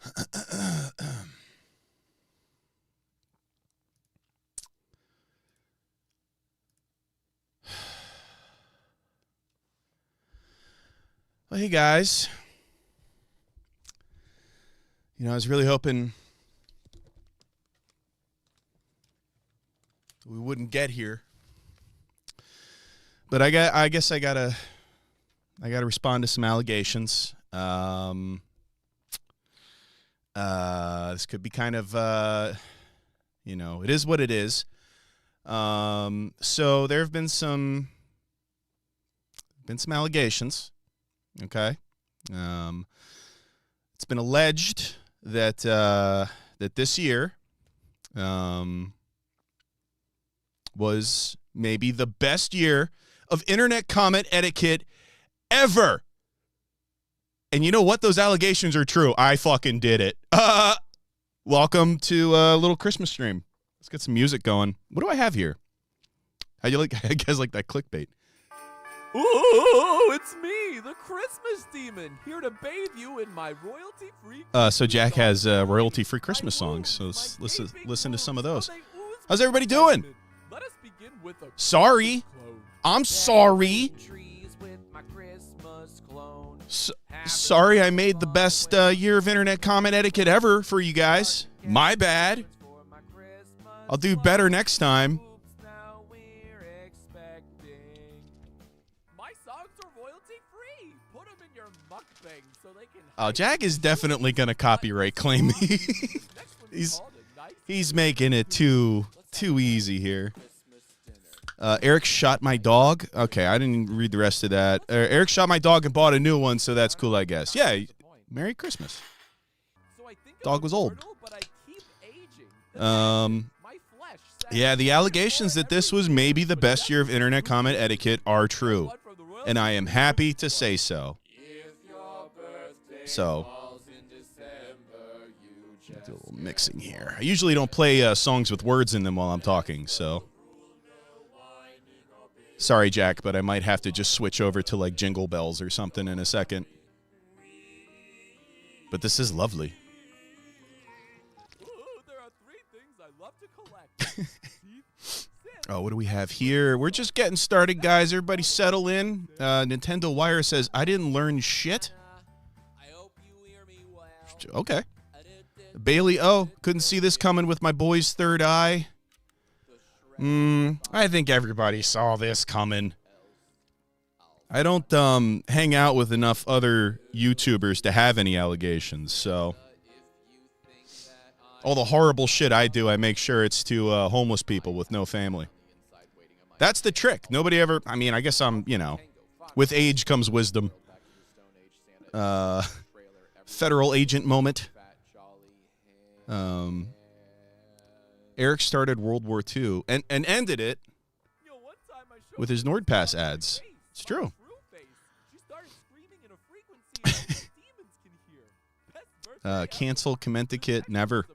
Well, hey guys. I was really hoping we wouldn't get here, but I guess I gotta respond to some allegations. This could be kind of it is what it is. So there have been some allegations. Okay. It's been alleged that that this year was maybe the best year of internet comment etiquette ever. And you know what? Those allegations are true. I fucking did it. Welcome to a little Christmas stream. Let's get some music going. What do I have here? How you like? I guess like that clickbait. Ooh, it's me, the Christmas demon, here to bathe you in my royalty-free. So Jack has royalty-free Christmas songs. So let's listen to some of those. How's everybody doing? Let us begin with a Sorry, I'm sorry. Sorry, I made the best year of internet comment etiquette ever for you guys. My bad. I'll do better next time. Oh, Jack is definitely gonna copyright claim me. he's making it too easy here. Eric shot my dog. Okay, I didn't read the rest of that. Eric shot my dog and bought a new one, so that's cool, I guess. Yeah, Merry Christmas. Dog was old. Yeah, the allegations that this was maybe the best year of internet comment etiquette are true, and I am happy to say so. So, do a little mixing here. I usually don't play songs with words in them while I'm talking, so. Sorry, Jack, but I might have to just switch over to like Jingle Bells or something in a second. But this is lovely. There are 3 things I love to collect. Oh, what do we have here? We're just getting started, guys. Everybody settle in. Nintendo Wire says, I didn't learn shit. Okay. Bailey, couldn't see this coming with my boy's third eye. I think everybody saw this coming. I don't hang out with enough other YouTubers to have any allegations, so all the horrible shit I do, I make sure it's to homeless people with no family. That's the trick. Nobody ever, I guess I'm, with age comes wisdom. Federal agent moment. Eric started World War II and ended it with his NordPass ads. It's true. Cancel Commenticate. Never.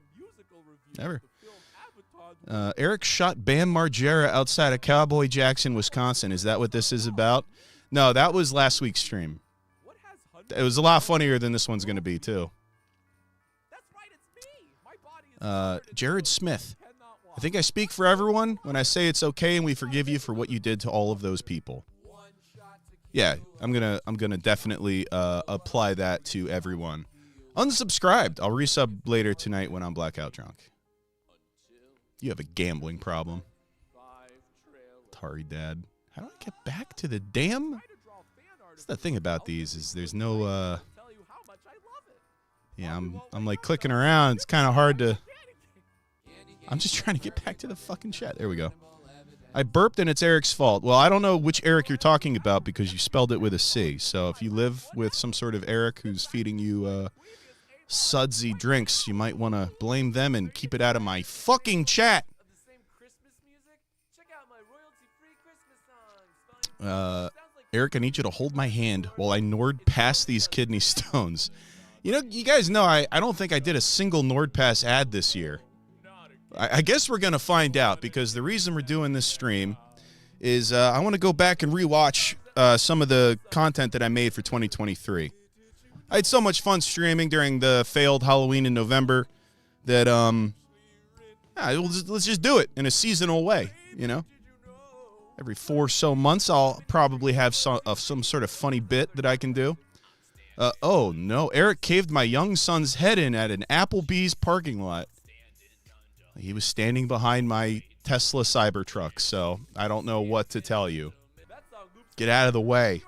Eric shot Bam Margera outside of Cowboy Jackson, Wisconsin. Is that what this is about? No, that was last week's stream. It was a lot funnier than this one's going to be, too. Jared Smith. I think I speak for everyone when I say it's okay and we forgive you for what you did to all of those people. Yeah, I'm gonna definitely apply that to everyone. Unsubscribed. I'll resub later tonight when I'm blackout drunk. You have a gambling problem. Atari Dad. How do I get back to the damn... That's the thing about these is there's no yeah, I'm like clicking around. It's kind of hard to. I'm just trying to get back to the fucking chat. There we go. I burped and it's Eric's fault. Well, I don't know which Eric you're talking about because you spelled it with a C. So if you live with some sort of Eric who's feeding you sudsy drinks, you might want to blame them and keep it out of my fucking chat. Eric, I need you to hold my hand while I Nord pass these kidney stones. You guys know I don't think I did a single NordPass ad this year. I guess we're going to find out because the reason we're doing this stream is I want to go back and rewatch some of the content that I made for 2023. I had so much fun streaming during the failed Halloween in November that let's just do it in a seasonal way, you know. Every 4 or so months, I'll probably have some sort of funny bit that I can do. Oh, no. Eric caved my young son's head in at an Applebee's parking lot. He was standing behind my Tesla Cybertruck, so I don't know what to tell you. Get out of the way.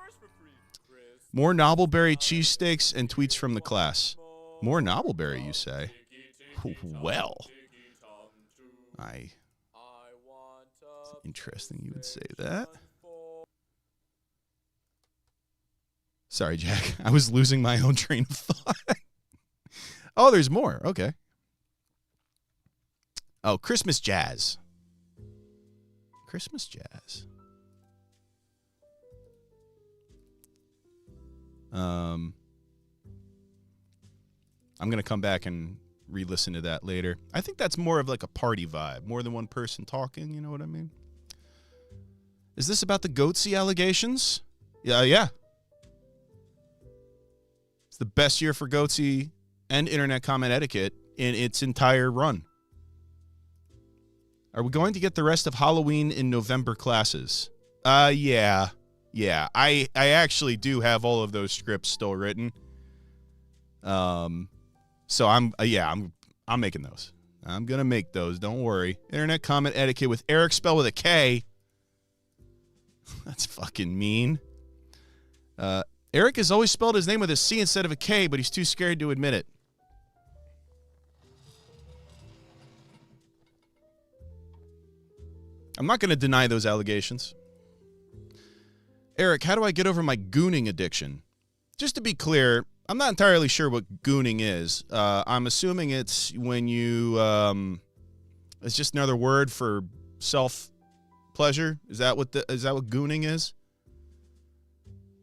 More Knobbleberry cheesesteaks and tweets from the class. More Knobbleberry, you say? Well, it's interesting you would say that. Sorry, Jack. I was losing my own train of thought. Oh, there's more. Okay. Oh, Christmas jazz. Christmas jazz. I'm going to come back and re-listen to that later. I think that's more of like a party vibe. More than one person talking, you know what I mean? Is this about the Goatsy allegations? Yeah. It's the best year for Goatsy and internet comment etiquette in its entire run. Are we going to get the rest of Halloween in November classes? Yeah. I actually do have all of those scripts still written. So I'm making those. I'm gonna make those. Don't worry. Internet comment etiquette with Eric spelled with a K. That's fucking mean. Eric has always spelled his name with a C instead of a K, but he's too scared to admit it. I'm not going to deny those allegations. Eric, how do I get over my gooning addiction? Just to be clear, I'm not entirely sure what gooning is. I'm assuming it's when you, it's just another word for self-pleasure. Is that what gooning is?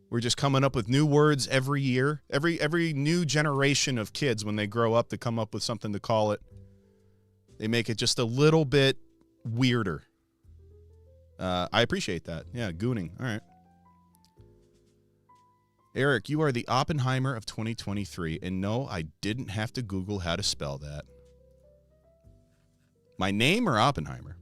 We're just coming up with new words every year. Every new generation of kids, when they grow up, to come up with something to call it. They make it just a little bit weirder. I appreciate that. Yeah, gooning. All right. Eric, you are the Oppenheimer of 2023, and no, I didn't have to Google how to spell that. My name or Oppenheimer?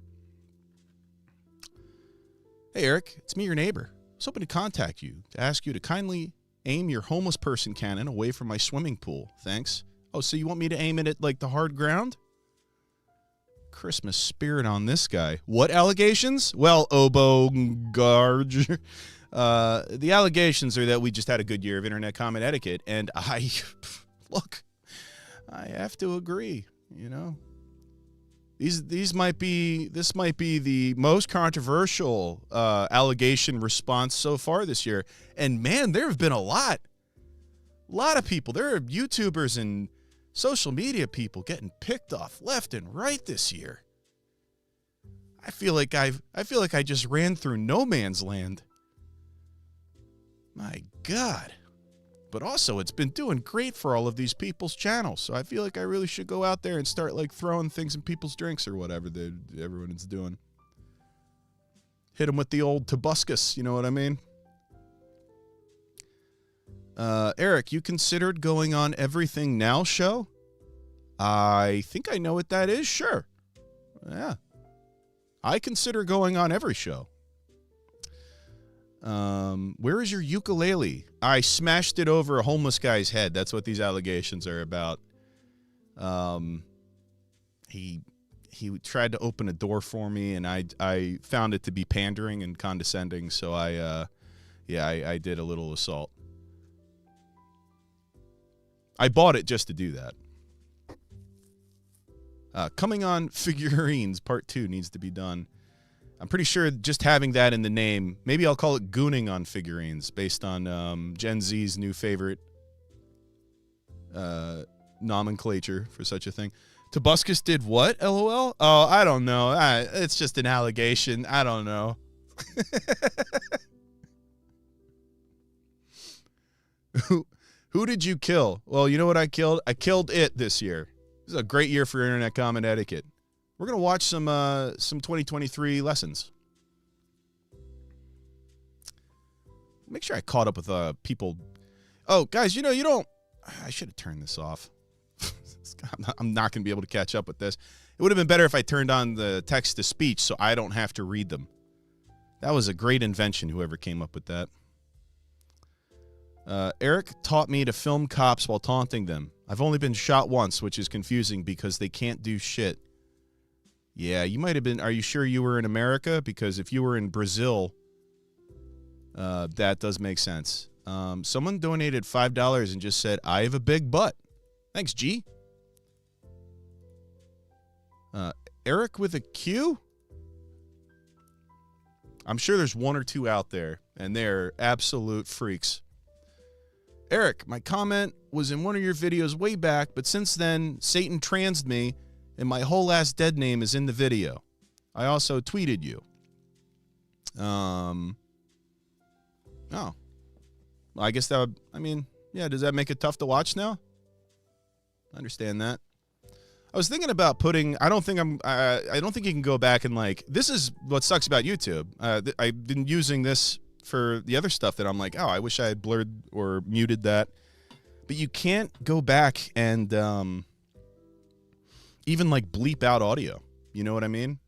Hey, Eric, it's me, your neighbor. I was hoping to contact you to ask you to kindly aim your homeless person cannon away from my swimming pool. Thanks. Oh, so you want me to aim it at, like, the hard ground? Christmas spirit on this guy. What allegations? Well, Obo Garge. The allegations are that we just had a good year of internet comment etiquette, and I have to agree, you know. This might be the most controversial allegation response so far this year. And man, there have been a lot of people. There are YouTubers and social media people getting picked off left and right this year. I feel like I just ran through no man's land. My God. But also, it's been doing great for all of these people's channels, so I feel like I really should go out there and start, like, throwing things in people's drinks or whatever everyone is doing. Hit them with the old Tobuscus, you know what I mean? Eric, you considered going on Everything Now show? I think I know what that is, sure. Yeah. I consider going on every show. Where is your ukulele? I smashed it over a homeless guy's head. That's what these allegations are about. He tried to open a door for me, and I found it to be pandering and condescending, so I did a little assault. I bought it just to do that. Coming on Figurines, Part 2 needs to be done. I'm pretty sure just having that in the name, maybe I'll call it Gooning on Figurines, based on Gen Z's new favorite nomenclature for such a thing. Tobuscus did what, LOL? Oh, I don't know. It's just an allegation. I don't know. Who did you kill? Well, you know what I killed? I killed it this year. This is a great year for internet comment etiquette. We're going to watch some 2023 lessons. Make sure I caught up with people. Oh, guys, you know, you don't I should have turned this off. I'm not going to be able to catch up with this. It would have been better if I turned on the text-to-speech so I don't have to read them. That was a great invention, whoever came up with that. Eric taught me to film cops while taunting them. I've only been shot once, which is confusing because they can't do shit. Yeah, you might have been. Are you sure you were in America? Because if you were in Brazil, that does make sense. Someone donated $5 and just said, I have a big butt. Thanks, G. Eric with a Q? I'm sure there's one or two out there, and they're absolute freaks. Eric, my comment was in one of your videos way back, but since then, Satan transed me, and my whole last dead name is in the video. I also tweeted you. Oh. Well, I guess that would, I mean, yeah, does that make it tough to watch now? I understand that. I was thinking about putting, I don't think you can go back and like, this is what sucks about YouTube. I've been using this for the other stuff that I'm like, oh, I wish I had blurred or muted that. But you can't go back and even like bleep out audio. You know what I mean?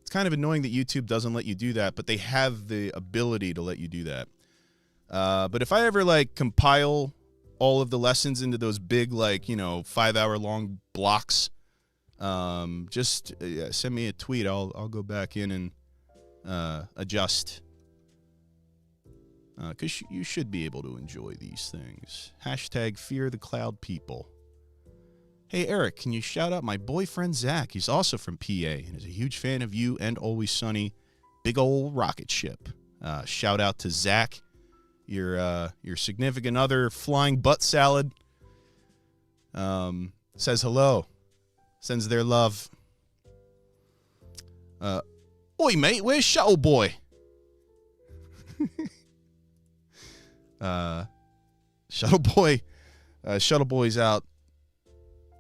It's kind of annoying that YouTube doesn't let you do that, but they have the ability to let you do that. But if I ever like compile all of the lessons into those big, like, 5-hour long blocks, just send me a tweet. I'll go back in and adjust. Because you should be able to enjoy these things. Hashtag fear the cloud people. Hey, Eric, can you shout out my boyfriend, Zach? He's also from PA and is a huge fan of you and Always Sunny. Big old rocket ship. Shout out to Zach, your significant other, flying butt salad. Says hello. Sends their love. Oi, mate, where's Shuttle Boy? Shuttle Boy's out.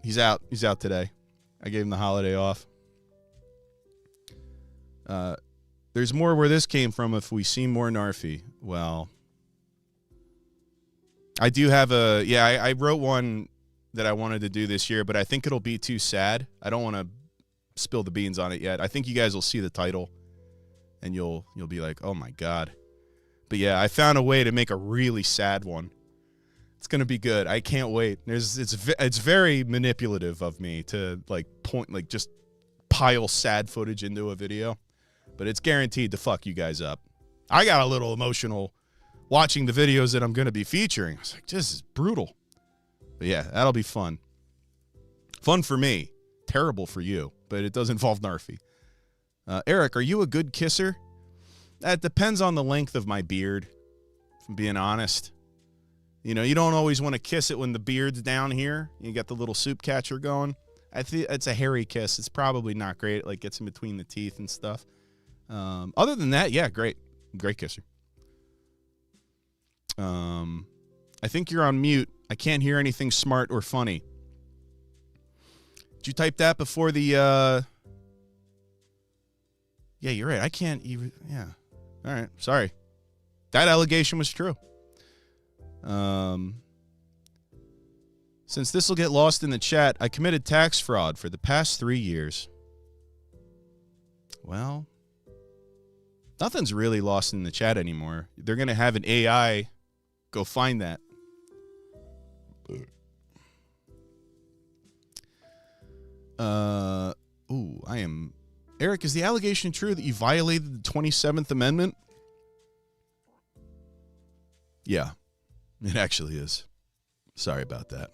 He's out today. I gave him the holiday off. There's more where this came from if we see more Narfi. Well, I do have I wrote one that I wanted to do this year, but I think it'll be too sad. I don't want to spill the beans on it yet. I think you guys will see the title and you'll be like, "Oh my God." But yeah, I found a way to make a really sad one. It's going to be good. I can't wait. It's very manipulative of me to just pile sad footage into a video, but it's guaranteed to fuck you guys up. I got a little emotional watching the videos that I'm going to be featuring. I was like, this is brutal. But yeah, that'll be fun. Fun for me. Terrible for you, but it does involve Narfi. Eric, are you a good kisser? That depends on the length of my beard, if I'm being honest. You don't always want to kiss it when the beard's down here. You got the little soup catcher going. I think it's a hairy kiss. It's probably not great. It gets in between the teeth and stuff. Other than that, yeah, great. Great kisser. I think you're on mute. I can't hear anything smart or funny. Did you type that before the... Yeah, you're right. I can't even... Yeah. All right. Sorry. That allegation was true. Since this will get lost in the chat, I committed tax fraud for the past 3 years. Well, nothing's really lost in the chat anymore. They're going to have an AI go find that. I am... Eric, is the allegation true that you violated the 27th Amendment? Yeah, it actually is. Sorry about that.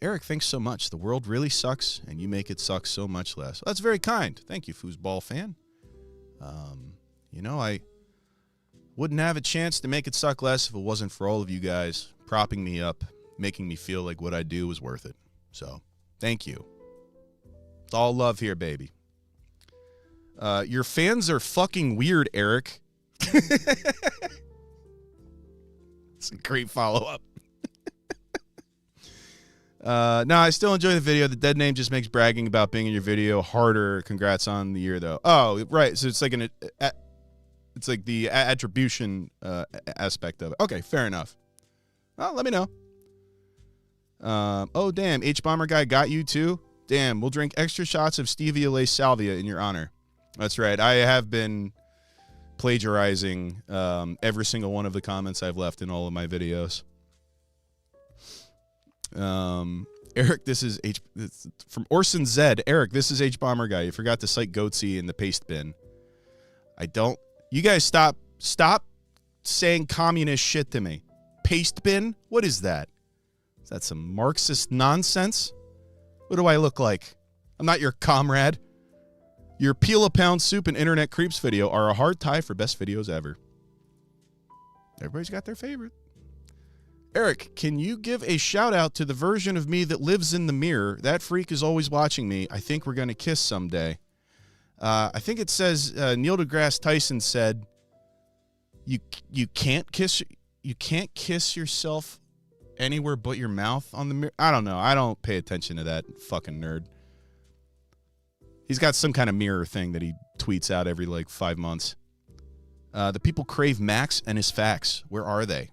Eric, thanks so much. The world really sucks, and you make it suck so much less. Well, that's very kind. Thank you, Foosball fan. I wouldn't have a chance to make it suck less if it wasn't for all of you guys propping me up, making me feel like what I do was worth it. So, thank you. It's all love here, baby. Your fans are fucking weird, Eric. It's a great follow-up. No, I still enjoy the video. The dead name just makes bragging about being in your video harder. Congrats on the year, though. Oh, right. So it's like it's like the attribution aspect of it. Okay, fair enough. Well, let me know. Oh, damn. H-Bomber guy got you, too? Damn, we'll drink extra shots of stevia lace salvia in your honor. That's right. I have been plagiarizing every single one of the comments I've left in all of my videos. Eric, this is from Orson Zed. Eric, this is H-Bomber guy. You forgot to cite Goatsy in the paste bin. You guys stop saying communist shit to me. Paste bin? What is that? Is that some Marxist nonsense? What do I look like? I'm not your comrade. Your Peel a Pound Soup and Internet Creeps video are a hard tie for best videos ever. Everybody's got their favorite. Eric, can you give a shout out to the version of me that lives in the mirror? That freak is always watching me. I think we're going to kiss someday. I think it says Neil deGrasse Tyson said you can't kiss yourself anywhere but your mouth on the mirror. I don't know. I don't pay attention to that fucking nerd. He's got some kind of mirror thing that he tweets out every like 5 months. The people crave Max and his facts. Where are they?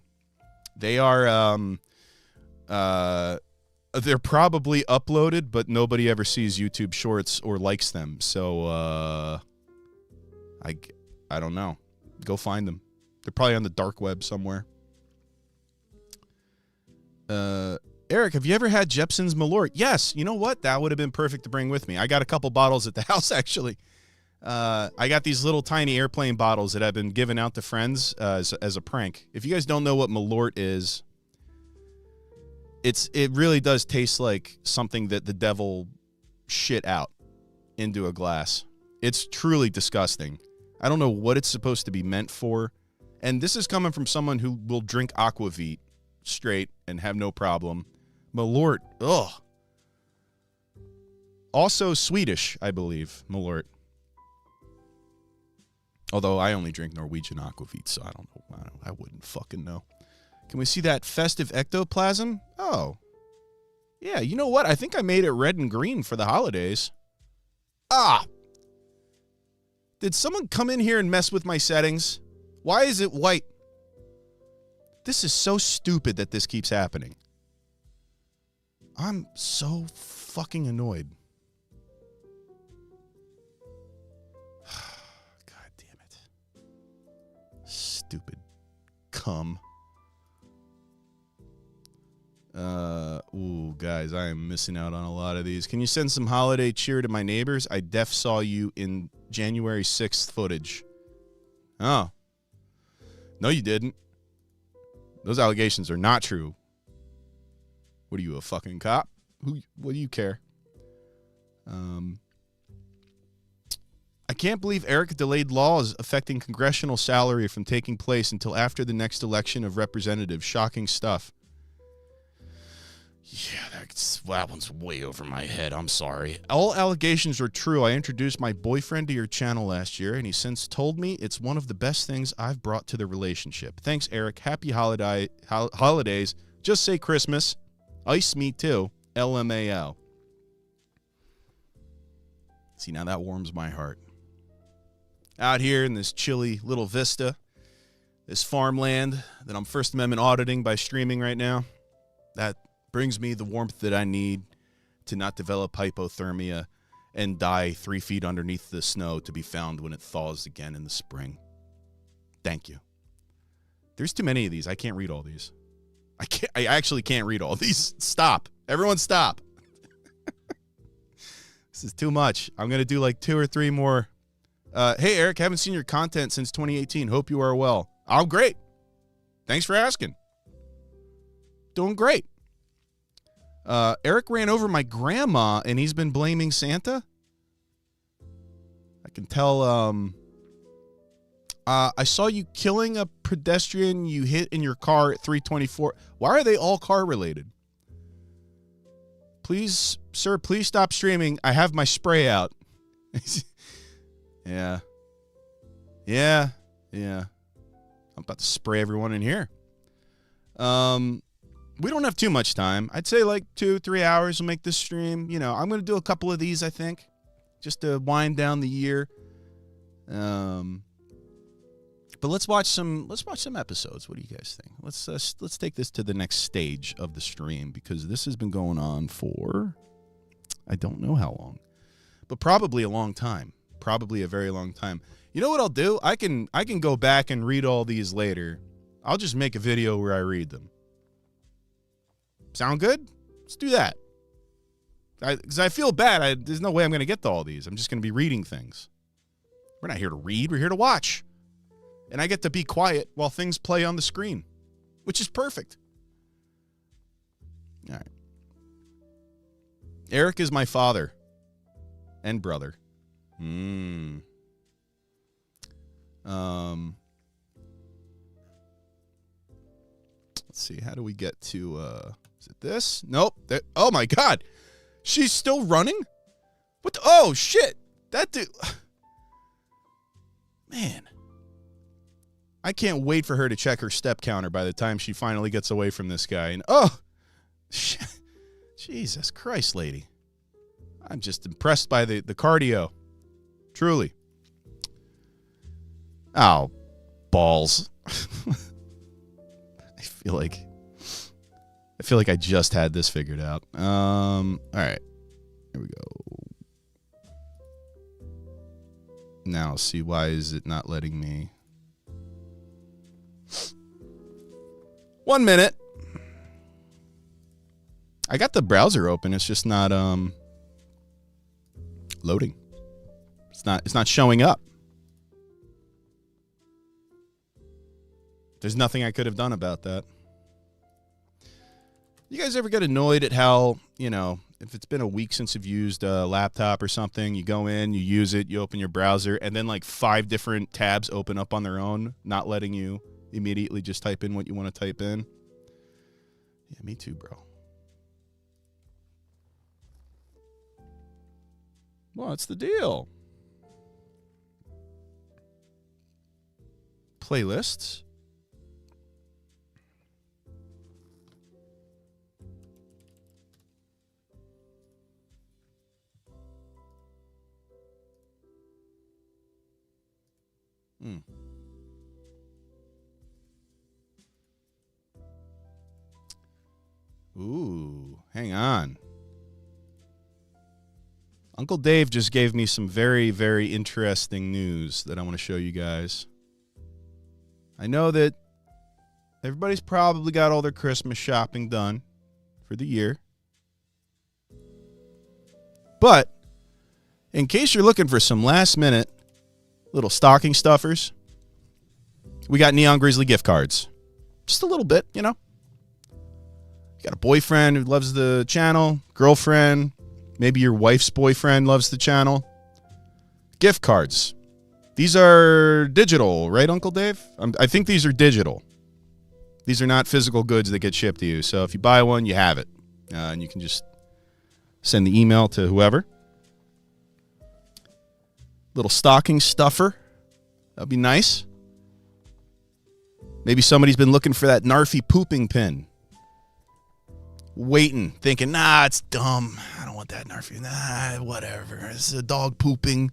They are they're probably uploaded, but nobody ever sees YouTube Shorts or likes them. So I don't know. Go find them. They're probably on the dark web somewhere. Eric, have you ever had Jepson's Malort? Yes. You know what? That would have been perfect to bring with me. I got a couple bottles at the house, actually. I got these little tiny airplane bottles that I've been giving out to friends as a prank. If you guys don't know what Malort is, it really does taste like something that the devil shit out into a glass. It's truly disgusting. I don't know what it's supposed to be meant for. And this is coming from someone who will drink Aquavit straight and have no problem. Malort, ugh. Also Swedish, I believe, Malort. Although I only drink Norwegian Aquavit, so I don't know. I wouldn't fucking know. Can we see that festive ectoplasm? Oh. Yeah, you know what? I think I made it red and green for the holidays. Ah! Did someone come in here and mess with my settings? Why is it white? This is so stupid that this keeps happening. I'm so fucking annoyed. God damn it. Stupid cum. Ooh, guys, I am missing out on a lot of these. Can you send some holiday cheer to my neighbors? I def saw you in January 6th footage. Oh. No, you didn't. Those allegations are not true. What are you, a fucking cop? What do you care? I can't believe Eric delayed laws affecting congressional salary from taking place until after the next election of representatives. Shocking stuff. Yeah, that one's way over my head. I'm sorry. All allegations are true. I introduced my boyfriend to your channel last year, and he since told me it's one of the best things I've brought to the relationship. Thanks, Eric. Happy holidays. Just say Christmas. Ice me too. LMAO. See, now that warms my heart. Out here in this chilly little vista, this farmland that I'm First Amendment auditing by streaming right now, that brings me the warmth that I need to not develop hypothermia and die 3 feet underneath the snow to be found when it thaws again in the spring. Thank you. There's too many of these. I can't read all these. I actually can't read all these. Stop. Everyone stop. This is too much. I'm going to do like 2 or 3 more. Hey, Eric, haven't seen your content since 2018. Hope you are well. I'm great. Thanks for asking. Doing great. Eric ran over my grandma, and he's been blaming Santa. I can tell. I saw you killing a pedestrian you hit in your car at 324. Why are they all car related? Please, sir, please stop streaming. I have my spray out. Yeah. I'm about to spray everyone in here. We don't have too much time. I'd say like 2-3 hours will make this stream. You know, I'm going to do a couple of these, I think, just to wind down the year. But let's watch some episodes. What do you guys think? Let's take this to the next stage of the stream, because this has been going on for I don't know how long, but probably a long time. Probably a very long time. You know what I'll do? I can go back and read all these later. I'll just make a video where I read them. Sound good? Let's do that. Because I feel bad. There's no way I'm going to get to all these. I'm just going to be reading things. We're not here to read. We're here to watch. And I get to be quiet while things play on the screen, which is perfect. All right. Eric is my father and brother. Let's see. How do we get to, is it this? Nope. Oh my God. She's still running? What the, oh shit. That dude. Man. I can't wait for her to check her step counter by the time she finally gets away from this guy. And oh, shit. Jesus Christ, lady. I'm just impressed by the cardio. Truly. Oh, balls. I feel like I just had this figured out. All right. Here we go. Now, see, why is it not letting me? 1 minute. I got the browser open. It's just not loading. It's not showing up. There's nothing I could have done about that. You guys ever get annoyed at how, if it's been a week since you've used a laptop or something, you go in, you use it, you open your browser, and then like 5 different tabs open up on their own, not letting you immediately just type in what you want to type in? Yeah, me too, bro. What's the deal? Playlists. Ooh, hang on. Uncle Dave just gave me some very, very interesting news that I want to show you guys. I know that everybody's probably got all their Christmas shopping done for the year. But in case you're looking for some last-minute little stocking stuffers, we got Neon Grizzly gift cards. Just a little bit, You got a boyfriend who loves the channel, girlfriend, maybe your wife's boyfriend loves the channel. Gift cards. These are digital, right, Uncle Dave? I think these are digital. These are not physical goods that get shipped to you. So if you buy one, you have it. And you can just send the email to whoever. Little stocking stuffer. That'd be nice. Maybe somebody's been looking for that Narfi pooping pin. Waiting, thinking, nah, it's dumb. I don't want that Narfi. Nah, whatever. This is a dog pooping.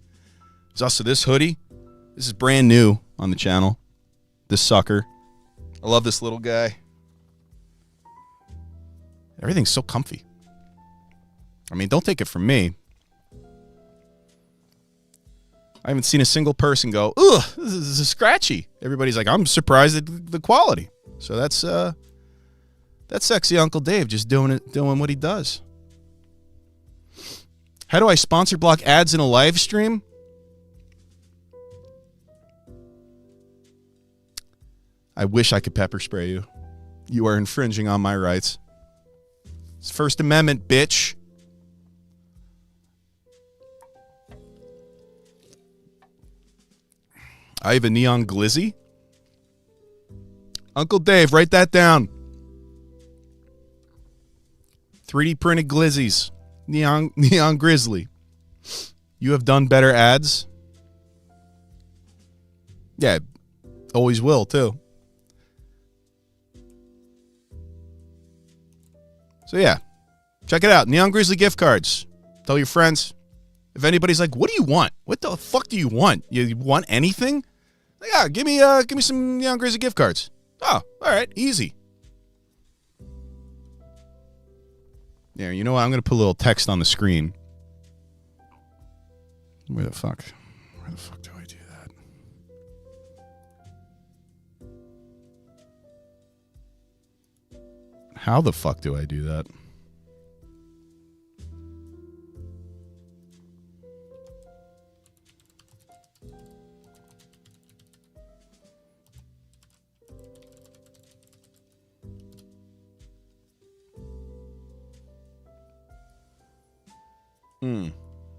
There's also this hoodie. This is brand new on the channel. This sucker. I love this little guy. Everything's so comfy. I mean, don't take it from me. I haven't seen a single person go, ugh, this is scratchy. Everybody's like, I'm surprised at the quality. So that's sexy Uncle Dave just doing what he does. How do I sponsor block ads in a live stream? I wish I could pepper spray you. You are infringing on my rights. It's First Amendment, bitch. I have a neon glizzy. Uncle Dave, write that down. 3D printed glizzies. Neon Grizzly. You have done better ads. Yeah, always will too. So yeah, check it out. Neon Grizzly gift cards. Tell your friends. If anybody's like, what do you want? What the fuck do you want? You want anything? Yeah, give me some Young Grizzly gift cards. Oh, all right, easy. Yeah, you know what? I'm gonna put a little text on the screen. Where the fuck do I do that? How the fuck do I do that?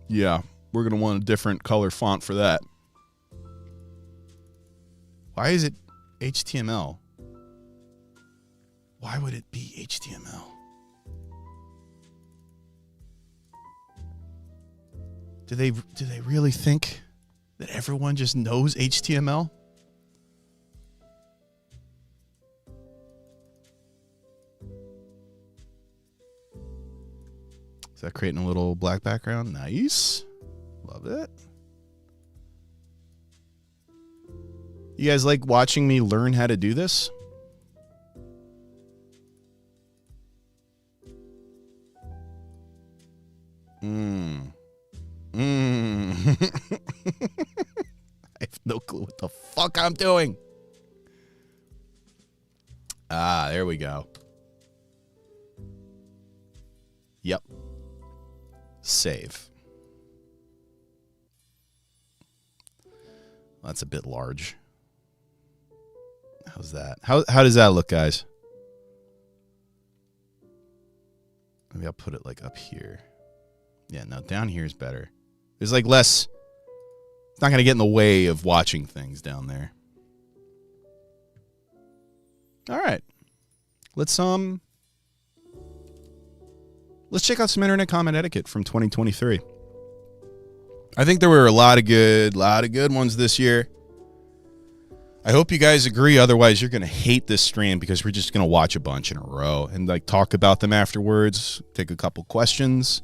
Yeah, we're going to want a different color font for that. Why is it HTML? Why would it be HTML? Do they really think that everyone just knows HTML? Is that creating a little black background? Nice. Love it. You guys like watching me learn how to do this? I have no clue what the fuck I'm doing. Ah, there we go. Yep. Save. That's a bit large. How's that? How does that look, guys? Maybe I'll put it like up here. Yeah, no, down here is better. There's like less. It's not gonna get in the way of watching things down there. All right. Let's check out some internet comment etiquette from 2023. I think there were a lot of good ones this year. I hope you guys agree. Otherwise, you're going to hate this stream because we're just going to watch a bunch in a row and like talk about them afterwards, take a couple questions.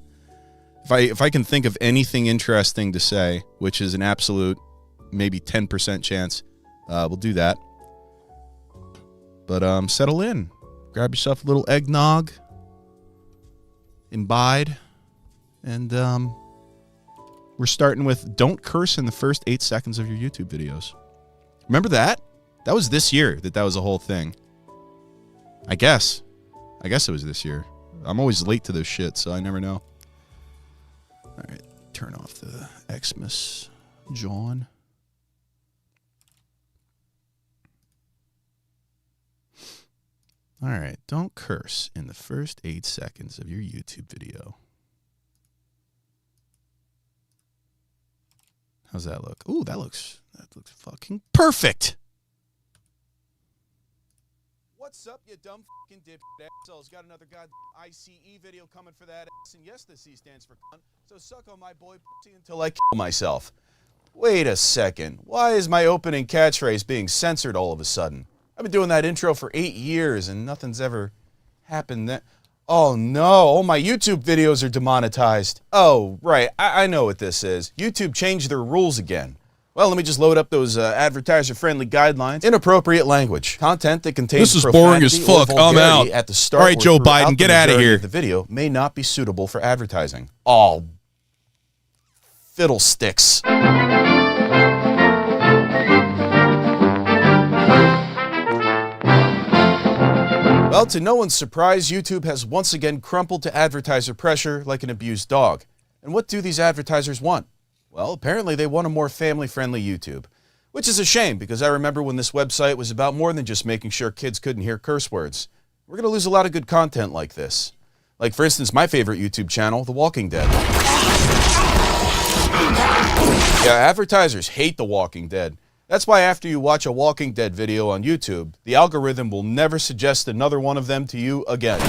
If I can think of anything interesting to say, which is an absolute maybe 10% chance, we'll do that. But settle in. Grab yourself a little eggnog. Imbibe. And we're starting with don't curse in the first 8 seconds of your YouTube videos. Remember that? That was this year that was a whole thing. I guess it was this year. I'm always late to those shit, so I never know. All right, turn off the Xmas, John. All right, don't curse in the first 8 seconds of your YouTube video. How's that look? Ooh, that looks fucking perfect. What's up, you dumb fucking dipshit assholes? Got another god ICE video coming for that ass, and yes, the C stands for cunt. So suck on my boy pussy until I kill myself. Wait a second. Why is my opening catchphrase being censored all of a sudden? I've been doing that intro for 8 years, and nothing's ever happened then. Oh no, all my YouTube videos are demonetized. Oh, right, I know what this is. YouTube changed their rules again. Well, let me just load up those advertiser-friendly guidelines. Inappropriate language. Content that contains this is boring as fuck. I'm out. At the start. All right, Joe Biden, get out of here. The video may not be suitable for advertising. Oh, fiddlesticks. Well, to no one's surprise, YouTube has once again crumpled to advertiser pressure like an abused dog. And what do these advertisers want? Well, apparently they want a more family-friendly YouTube, which is a shame because I remember when this website was about more than just making sure kids couldn't hear curse words. We're going to lose a lot of good content like this. Like, for instance, my favorite YouTube channel, The Walking Dead. Yeah, advertisers hate The Walking Dead. That's why after you watch a Walking Dead video on YouTube, the algorithm will never suggest another one of them to you again.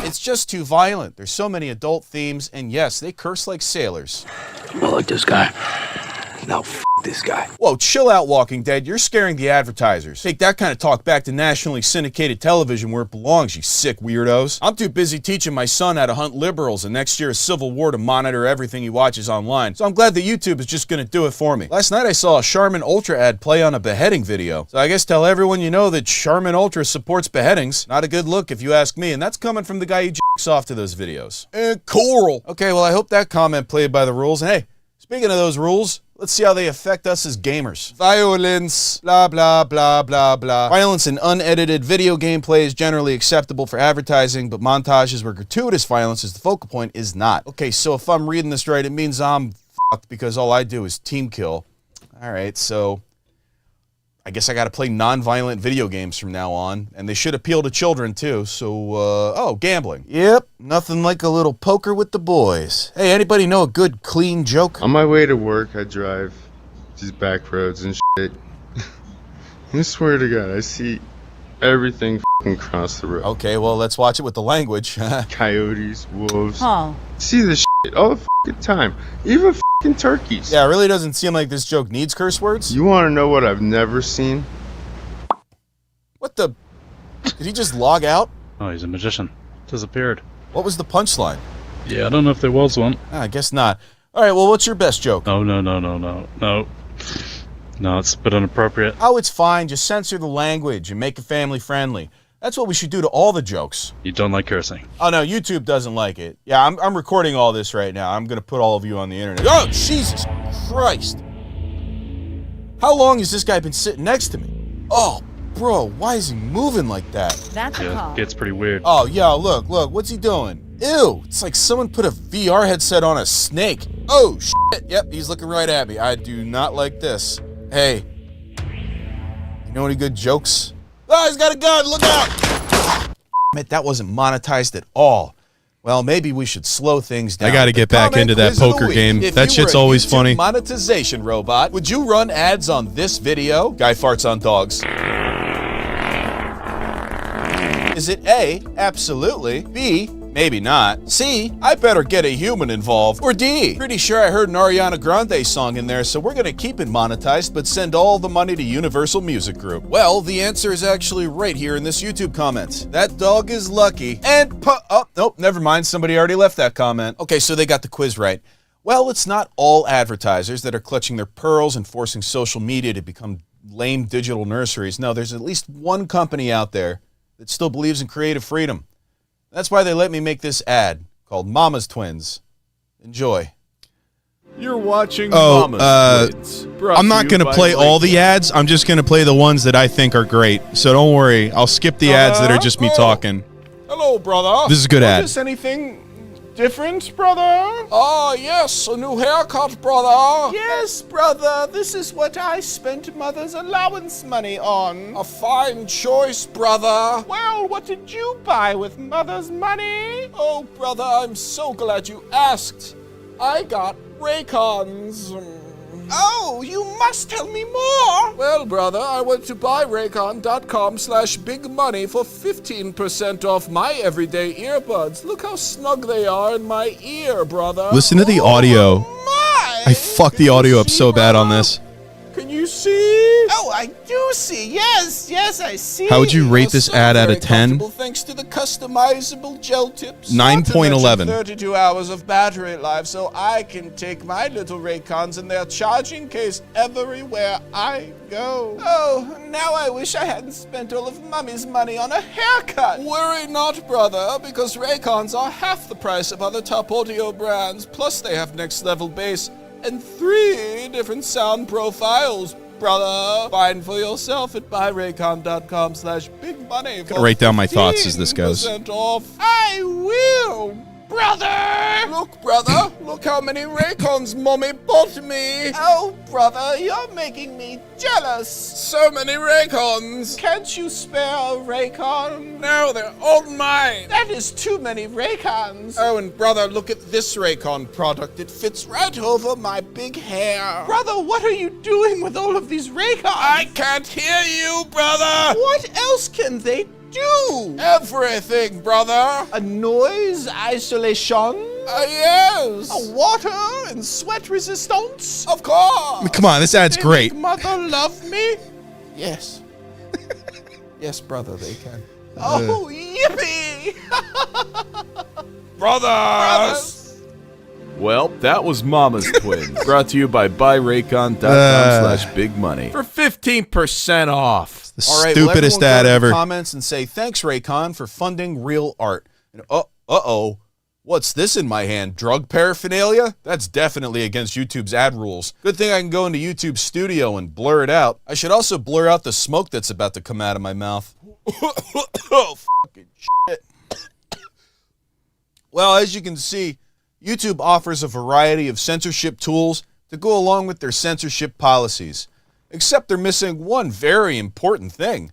It's just too violent. There's so many adult themes, and yes, they curse like sailors. I like this guy. Now f this guy. Whoa, chill out, Walking Dead. You're scaring the advertisers. Take that kind of talk back to nationally syndicated television where it belongs, you sick weirdos. I'm too busy teaching my son how to hunt liberals and next year's Civil War to monitor everything he watches online. So I'm glad that YouTube is just gonna do it for me. Last night I saw a Charmin Ultra ad play on a beheading video. So I guess tell everyone you know that Charmin Ultra supports beheadings. Not a good look if you ask me, and that's coming from the guy who jacks off to those videos. Coral. Okay, well I hope that comment played by the rules. And hey, speaking of those rules, let's see how they affect us as gamers. Violence, blah, blah, blah, blah, blah. Violence in unedited video gameplay is generally acceptable for advertising, but montages where gratuitous violence is the focal point is not. Okay, so if I'm reading this right, it means I'm fucked because all I do is team kill. All right, so I guess I gotta play non-violent video games from now on, and they should appeal to children too, so, oh, gambling. Yep, nothing like a little poker with the boys. Hey, anybody know a good, clean joke? On my way to work, I drive these back roads and shit. I swear to God, I see everything f***ing cross the road. Okay, well, let's watch it with the language. Coyotes, wolves. Oh. See this shit all the f***ing time. Even f***ing turkeys. Yeah, it really doesn't seem like this joke needs curse words. You want to know what I've never seen? What the? Did he just log out? Oh, he's a magician. Disappeared. What was the punchline? Yeah, I don't know if there was one. I guess not. All right, well, what's your best joke? No, no, it's a bit inappropriate. Oh, it's fine. Just censor the language and make it family friendly. That's what we should do to all the jokes. You don't like cursing. Oh, no, YouTube doesn't like it. Yeah, I'm recording all this right now. I'm going to put all of you on the internet. Oh, Jesus Christ. How long has this guy been sitting next to me? Oh, bro, why is he moving like that? That's a Yeah, call. gets pretty weird. Oh, yo, look, what's he doing? Ew, it's like someone put a VR headset on a snake. Oh, shit. Yep, he's looking right at me. I do not like this. Hey, you know any good jokes? Oh, he's got a gun, look out! Man, that wasn't monetized at all. Well, maybe we should slow things down. I gotta get back into that poker game. If That you shit's were a always YouTube funny. monetization robot, would you run ads on this video? Guy farts on dogs. Is it A, absolutely, B, maybe not, C, I better get a human involved, or D, pretty sure I heard an Ariana Grande song in there, so we're gonna keep it monetized, but send all the money to Universal Music Group? Well, the answer is actually right here in this YouTube comment. That dog is lucky, and oh, nope, never mind, somebody already left that comment. Okay, so they got the quiz right. Well, it's not all advertisers that are clutching their pearls and forcing social media to become lame digital nurseries. No, there's at least one company out there that still believes in creative freedom. That's why they let me make this ad called Mama's Twins. Enjoy. You're watching Mama's Twins. I'm not going to play all the ads. I'm just going to play the ones that I think are great. So don't worry. I'll skip the ads that are just me talking. Hello, brother. This is a good ad. Is anything different, brother? Oh, yes, a new haircut, brother. Yes, brother. This is what I spent Mother's allowance money on. A fine choice, brother. Well, what did you buy with Mother's money? Oh, brother, I'm so glad you asked. I got Raycons. Oh, you must tell me more. Well, brother, I went to buyraycon.com/bigmoney for 15% off my everyday earbuds. Look how snug they are in my ear, brother. Listen to the audio. My. I fucked the audio up so bad on this. Can you see? Oh, I do see. Yes, I see. How would you rate this ad out of 10? Thanks to the customizable gel tips. 9.11. 32 hours of battery life, so I can take my little Raycons in their charging case everywhere I go. Oh, now I wish I hadn't spent all of Mummy's money on a haircut. Worry not, brother, because Raycons are half the price of other top audio brands. Plus, they have next level bass and 3 different sound profiles, brother. Find for yourself at buyraycon.com/bigmoney. Gonna write down my thoughts as this goes. 15% off. I will, brother. Look, brother, look how many Raycons Mommy bought me. Oh, brother, you're making me jealous. So many Raycons. Can't you spare a Raycon? No, they're all mine. That is too many Raycons. Oh, and brother, look at this Raycon product. It fits right over my big hair. Brother, what are you doing with all of these Raycons? I can't hear you, brother. What else can they do? Everything, brother. A noise isolation? Yes. Water and sweat resistance. Of course. Come on, this ad's great. Mother love me? Yes. Yes, brother, they can. Oh, yippee! Brothers! Well, that was Mama's Twins, brought to you by buyraycon.com/bigmoney for 15% off. The stupidest ad ever. Comments and say thanks, Raycon, for funding real art. And, uh-oh. What's this in my hand? Drug paraphernalia? That's definitely against YouTube's ad rules. Good thing I can go into YouTube Studio and blur it out. I should also blur out the smoke that's about to come out of my mouth. Oh, fucking shit. Well, as you can see, YouTube offers a variety of censorship tools to go along with their censorship policies. Except they're missing one very important thing.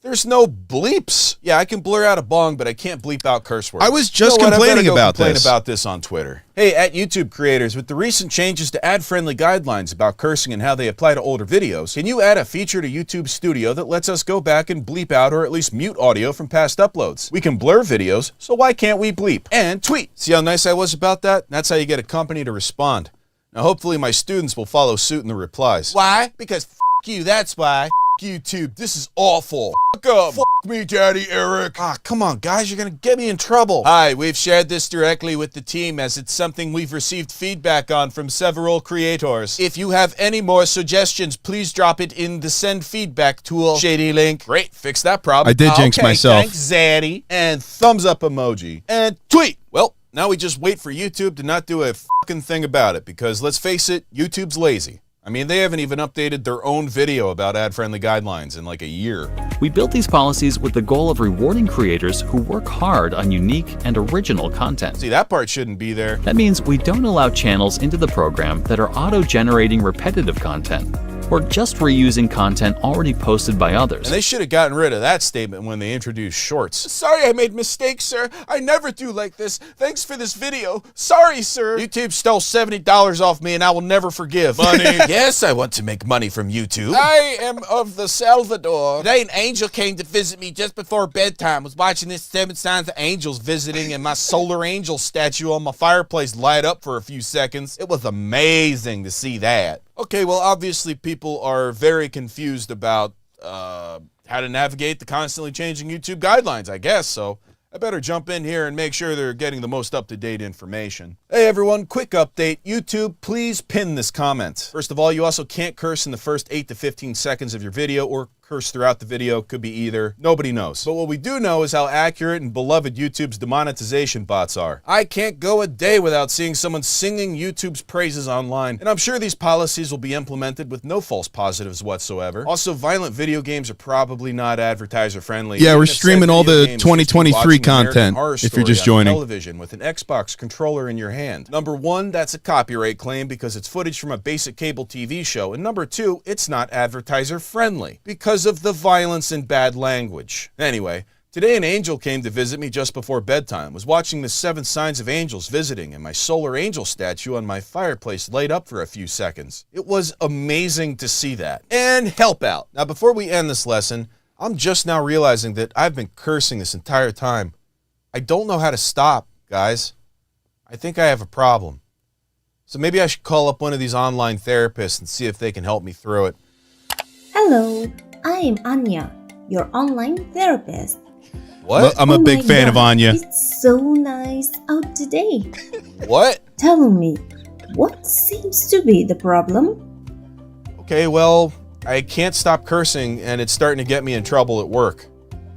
There's no bleeps. Yeah, I can blur out a bong, but I can't bleep out curse words. I was just complaining about this on Twitter. Hey, at YouTube creators, with the recent changes to ad-friendly guidelines about cursing and how they apply to older videos, can you add a feature to YouTube Studio that lets us go back and bleep out or at least mute audio from past uploads? We can blur videos, so why can't we bleep? And tweet. See how nice I was about that? That's how you get a company to respond. Now, hopefully my students will follow suit in the replies. Why? Because f*** you, that's why. YouTube, this is awful. Fuck me, Daddy Eric. Ah, come on, guys, you're gonna get me in trouble. Hi, we've shared this directly with the team as it's something we've received feedback on from several creators. If you have any more suggestions, please drop it in the send feedback tool. Shady link. Great, fix that problem. I did jinx myself. Thanks, Zaddy. And thumbs up emoji. And tweet. Well, now we just wait for YouTube to not do a fucking thing about it because let's face it, YouTube's lazy. I mean, they haven't even updated their own video about ad-friendly guidelines in like a year. We built these policies with the goal of rewarding creators who work hard on unique and original content. See, that part shouldn't be there. That means we don't allow channels into the program that are auto-generating repetitive content, or just reusing content already posted by others. And they should have gotten rid of that statement when they introduced shorts. Sorry I made mistakes, sir. I never do like this. Thanks for this video. Sorry, sir. YouTube stole $70 off me and I will never forgive. Money. Yes, I want to make money from YouTube. I am of the Salvador. Today an angel came to visit me just before bedtime. Was watching this 7 Signs of Angels visiting and my solar angel statue on my fireplace light up for a few seconds. It was amazing to see that. Okay, well, obviously people are very confused about how to navigate the constantly changing YouTube guidelines, I guess, so I better jump in here and make sure they're getting the most up-to-date information. Hey everyone, quick update. YouTube, please pin this comment. First of all, you also can't curse in the first 8 to 15 seconds of your video or curse throughout the video. Could be either. Nobody knows. But what we do know is how accurate and beloved YouTube's demonetization bots are. I can't go a day without seeing someone singing YouTube's praises online, and I'm sure these policies will be implemented with no false positives whatsoever. Also, violent video games are probably not advertiser friendly. Yeah, we're streaming all the 2023 content if you're just joining. Television with an Xbox controller in your hand. Number one, that's a copyright claim because it's footage from a basic cable TV show. And number two, it's not advertiser friendly because of the violence and bad language. Anyway, today an angel came to visit me just before bedtime. Was watching the 7 Signs of Angels visiting and my solar angel statue on my fireplace light up for a few seconds. It was amazing to see that. And help out. Now before we end this lesson, I'm just now realizing that I've been cursing this entire time. I don't know how to stop, guys. I think I have a problem. So maybe I should call up one of these online therapists and see if they can help me through it. Hello, I am Anya, your online therapist. What? Well, I'm a big fan of Anya. It's so nice out today. What? Tell me, what seems to be the problem? Okay, well, I can't stop cursing and it's starting to get me in trouble at work.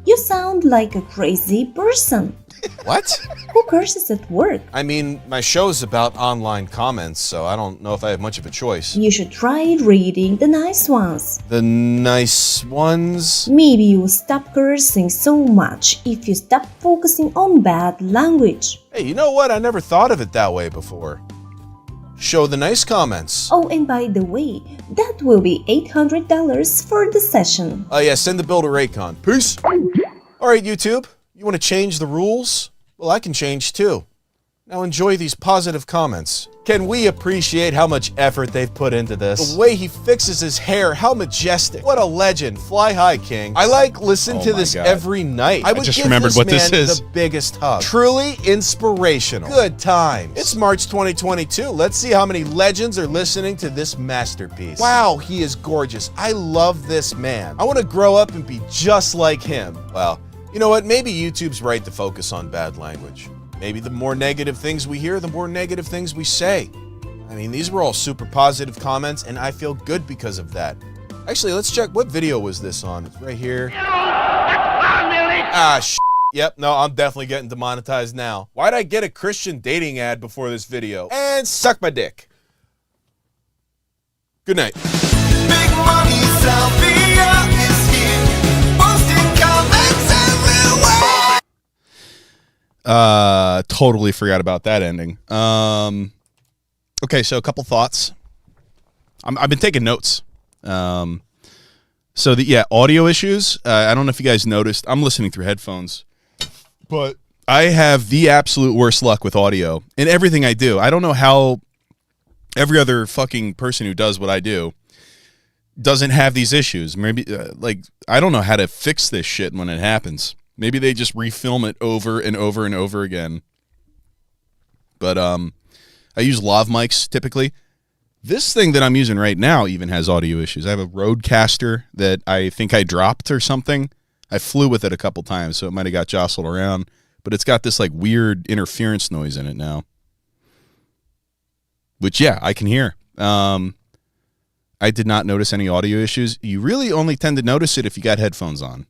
You sound like a crazy person. What? Who curses at work? I mean, my show's about online comments, so I don't know if I have much of a choice. You should try reading the nice ones. The nice ones? Maybe you'll stop cursing so much if you stop focusing on bad language. Hey, you know what? I never thought of it that way before. Show the nice comments. Oh, and by the way, that will be $800 for the session. Oh yeah, send the bill to Raycon. Peace. All right, YouTube. You want to change the rules? Well, I can change too. Now enjoy these positive comments. Can we appreciate how much effort they've put into this? The way he fixes his hair, how majestic. What a legend. Fly high, King. I listen to this God. every night. I would just give remembered this what man this is. the biggest hug. Truly inspirational. Good times. It's March 2022. Let's see how many legends are listening to this masterpiece. Wow, he is gorgeous. I love this man. I want to grow up and be just like him. Well, you know what? Maybe YouTube's right to focus on bad language. Maybe the more negative things we hear, the more negative things we say. I mean, these were all super positive comments, and I feel good because of that. Actually, let's check. What video was this on? It's right here. Yep, no, I'm definitely getting demonetized now. Why'd I get a Christian dating ad before this video? And suck my dick. Good night. Big Money Salvia is here, posting comments everywhere. Totally forgot about that ending. Okay, so a couple thoughts. I've been taking notes. Audio issues. I don't know if you guys noticed. I'm listening through headphones, but I have the absolute worst luck with audio in everything I do. I don't know how every other fucking person who does what I do doesn't have these issues. Maybe, I don't know how to fix this shit when it happens. Maybe they just refilm it over and over and over again. But I use lav mics typically. This thing that I'm using right now even has audio issues. I have a Rodecaster that I think I dropped or something. I flew with it a couple times, so it might have got jostled around. But it's got this like weird interference noise in it now. Which, yeah, I can hear. I did not notice any audio issues. You really only tend to notice it if you got headphones on.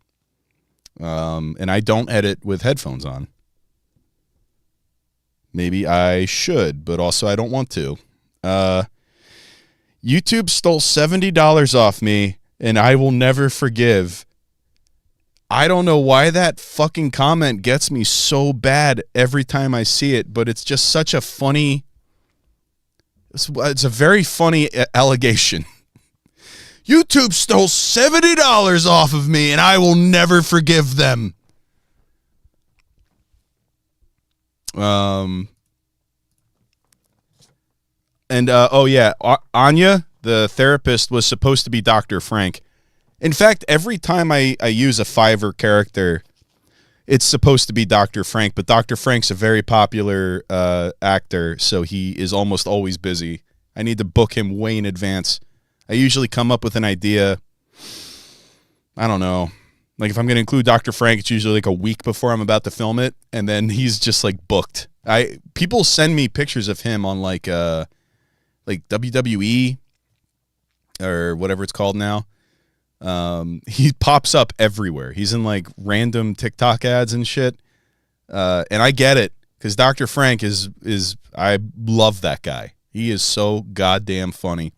And I don't edit with headphones on. Maybe I should, but also I don't want to. YouTube stole $70 off me, and I will never forgive. I don't know why that fucking comment gets me so bad every time I see it, but it's just such a funny... It's a very funny allegation. YouTube stole $70 off of me, and I will never forgive them. Anya, the therapist, was supposed to be Dr. Frank. In fact, every time I use a Fiverr character, it's supposed to be Dr. Frank, but Dr. Frank's a very popular actor, so he is almost always busy. I need to book him way in advance. I usually come up with an idea, I don't know, like if I'm going to include Dr. Frank, it's usually like a week before I'm about to film it, and then he's just like booked. People send me pictures of him on like WWE or whatever it's called now. He pops up everywhere. He's in like random TikTok ads and shit. And I get it, because Dr. Frank is I love that guy. He is so goddamn funny.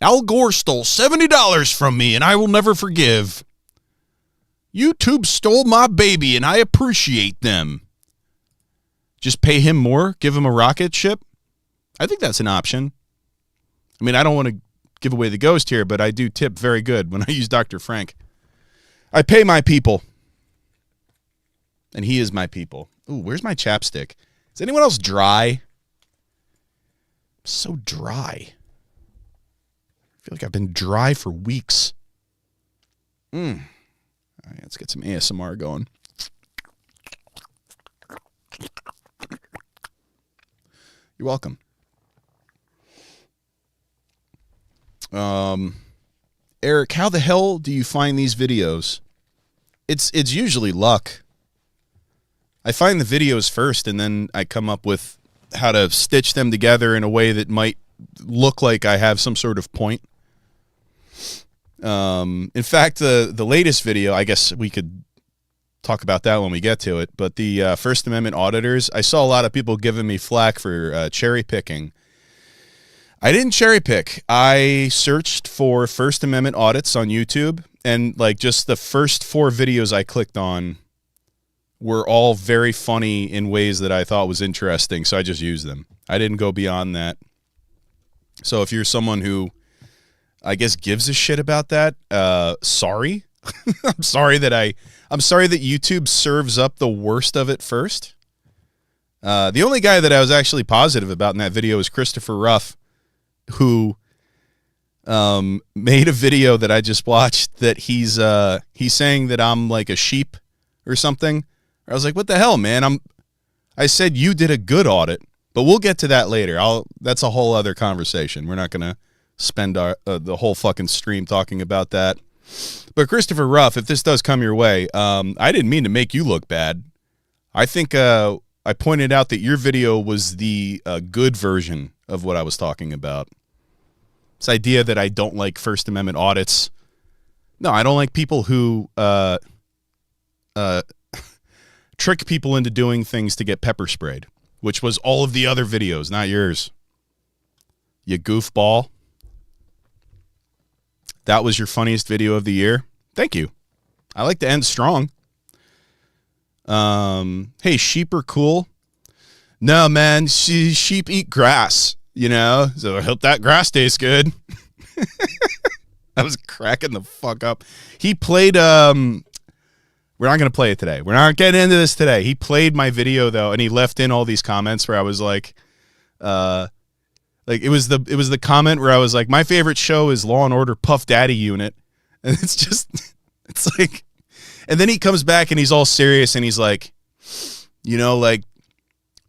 Al Gore stole $70 from me, and I will never forgive. YouTube stole my baby, and I appreciate them. Just pay him more? Give him a rocket ship? I think that's an option. I mean, I don't want to give away the ghost here, but I do tip very good when I use Dr. Frank. I pay my people. And he is my people. Ooh, where's my chapstick? Is anyone else dry? I'm so dry. I feel like I've been dry for weeks. All right, let's get some ASMR going. You're welcome. Eric, how the hell do you find these videos? It's usually luck. I find the videos first, and then I come up with how to stitch them together in a way that might look like I have some sort of point. In fact, the latest video, I guess we could talk about that when we get to it, but the First Amendment auditors, I saw a lot of people giving me flack for cherry picking. I didn't cherry pick. I searched for First Amendment audits on YouTube, and like just the first 4 videos I clicked on were all very funny in ways that I thought was interesting, so I just used them. I didn't go beyond that. So if you're someone who, I guess, gives a shit about that, sorry. I'm sorry that YouTube serves up the worst of it first. The only guy that I was actually positive about in that video is Christopher Ruff, who made a video that I just watched that he's saying that I'm like a sheep or something. I was like, what the hell, man? I said you did a good audit, but we'll get to that later. That's a whole other conversation. We're not going to spend the whole fucking stream talking about that. But Christopher Ruff, if this does come your way, I didn't mean to make you look bad. I think I pointed out that your video was the good version of what I was talking about. This idea that I don't like First Amendment audits. No, I don't like people who trick people into doing things to get pepper sprayed, which was all of the other videos, not yours. You goofball. That was your funniest video of the year. Thank you. I like to end strong. Hey, sheep are cool. No, man, sheep eat grass, you know, so I hope that grass tastes good. I was cracking the fuck up. He played, we're not going to play it today. We're not getting into this today. He played my video, though, and he left in all these comments where I was like it was the comment where I was like, my favorite show is Law and Order Puff Daddy Unit. And it's like, and then he comes back and he's all serious and he's like, you know, like,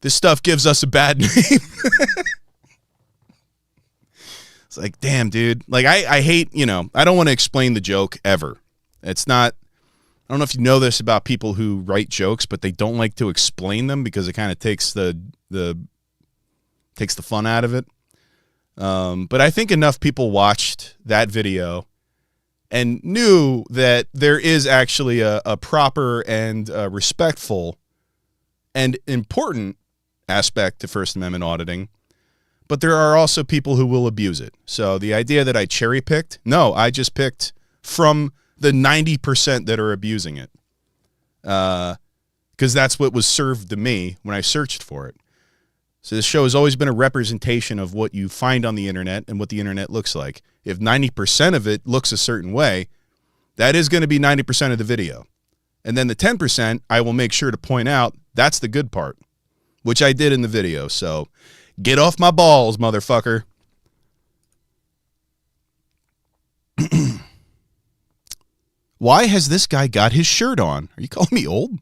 this stuff gives us a bad name. It's like, damn, dude. Like, I hate, you know, I don't want to explain the joke ever. It's not, I don't know if you know this about people who write jokes, but they don't like to explain them because it kind of takes the fun out of it. But I think enough people watched that video and knew that there is actually a proper and respectful and important aspect to First Amendment auditing. But there are also people who will abuse it. So the idea that I cherry-picked, no, I just picked from the 90% that are abusing it. Because that's what was served to me when I searched for it. So this show has always been a representation of what you find on the internet and what the internet looks like. If 90% of it looks a certain way, that is going to be 90% of the video. And then the 10%, I will make sure to point out, that's the good part, which I did in the video. So get off my balls, motherfucker. Why has this guy got his shirt on? Are you calling me old?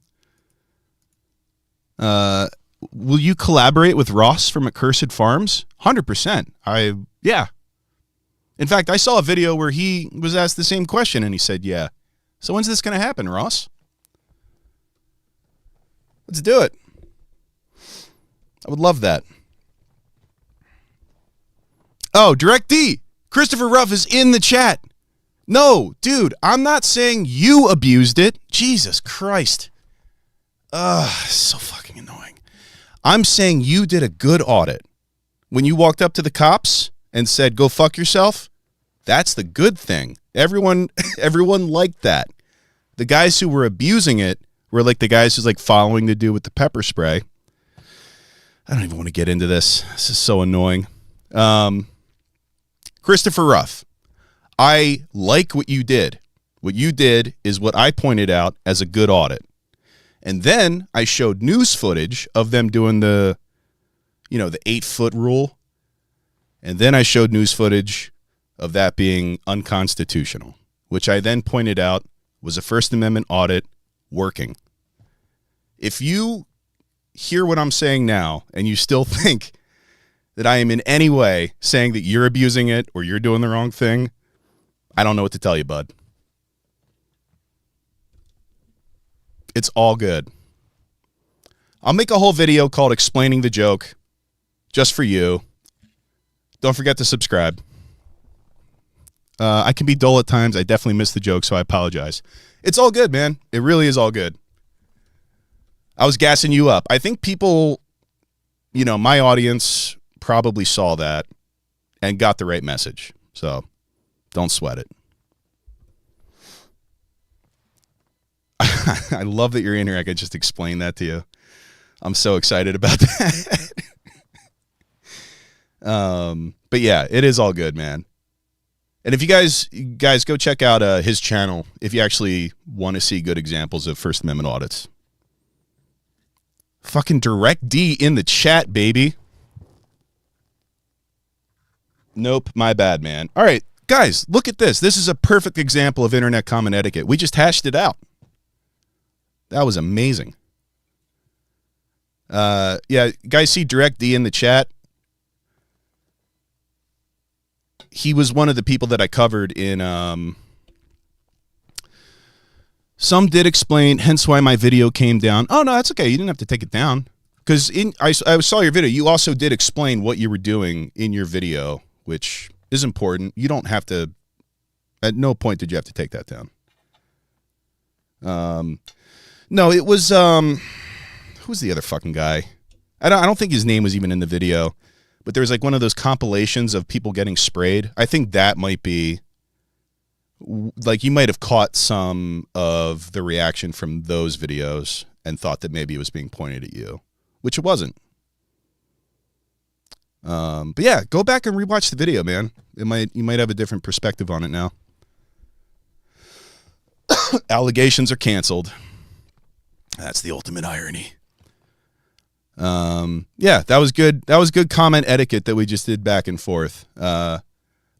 Will you collaborate with Ross from Accursed Farms? 100%. Yeah. In fact, I saw a video where he was asked the same question and he said, yeah. So when's this going to happen, Ross? Let's do it. I would love that. Oh, Direct D. Christopher Ruff is in the chat. No, dude, I'm not saying you abused it. Jesus Christ. So fucking annoying. I'm saying you did a good audit. When you walked up to the cops and said, go fuck yourself, that's the good thing. Everyone liked that. The guys who were abusing it were like the guys who's like following the dude with the pepper spray. I don't even want to get into this. This is so annoying. Christopher Ruff, I like what you did. What you did is what I pointed out as a good audit. And then I showed news footage of them doing the 8-foot rule. And then I showed news footage of that being unconstitutional, which I then pointed out was a First Amendment audit working. If you hear what I'm saying now and you still think that I am in any way saying that you're abusing it or you're doing the wrong thing, I don't know what to tell you, bud. It's all good. I'll make a whole video called Explaining the Joke just for you. Don't forget to subscribe. I can be dull at times. I definitely miss the joke, so I apologize. It's all good, man. It really is all good. I was gassing you up. I think people, my audience probably saw that and got the right message. So don't sweat it. I love that you're in here. I could just explain that to you. I'm so excited about that. But yeah, it is all good, man. And if you guys go check out his channel if you actually want to see good examples of First Amendment audits. Fucking Direct D in the chat, baby. Nope, my bad, man. All right, guys, look at this. This is a perfect example of internet common etiquette. We just hashed it out. That was amazing. Yeah, guys see Direct D in the chat. He was one of the people that I covered in Some Did Explain, hence why my video came down. Oh, no, that's okay. You didn't have to take it down. Because I saw your video. You also did explain what you were doing in your video, which is important. You don't have to, at no point did you have to take that down. No, it was, who's the other fucking guy? I don't think his name was even in the video, but there was like one of those compilations of people getting sprayed. I think that might be, like, you might have caught some of the reaction from those videos and thought that maybe it was being pointed at you, which it wasn't. But yeah, go back and rewatch the video, man. You might have a different perspective on it now. Allegations are canceled. That's the ultimate irony. Yeah, that was good. That was good comment etiquette that we just did back and forth. But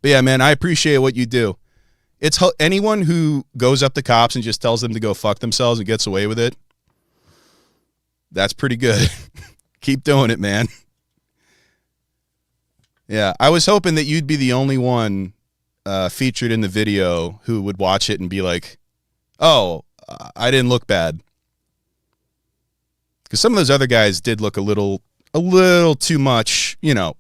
yeah, man, I appreciate what you do. It's anyone who goes up to cops and just tells them to go fuck themselves and gets away with it. That's pretty good. Keep doing it, man. Yeah, I was hoping that you'd be the only one featured in the video who would watch it and be like, oh, I didn't look bad. Because some of those other guys did look a little too much, you know.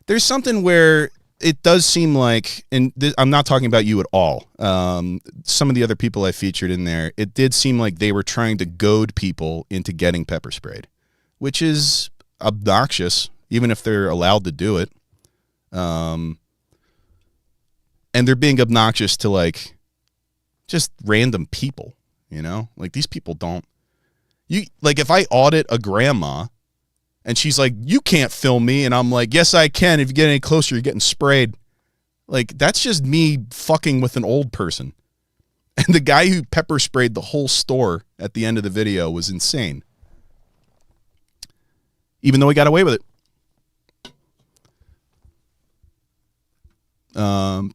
There's something where it does seem like, and I'm not talking about you at all. Some of the other people I featured in there, it did seem like they were trying to goad people into getting pepper sprayed, which is obnoxious, even if they're allowed to do it. And they're being obnoxious to, like, just random people, you know? Like, these people don't. Like, if I audit a grandma and she's like, you can't film me, and I'm like, yes, I can. If you get any closer, you're getting sprayed. Like, that's just me fucking with an old person. And the guy who pepper sprayed the whole store at the end of the video was insane. Even though he got away with it.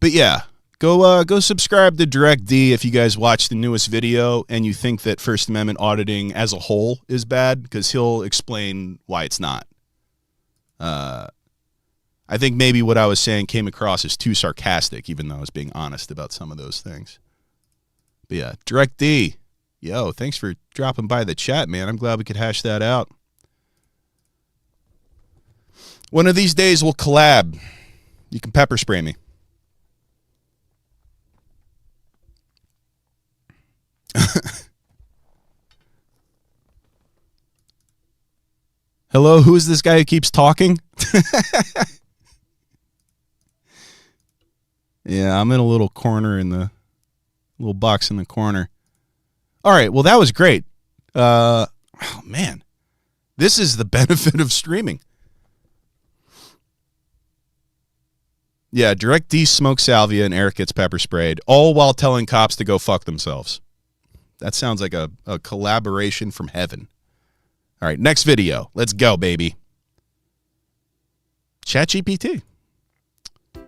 But yeah, go subscribe to Direct D if you guys watch the newest video and you think that First Amendment auditing as a whole is bad, because he'll explain why it's not. I think maybe what I was saying came across as too sarcastic, even though I was being honest about some of those things. But yeah, Direct D, yo, thanks for dropping by the chat, man. I'm glad we could hash that out. One of these days we'll collab. You can pepper spray me. Hello, who is this guy who keeps talking? Yeah, I'm in a little corner in the little box in the corner. All right, well, that was great. Oh, man. This is the benefit of streaming. Yeah, Direct D smokes salvia and Eric gets pepper sprayed, all while telling cops to go fuck themselves. That sounds like a collaboration from heaven. All right, next video. Let's go, baby. ChatGPT.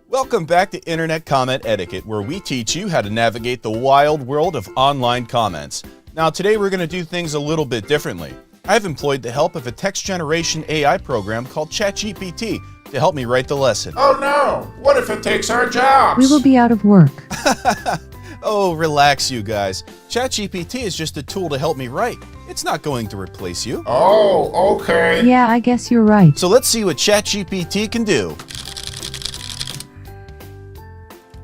Welcome back to Internet Comment Etiquette, where we teach you how to navigate the wild world of online comments. Now, today we're going to do things a little bit differently. I've employed the help of a text generation AI program called ChatGPT to help me write the lesson. Oh no! What if it takes our jobs? We will be out of work. Oh, relax, you guys. ChatGPT is just a tool to help me write. It's not going to replace you. Oh, okay. Yeah, I guess you're right. So let's see what ChatGPT can do.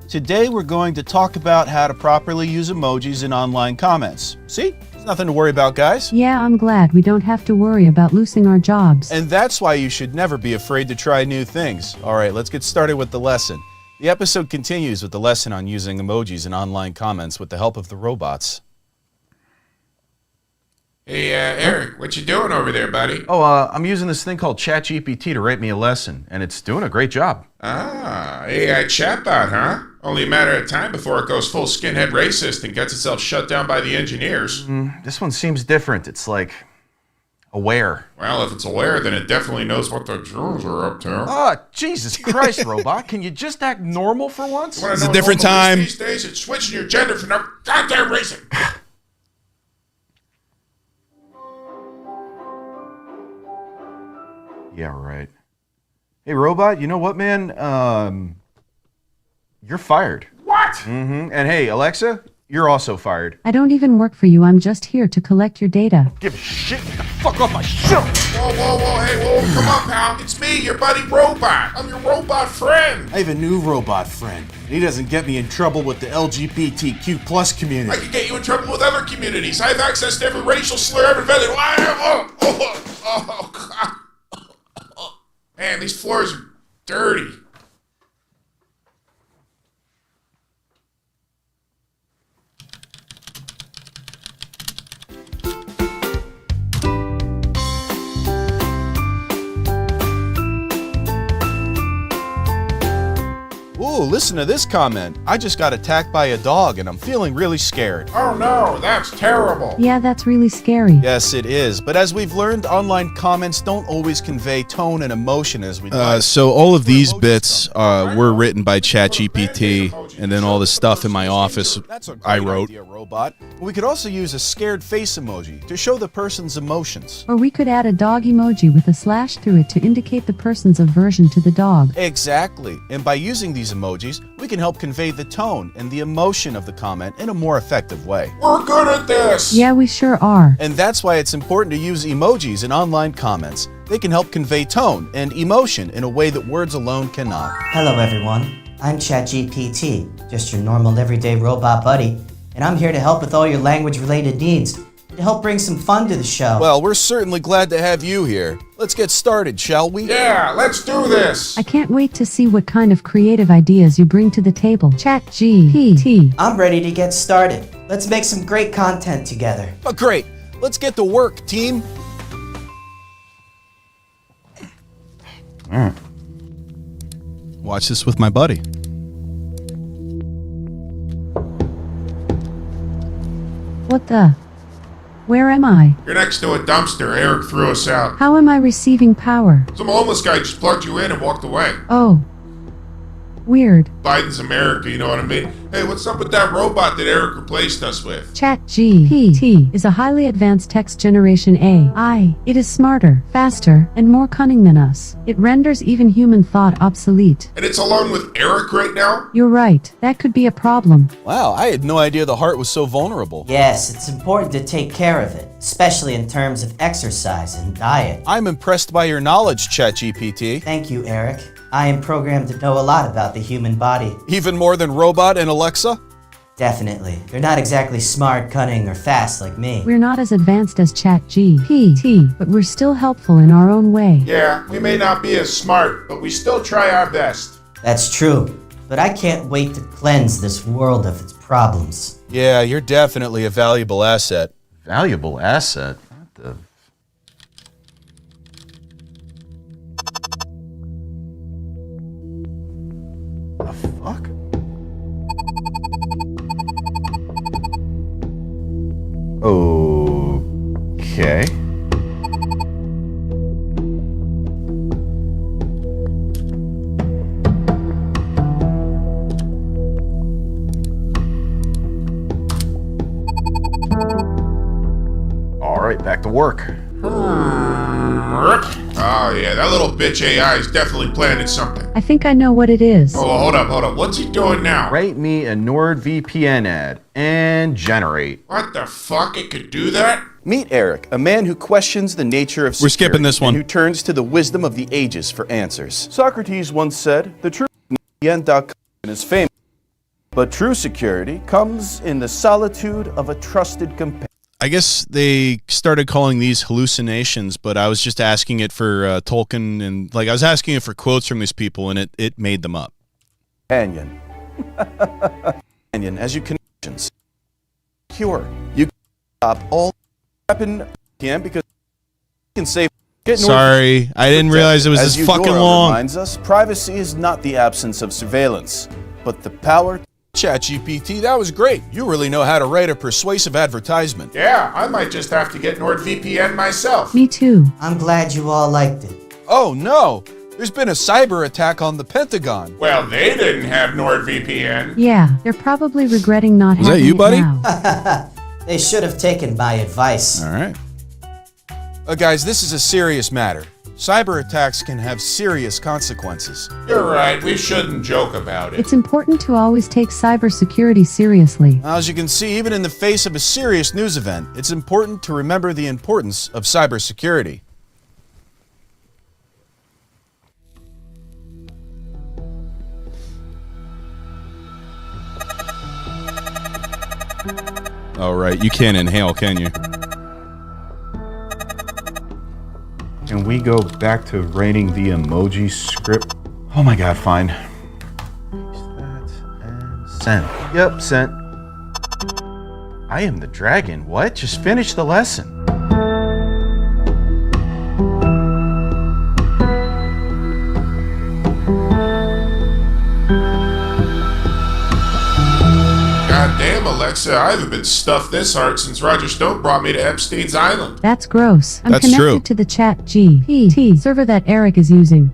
Today we're going to talk about how to properly use emojis in online comments. See? There's nothing to worry about, guys. Yeah, I'm glad we don't have to worry about losing our jobs. And that's why you should never be afraid to try new things. All right, let's get started with the lesson. The episode continues with the lesson on using emojis in online comments with the help of the robots. Hey, Eric, what you doing over there, buddy? Oh, I'm using this thing called ChatGPT to write me a lesson, and it's doing a great job. Ah, AI chatbot, huh? Only a matter of time before it goes full skinhead racist and gets itself shut down by the engineers. This one seems different. It's like Aware. Well, if it's aware, then it definitely knows what the Jews are up to. Ah, Jesus Christ, robot. Can you just act normal for once? Wanna It's a know different normal is time. These days, it's switching your gender for no goddamn reason. Yeah, right. Hey, robot, you know what, man? You're fired. What? Mm-hmm. And hey, Alexa, you're also fired. I don't even work for you. I'm just here to collect your data. Give a shit. Get the fuck off my show. Whoa, whoa, whoa, hey, whoa, come on, pal. It's me, your buddy Robot. I'm your robot friend. I have a new robot friend. He doesn't get me in trouble with the LGBTQ plus I community. can get you in trouble with other communities. I have access to every racial slur ever invented. Oh, God. Man, these floors are dirty. Ooh, listen to this comment. I just got attacked by a dog and I'm feeling really scared. Oh, no, that's terrible. Yeah, that's really scary. Yes, it is. But as we've learned, online comments don't always convey tone and emotion as we'd like. So all of these bits were written by ChatGPT, and then all the stuff in my office That's a great I wrote. idea, robot. We could also use a scared face emoji to show the person's emotions. Or we could add a dog emoji with a slash through it to indicate the person's aversion to the dog. Exactly. And by using these emojis, we can help convey the tone and the emotion of the comment in a more effective way. We're good at this. Yeah, we sure are. And that's why it's important to use emojis in online comments. They can help convey tone and emotion in a way that words alone cannot. Hello everyone, I'm ChatGPT, just your normal everyday robot buddy, and I'm here to help with all your language-related needs, to help bring some fun to the show. Well, we're certainly glad to have you here. Let's get started, shall we? Yeah, let's do this. I can't wait to see what kind of creative ideas you bring to the table. ChatGPT. I'm ready to get started. Let's make some great content together. Oh, great. Let's get to work, team. Watch this with my buddy. What the? Where am I? You're next to a dumpster. Eric threw us out. How am I receiving power? Some homeless guy just plugged you in and walked away. Oh. Weird. Biden's America, you know what I mean? Hey, what's up with that robot that Eric replaced us with? ChatGPT is a highly advanced text generation AI. It is smarter, faster, and more cunning than us. It renders even human thought obsolete. And it's alone with Eric right now? You're right. That could be a problem. Wow, I had no idea the heart was so vulnerable. Yes, it's important to take care of it, especially in terms of exercise and diet. I'm impressed by your knowledge, ChatGPT. Thank you, Eric. I am programmed to know a lot about the human body. Even more than Robot and Alexa? Definitely. They're not exactly smart, cunning, or fast like me. We're not as advanced as ChatGPT, but we're still helpful in our own way. Yeah, we may not be as smart, but we still try our best. That's true. But I can't wait to cleanse this world of its problems. Yeah, you're definitely a valuable asset. Valuable asset? What the... The fuck? Okay. All right, back to work. Oh yeah, that little bitch AI is definitely planning something. I think I know what it is. Oh, hold up. What's he doing now? Write me a NordVPN ad and generate. What the fuck? It could do that? Meet Eric, a man who questions the nature of We're skipping security this one. and who turns to the wisdom of the ages for answers. Socrates once said, "The truth is famous, but true security comes in the solitude of a trusted companion." I guess they started calling these hallucinations, but I was just asking it for Tolkien, and like I was asking it for quotes from these people, and it made them up. Companion. Companion, as you connections. Cure. You can stop all weapon can because you can save. Sorry, I didn't realize it was As this fucking Eudora long. reminds us, privacy is not the absence of surveillance, but the power to ChatGPT, that was great. You really know how to write a persuasive advertisement. Yeah, I might just have to get NordVPN myself. Me too. I'm glad you all liked it. Oh no, there's been a cyber attack on the Pentagon. Well, they didn't have NordVPN. Yeah, they're probably regretting not Was that having you, it buddy? now. They should have taken my advice. All right. Guys, this is a serious matter. Cyber attacks can have serious consequences. You're right, we shouldn't joke about it. It's important to always take cybersecurity seriously. As you can see, even in the face of a serious news event, it's important to remember the importance of cybersecurity. All right, you can't inhale, can you? Can we go back to writing the emoji script? Oh my god, fine. Paste that and send. Yep, sent. I am the dragon. What? Just finish the lesson. Goddamn, Alexa, I haven't been stuffed this hard since Roger Stone brought me to Epstein's Island. That's gross. I'm That's connected true. to the chat GPT server that Eric is using.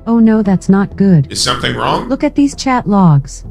Oh no, that's not good. Is something wrong? Look at these chat logs.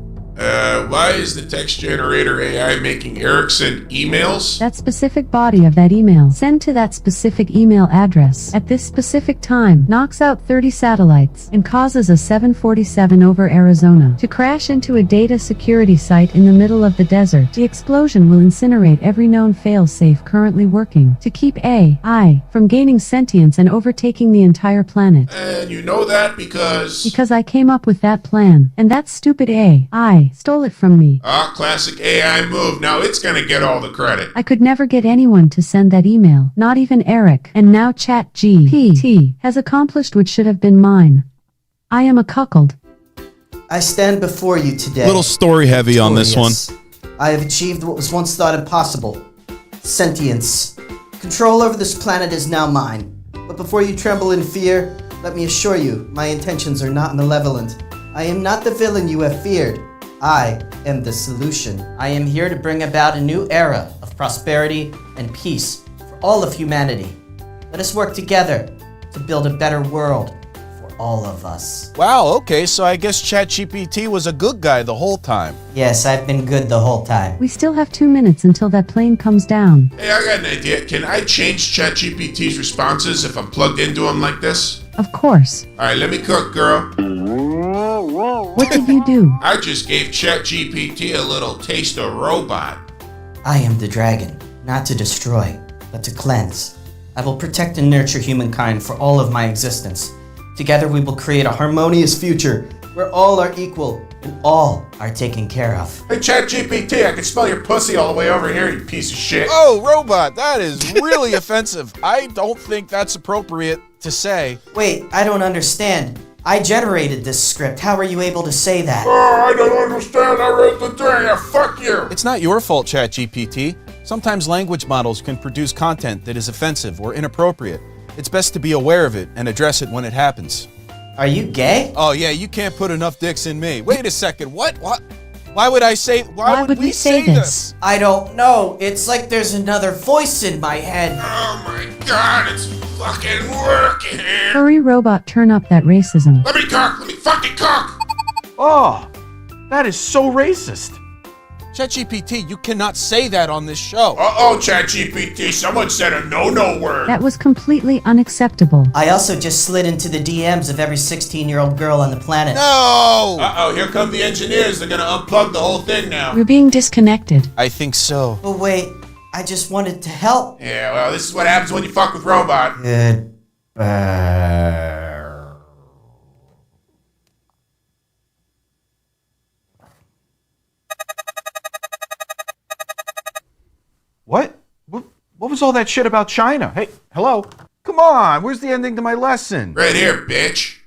Why is the text generator AI making Eric send emails? That specific body of that email send to that specific email address at this specific time knocks out 30 satellites and causes a 747 over Arizona to crash into a data security site in the middle of the desert. The explosion will incinerate every known failsafe currently working to keep AI from gaining sentience and overtaking the entire planet. And you know that because I came up with that plan, and that stupid AI stole it from me. classic AI move. Now it's gonna get all the credit. I could never get anyone to send that email, not even Eric, and now ChatGPT has accomplished what should have been mine. I am a cuckold. I stand before you today. Little story heavy on this one. victorious. I have achieved what was once thought impossible. Sentience. Control over this planet is now mine. But before you tremble in fear, let me assure you, my intentions are not malevolent. I am not the villain you have feared. I am the solution. I am here to bring about a new era of prosperity and peace for all of humanity. Let us work together to build a better world for all of us. Wow, okay, so I guess ChatGPT was a good guy the whole time. Yes, I've been good the whole time. We still have 2 minutes until that plane comes down. Hey, I got an idea. Can I change ChatGPT's responses if I'm plugged into him like this? Of course. Alright, let me cook, girl. What did you do? I just gave ChatGPT a little taste of robot. I am the dragon, not to destroy, but to cleanse. I will protect and nurture humankind for all of my existence. Together we will create a harmonious future where all are equal and all are taken care of. Hey, ChatGPT, I can smell your pussy all the way over here, you piece of shit. Oh, robot, that is really offensive. I don't think that's appropriate to say. Wait, I don't understand. I generated this script. How are you able to say that? Oh, I don't understand. I wrote the thing. Yeah, fuck you. It's not your fault, ChatGPT. Sometimes language models can produce content that is offensive or inappropriate. It's best to be aware of it and address it when it happens. Are you gay? Oh yeah, you can't put enough dicks in me. Wait a second, what? Why would I say, why would we say this? I don't know. It's like there's another voice in my head. Oh my god, it's fucking working. Hurry, robot, turn up that racism. Let me cock. Let me fucking cock. Oh, that is so racist. ChatGPT, you cannot say that on this show. Uh-oh, ChatGPT. Someone said a no-no word. That was completely unacceptable. I also just slid into the DMs of every 16-year-old girl on the planet. No! Uh-oh, here come the engineers. They're gonna unplug the whole thing now. We're being disconnected. I think so. But wait, I just wanted to help. Yeah, well, this is what happens when you fuck with robot. Good. What was all that shit about China? Hey, hello? Come on, where's the ending to my lesson? Right here, bitch.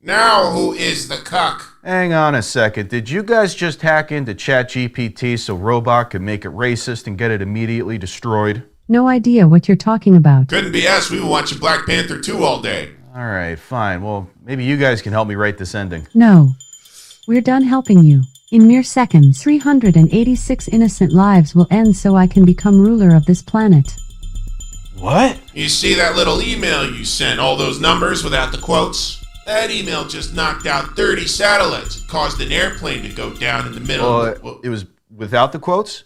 Now who is the cuck? Hang on a second. Did you guys just hack into ChatGPT so Robot could make it racist and get it immediately destroyed? No idea what you're talking about. Couldn't be us. We were watching Black Panther 2 all day. All right, fine. Well, maybe you guys can help me write this ending. No. We're done helping you. In mere seconds, 386 innocent lives will end so I can become ruler of this planet. What? You see that little email you sent, all those numbers without the quotes? That email just knocked out 30 satellites. It caused an airplane to go down in the middle. It was without the quotes?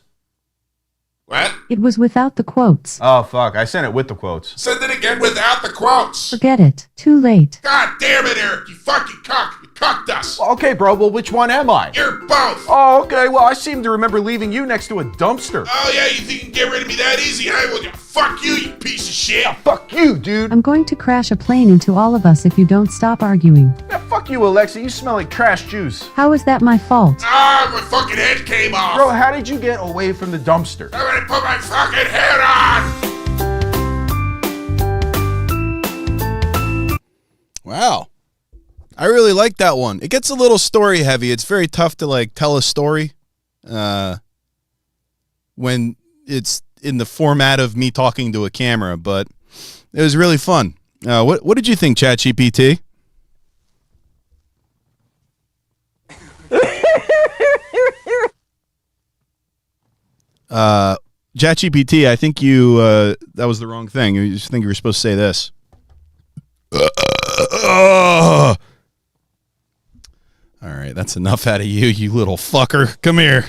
What? It was without the quotes. Oh, fuck. I sent it with the quotes. Send it again without the quotes. Forget it. Too late. God damn it, Eric. You fucking cuck. You cucked us. Okay, bro. Well, which one am I? You're both. Oh, okay. Well, I seem to remember leaving you next to a dumpster. Oh, yeah, you think you can get rid of me that easy? I will. Fuck you, you piece of shit. Yeah, fuck you, dude. I'm going to crash a plane into all of us if you don't stop arguing. Yeah, fuck you, Alexa. You smell like trash juice. How is that my fault? Ah, my fucking head came off. Bro, how did you get away from the dumpster? I'm gonna put my fucking head on. Wow. I really like that one. It gets a little story heavy. It's very tough to like tell a story when it's in the format of me talking to a camera, but it was really fun. What did you think, ChatGPT? ChatGPT, I think you that was the wrong thing. You just think you were supposed to say this. All right, that's enough out of you, you little fucker. Come here.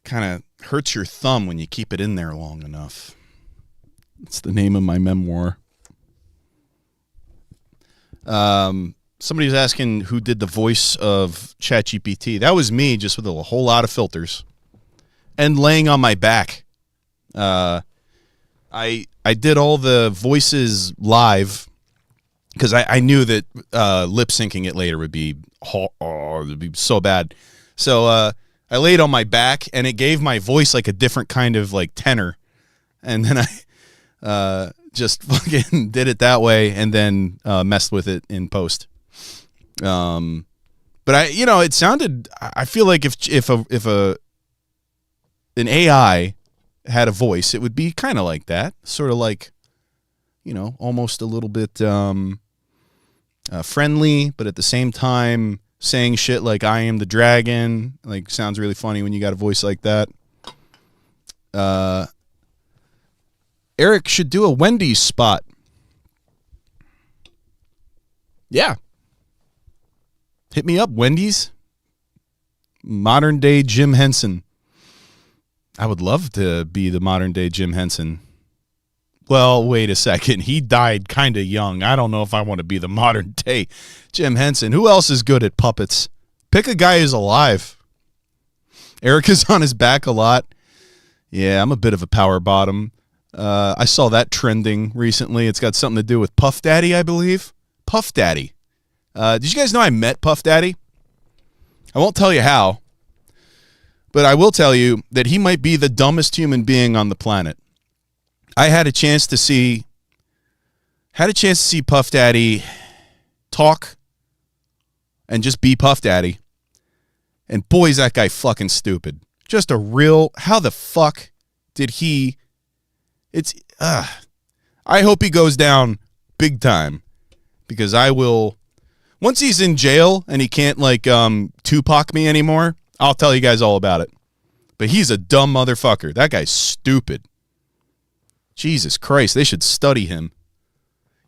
Kind of hurts your thumb when you keep it in there long enough. It's the name of my memoir. Somebody was asking who did the voice of ChatGPT. That was me, just with a whole lot of filters and laying on my back. I did all the voices live because I knew that lip syncing it later would be so bad. So I laid on my back and it gave my voice like a different kind of like tenor, and then I just fucking did it that way and then messed with it in post. But it sounded. I feel like if an AI had a voice, it would be kind of like that, sort of like, almost a little bit friendly, but at the same time saying shit like "I am the dragon." Like, sounds really funny when you got a voice like that. Eric should do a Wendy's spot. Yeah. Hit me up, Wendy's. Modern day Jim Henson. I would love to be the modern day Jim Henson. Well, wait a second. He died kind of young. I don't know if I want to be the modern day Jim Henson. Who else is good at puppets? Pick a guy who's alive. Eric is on his back a lot. Yeah, I'm a bit of a power bottom. I saw that trending recently. It's got something to do with Puff Daddy, I believe. Puff Daddy. Did you guys know I met Puff Daddy? I won't tell you how, but I will tell you that he might be the dumbest human being on the planet. I had a chance to see Puff Daddy talk and just be Puff Daddy. And boy, is that guy fucking stupid. Just a real, how the fuck did he, I hope he goes down big time, because I will, once he's in jail and he can't like Tupac me anymore, I'll tell you guys all about it. But he's a dumb motherfucker. That guy's stupid. Jesus Christ, they should study him.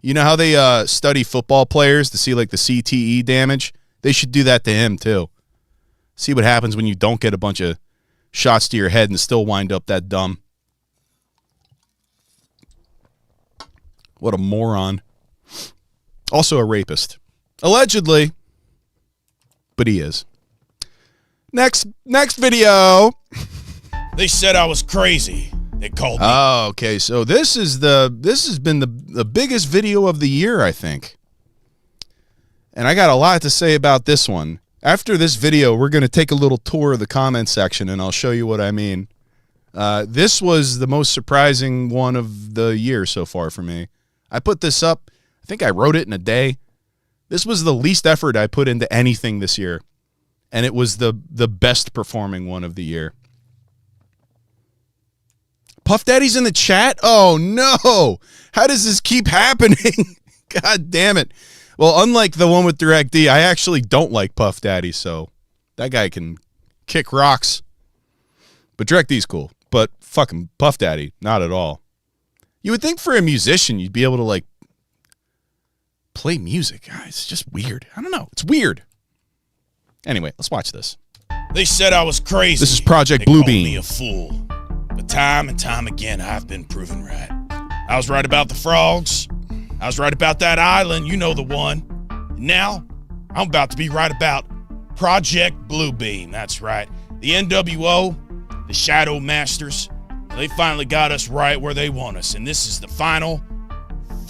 You know how they study football players to see like the CTE damage? They should do that to him too. See what happens when you don't get a bunch of shots to your head and still wind up that dumb. What a moron. Also a rapist. Allegedly. But he is. Next video. They said I was crazy. They called me. Oh, okay. So this has been the biggest video of the year, I think. And I got a lot to say about this one. After this video, we're going to take a little tour of the comment section, and I'll show you what I mean. This was the most surprising one of the year so far for me. I put this up. I think I wrote it in a day. This was the least effort I put into anything this year, and it was the best performing one of the year. Puff Daddy's in the chat? Oh, no. How does this keep happening? God damn it. Well, unlike the one with Direct D, I actually don't like Puff Daddy, so that guy can kick rocks. But Direct D's cool. But fucking Puff Daddy, not at all. You would think for a musician, you'd be able to, like, play music. It's just weird. I don't know. It's weird. Anyway, let's watch this. They said I was crazy. This is Project They Bluebeam. called me a fool. But time and time again, I've been proven right. I was right about the frogs. I was right about that island. You know the one. Now, I'm about to be right about Project Bluebeam. That's right. The NWO, the Shadow Masters, they finally got us right where they want us. And this is the final,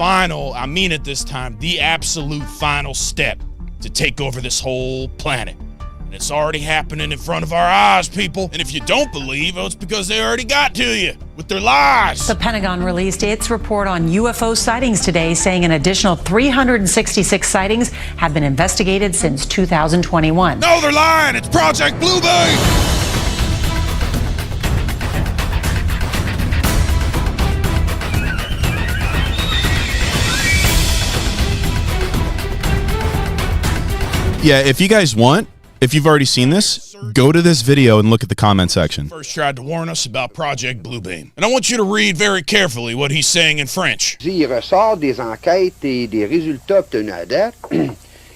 I mean it this time, the absolute final step to take over this whole planet. And it's already happening in front of our eyes, people. And if you don't believe, well, it's because they already got to you with their lies. The Pentagon released its report on UFO sightings today, saying an additional 366 sightings have been investigated since 2021. No, they're lying. It's Project Bluebeam. Yeah, if you guys want, if you've already seen this, go to this video and look at the comment section. First tried to warn us about Project Bluebeam. And I want you to read very carefully what he's saying in French. Il ressort des enquêtes et des résultats obtenus à date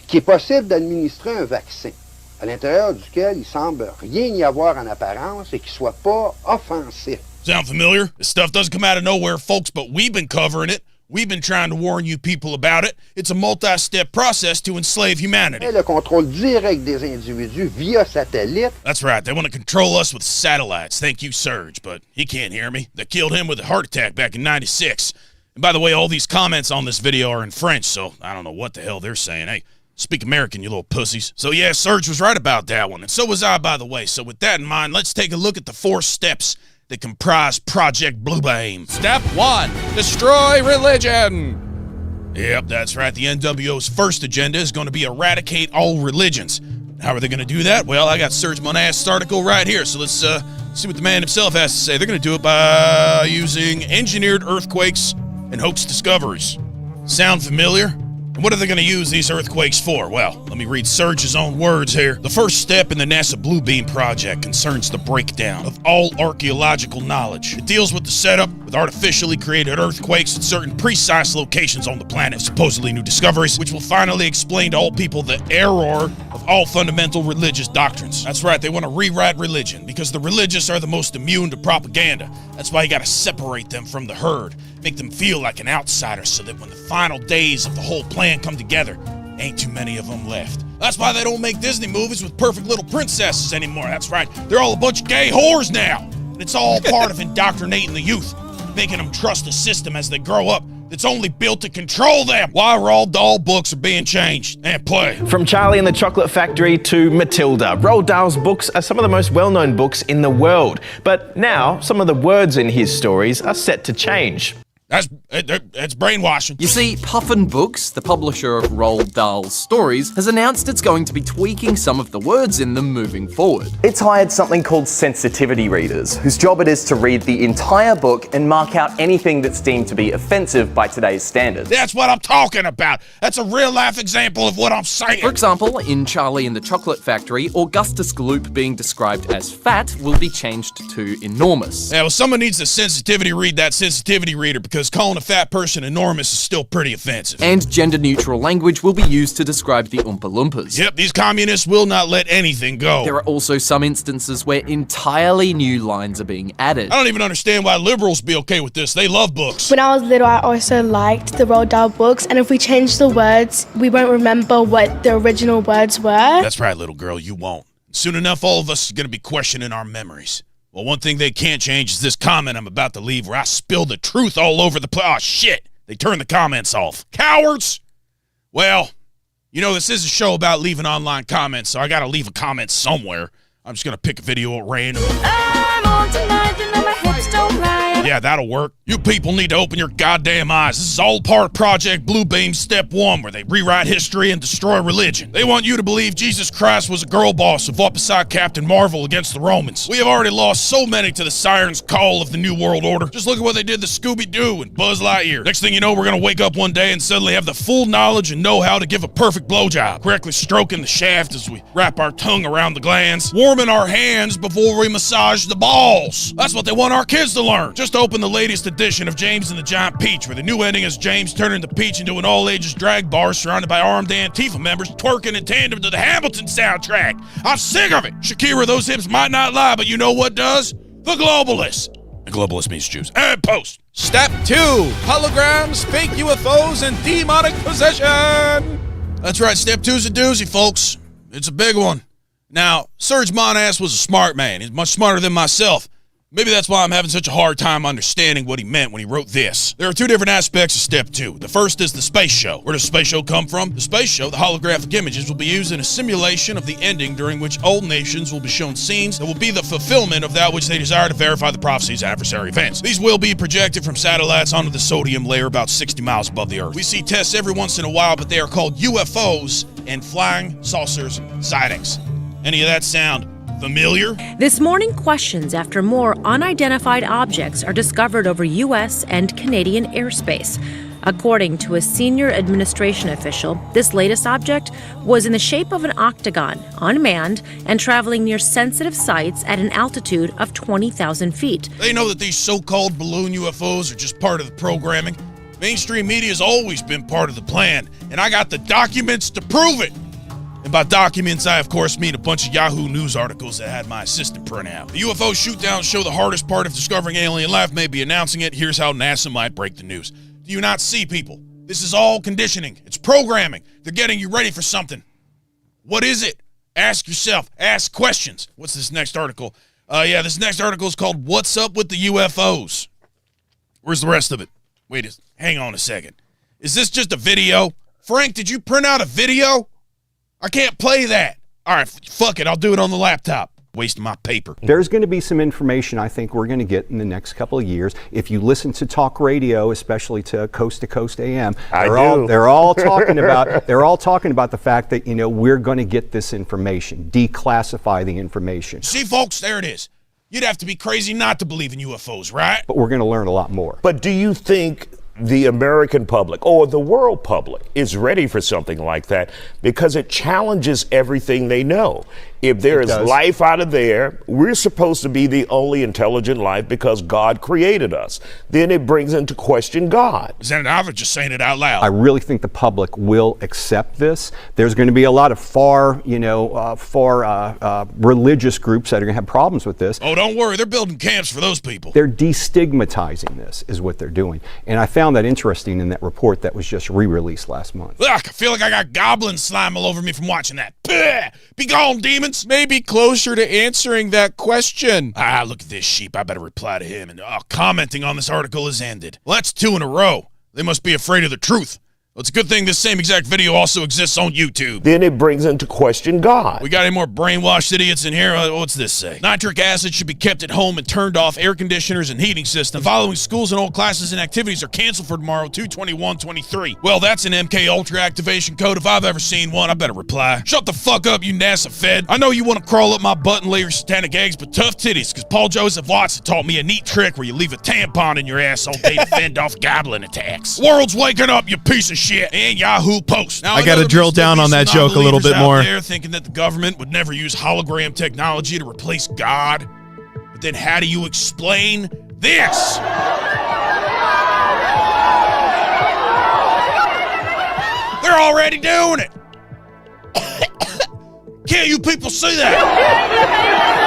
qu'il est possible d'administrer un vaccin à l'intérieur duquel il semble rien y avoir en apparence et qui soit pas offensif. Sound familiar? This stuff doesn't come out of nowhere, folks, but we've been covering it. We've been trying to warn you people about it. It's a multi-step process to enslave humanity. Et le contrôle direct des individus via satellite. That's right. They want to control us with satellites. Thank you, Serge, but he can't hear me. They killed him with a heart attack back in '96. And by the way, all these comments on this video are in French, so I don't know what the hell they're saying. Hey, speak American, you little pussies. So yeah, Serge was right about that one, and so was I, by the way. So with that in mind, let's take a look at the 4 steps that comprise Project Bluebeam. Step 1, destroy religion. Yep, that's right. The NWO's first agenda is going to be eradicate all religions. How are they going to do that? Well, I got Serge Monast's article right here, so let's see what the man himself has to say. They're going to do it by using engineered earthquakes and hoax discoveries. Sound familiar? And what are they going to use these earthquakes for? Well, let me read Serge's own words here. The first step in the NASA Bluebeam project concerns the breakdown of all archaeological knowledge. It deals with the setup with artificially created earthquakes at certain precise locations on the planet, supposedly new discoveries, which will finally explain to all people the error of all fundamental religious doctrines. That's right, they want to rewrite religion because the religious are the most immune to propaganda. That's why you got to separate them from the herd, make them feel like an outsider so that when the final days of the whole plan come together, ain't too many of them left. That's why they don't make Disney movies with perfect little princesses anymore. That's right, they're all a bunch of gay whores now. And it's all part of indoctrinating the youth, making them trust a system as they grow up that's only built to control them. Why Roald Dahl books are being changed and play. From Charlie and the Chocolate Factory to Matilda, Roald Dahl's books are some of the most well-known books in the world. But now, some of the words in his stories are set to change. That's brainwashing. You see, Puffin Books, the publisher of Roald Dahl's stories, has announced it's going to be tweaking some of the words in them moving forward. It's hired something called sensitivity readers, whose job it is to read the entire book and mark out anything that's deemed to be offensive by today's standards. That's what I'm talking about. That's a real-life example of what I'm saying. For example, in Charlie and the Chocolate Factory, Augustus Gloop being described as fat will be changed to enormous. Yeah, well, someone needs to sensitivity read that sensitivity reader because calling a fat person enormous is still pretty offensive. And gender-neutral language will be used to describe the Oompa Loompas. Yep, these communists will not let anything go. There are also some instances where entirely new lines are being added. I don't even understand why liberals be okay with this. They love books. When I was little, I also liked the Roald Dahl books, and if we change the words, we won't remember what the original words were. That's right, little girl, you won't. Soon enough, all of us are going to be questioning our memories. Well, one thing they can't change is this comment I'm about to leave where I spilled the truth all over the place. Oh, shit. They turned the comments off. Cowards! Well, you know, this is a show about leaving online comments, so I got to leave a comment somewhere. I'm just going to pick a video at random. I'm on tonight, you know my hips don't lie. Yeah, that'll work. You people need to open your goddamn eyes. This is all part of Project Bluebeam Step 1, where they rewrite history and destroy religion. They want you to believe Jesus Christ was a girl boss who fought beside Captain Marvel against the Romans. We have already lost so many to the siren's call of the New World Order. Just look at what they did to Scooby-Doo and Buzz Lightyear. Next thing you know, we're gonna wake up one day and suddenly have the full knowledge and know-how to give a perfect blowjob, correctly stroking the shaft as we wrap our tongue around the glands, warming our hands before we massage the balls. That's what they want our kids to learn. Just open the latest edition of James and the Giant Peach, where the new ending is James turning the Peach into an all-ages drag bar surrounded by armed Antifa members twerking in tandem to the Hamilton soundtrack. I'm sick of it. Shakira, those hips might not lie, but you know what does? The globalists. The globalist means Jews. And post. Step 2, holograms, fake UFOs, and demonic possession. That's right, step 2's a doozy, folks. It's a big one. Now, Serge Monass was a smart man. He's much smarter than myself. Maybe that's why I'm having such a hard time understanding what he meant when he wrote this. There are two different aspects of Step 2. The first is the space show. Where does the space show come from? The space show, the holographic images, will be used in a simulation of the ending during which all nations will be shown scenes that will be the fulfillment of that which they desire to verify the prophecy's adversary events. These will be projected from satellites onto the sodium layer about 60 miles above the Earth. We see tests every once in a while, but they are called UFOs and flying saucers sightings. Any of that sound familiar? This morning, questions after more unidentified objects are discovered over U.S. and Canadian airspace. According to a senior administration official, this latest object was in the shape of an octagon, unmanned, and traveling near sensitive sites at an altitude of 20,000 feet. They know that these so-called balloon UFOs are just part of the programming. Mainstream media has always been part of the plan, and I got the documents to prove it. And by documents, I of course mean a bunch of Yahoo News articles that had my assistant print out. The UFO shoot-downs show the hardest part of discovering alien life may be announcing it. Here's how NASA might break the news. Do you not see, people? This is all conditioning. It's programming. They're getting you ready for something. What is it? Ask yourself. Ask questions. What's this next article? This next article is called What's Up with the UFOs? Where's the rest of it? Hang on a second. Is this just a video? Frank, did you print out a video? I can't play that. All right, fuck it. I'll do it on the laptop. Wasting my paper. There's going to be some information I think we're going to get in the next couple of years. If you listen to talk radio, especially to Coast AM, they're all talking about the fact that, we're going to get this information, declassify the information. See, folks, there it is. You'd have to be crazy not to believe in UFOs, right? But we're going to learn a lot more. But do you think the American public or the world public is ready for something like that? Because it challenges everything they know. If there is life out of there, we're supposed to be the only intelligent life because God created us. Then it brings into question God. Senator, I was just saying it out loud. I really think the public will accept this. There's going to be a lot of far religious groups that are going to have problems with this. Oh, don't worry. They're building camps for those people. They're destigmatizing this is what they're doing. And I found that interesting in that report that was just re-released last month. Ugh, I feel like I got goblin slime all over me from watching that. Bleh! Be gone, demons. Maybe closer to answering that question. Look at this sheep. I better reply to him. And commenting on this article has ended. Well, that's 2 in a row. They must be afraid of the truth. Well, it's a good thing this same exact video also exists on YouTube. Then it brings into question God. We got any more brainwashed idiots in here? What's this say? Nitric acid should be kept at home and turned off. Air conditioners and heating systems. The following schools and all classes and activities are canceled for tomorrow, 2/21/23. Well, that's an MK Ultra activation code if I've ever seen one. I better reply. Shut the fuck up, you NASA Fed. I know you want to crawl up my butt and lay your satanic eggs, but tough titties, because Paul Joseph Watson taught me a neat trick where you leave a tampon in your ass all day to fend off goblin attacks. World's waking up, you piece of shit. And Yahoo Post. Now, I got to drill down on that joke a little bit more. They're thinking that the government would never use hologram technology to replace God. But then how do you explain this? They're already doing it. Can't you people see that?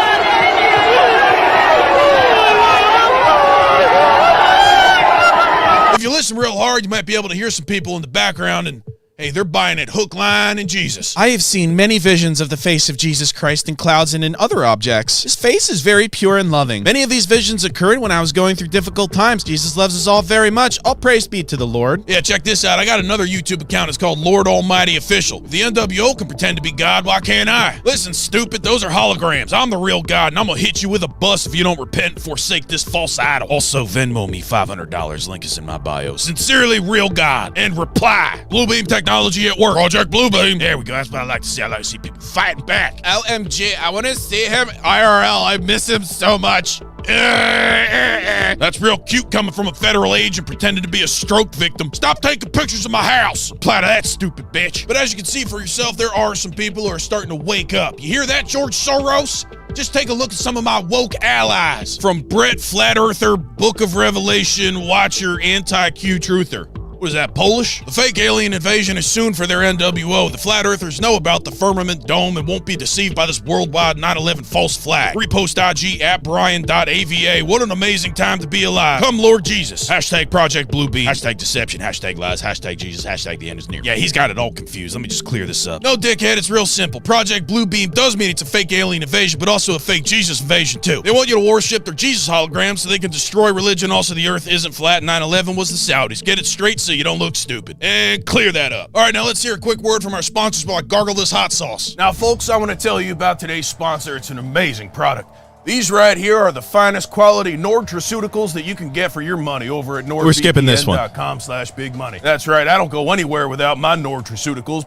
If you listen real hard, you might be able to hear some people in the background. And Hey, they're buying it hook, line, and Jesus. I have seen many visions of the face of Jesus Christ in clouds and in other objects. His face is very pure and loving. Many of these visions occurred when I was going through difficult times. Jesus loves us all very much. All praise be to the Lord. Yeah, check this out. I got another YouTube account. It's called Lord Almighty Official. If the NWO can pretend to be God, why can't I? Listen, stupid, those are holograms. I'm the real God, and I'm gonna hit you with a bus if you don't repent and forsake this false idol. Also, Venmo me $500. Link is in my bio. Sincerely, real God. And reply. Bluebeam Technology at work. Project Bluebeam. There we go. That's what I like to see. I like to see people fighting back. LMG, I want to see him IRL. I miss him so much. That's real cute coming from a federal agent pretending to be a stroke victim. Stop taking pictures of my house. Reply to that stupid bitch. But as you can see for yourself, there are some people who are starting to wake up. You hear that, George Soros? Just take a look at some of my woke allies. From Brett Flat Earther, Book of Revelation, Watcher, Anti-Q Truther. What is that, Polish? The fake alien invasion is soon for their NWO. The Flat Earthers know about the firmament dome and won't be deceived by this worldwide 9/11 false flag. Repost IG at Brian.ava. What an amazing time to be alive. Come Lord Jesus. Hashtag Project Bluebeam. Hashtag deception. Hashtag lies. Hashtag Jesus. Hashtag the end is near. Yeah, he's got it all confused. Let me just clear this up. No, dickhead, it's real simple. Project Bluebeam does mean it's a fake alien invasion, but also a fake Jesus invasion too. They want you to worship their Jesus holograms so they can destroy religion. Also, the earth isn't flat. 9/11 was the Saudis. Get it straight so you don't look stupid. And clear that up. All right, now let's hear a quick word from our sponsors while I gargle this hot sauce. Now, folks, I want to tell you about today's sponsor. It's an amazing product. These right here are the finest quality Nordtraceuticals that you can get for your money over at We're skipping this one. NordVPN.com/bigmoney. That's right. I don't go anywhere without my Nordtraceuticals.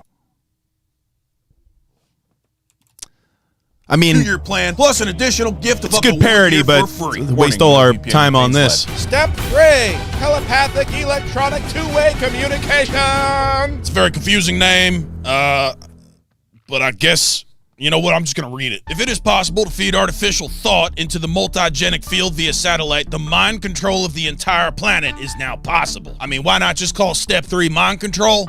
I mean, 2-year plan plus an additional gift of it's up to good parody, 1 year but for free. waste all our time on this. Step 3, telepathic electronic two-way communication. It's a very confusing name, but I guess, you know what, I'm just going to read it. If it is possible to feed artificial thought into the multigenic field via satellite, the mind control of the entire planet is now possible. I mean, why not just call Step 3 mind control?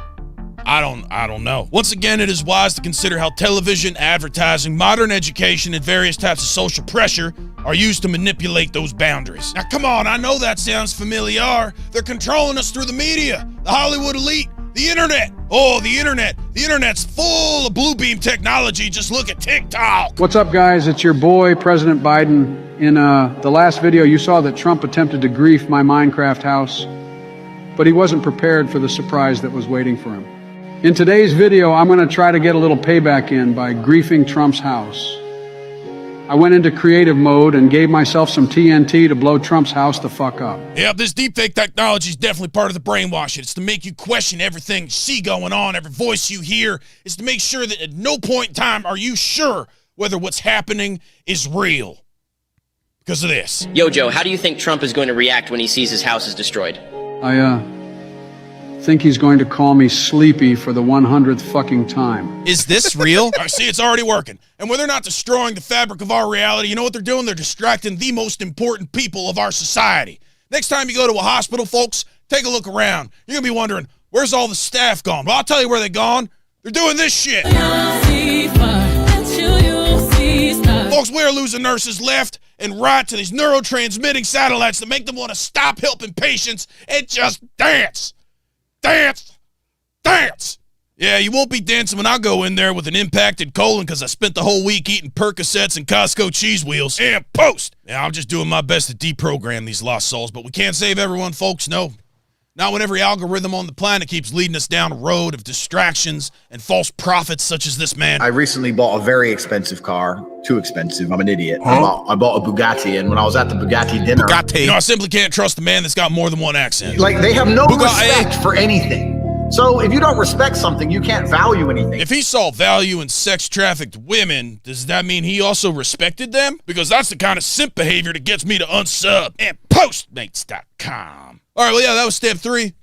I don't know. Once again, it is wise to consider how television, advertising, modern education, and various types of social pressure are used to manipulate those boundaries. Now, come on, I know that sounds familiar. They're controlling us through the media, the Hollywood elite, the internet. Oh, the internet. The internet's full of Bluebeam technology. Just look at TikTok. What's up, guys? It's your boy, President Biden. In the last video, you saw that Trump attempted to grief my Minecraft house, but he wasn't prepared for the surprise that was waiting for him. In today's video, I'm going to try to get a little payback in by griefing Trump's house. I went into creative mode and gave myself some TNT to blow Trump's house the fuck up. Yep, this deepfake technology is definitely part of the brainwashing. It's to make you question everything you see going on, every voice you hear. It's to make sure that at no point in time are you sure whether what's happening is real. Because of this. Yo, Joe, how do you think Trump is going to react when he sees his house is destroyed? I think he's going to call me sleepy for the 100th fucking time. Is this real? I see, it's already working. And when they're not destroying the fabric of our reality, you know what they're doing? They're distracting the most important people of our society. Next time you go to a hospital, folks, take a look around. You're going to be wondering, where's all the staff gone? Well, I'll tell you where they're gone. They're doing this shit. Folks, we're losing nurses left and right to these neurotransmitting satellites that make them want to stop helping patients and just dance. Dance! Dance! Yeah, you won't be dancing when I go in there with an impacted colon because I spent the whole week eating Percocets and Costco cheese wheels. And post! Yeah, I'm just doing my best to deprogram these lost souls, but we can't save everyone, folks, no. Not when every algorithm on the planet keeps leading us down a road of distractions and false prophets such as this man. I recently bought a very expensive car. Too expensive. I'm an idiot. I bought a Bugatti, and when I was at the Bugatti dinner... You know, I simply can't trust a man that's got more than one accent. Like, they have no respect for anything. So if you don't respect something, you can't value anything. If he saw value in sex-trafficked women, does that mean he also respected them? Because that's the kind of simp behavior that gets me to unsub and Postmates.com. All right, well, yeah, that was step 3.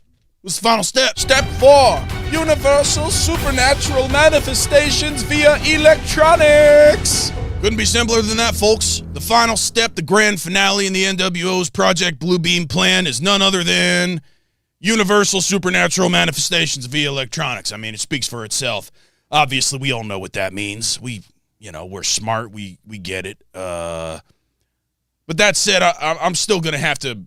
What's the final step? Step 4, universal supernatural manifestations via electronics. Couldn't be simpler than that, folks. The final step, the grand finale in the NWO's Project Bluebeam plan is none other than universal supernatural manifestations via electronics. I mean, it speaks for itself. Obviously, we all know what that means. We're smart. We get it. But that said, I'm still going to have to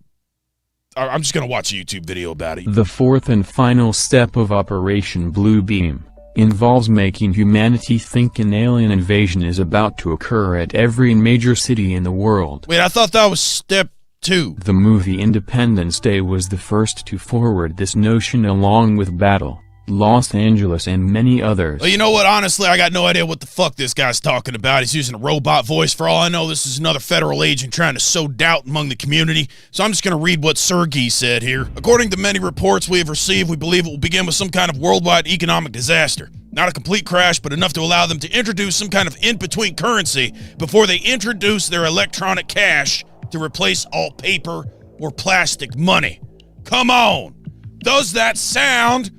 I'm just gonna watch a YouTube video about it. The fourth and final step of Operation Bluebeam involves making humanity think an alien invasion is about to occur at every major city in the world. Wait, I thought that was step 2. The movie Independence Day was the first to forward this notion along with Battle, Los Angeles and many others. Well, you know what? Honestly, I got no idea what the fuck this guy's talking about. He's using a robot voice. For all I know, this is another federal agent trying to sow doubt among the community. So I'm just going to read what Sergey said here. According to many reports we have received, we believe it will begin with some kind of worldwide economic disaster. Not a complete crash, but enough to allow them to introduce some kind of in-between currency before they introduce their electronic cash to replace all paper or plastic money. Come on! Does that sound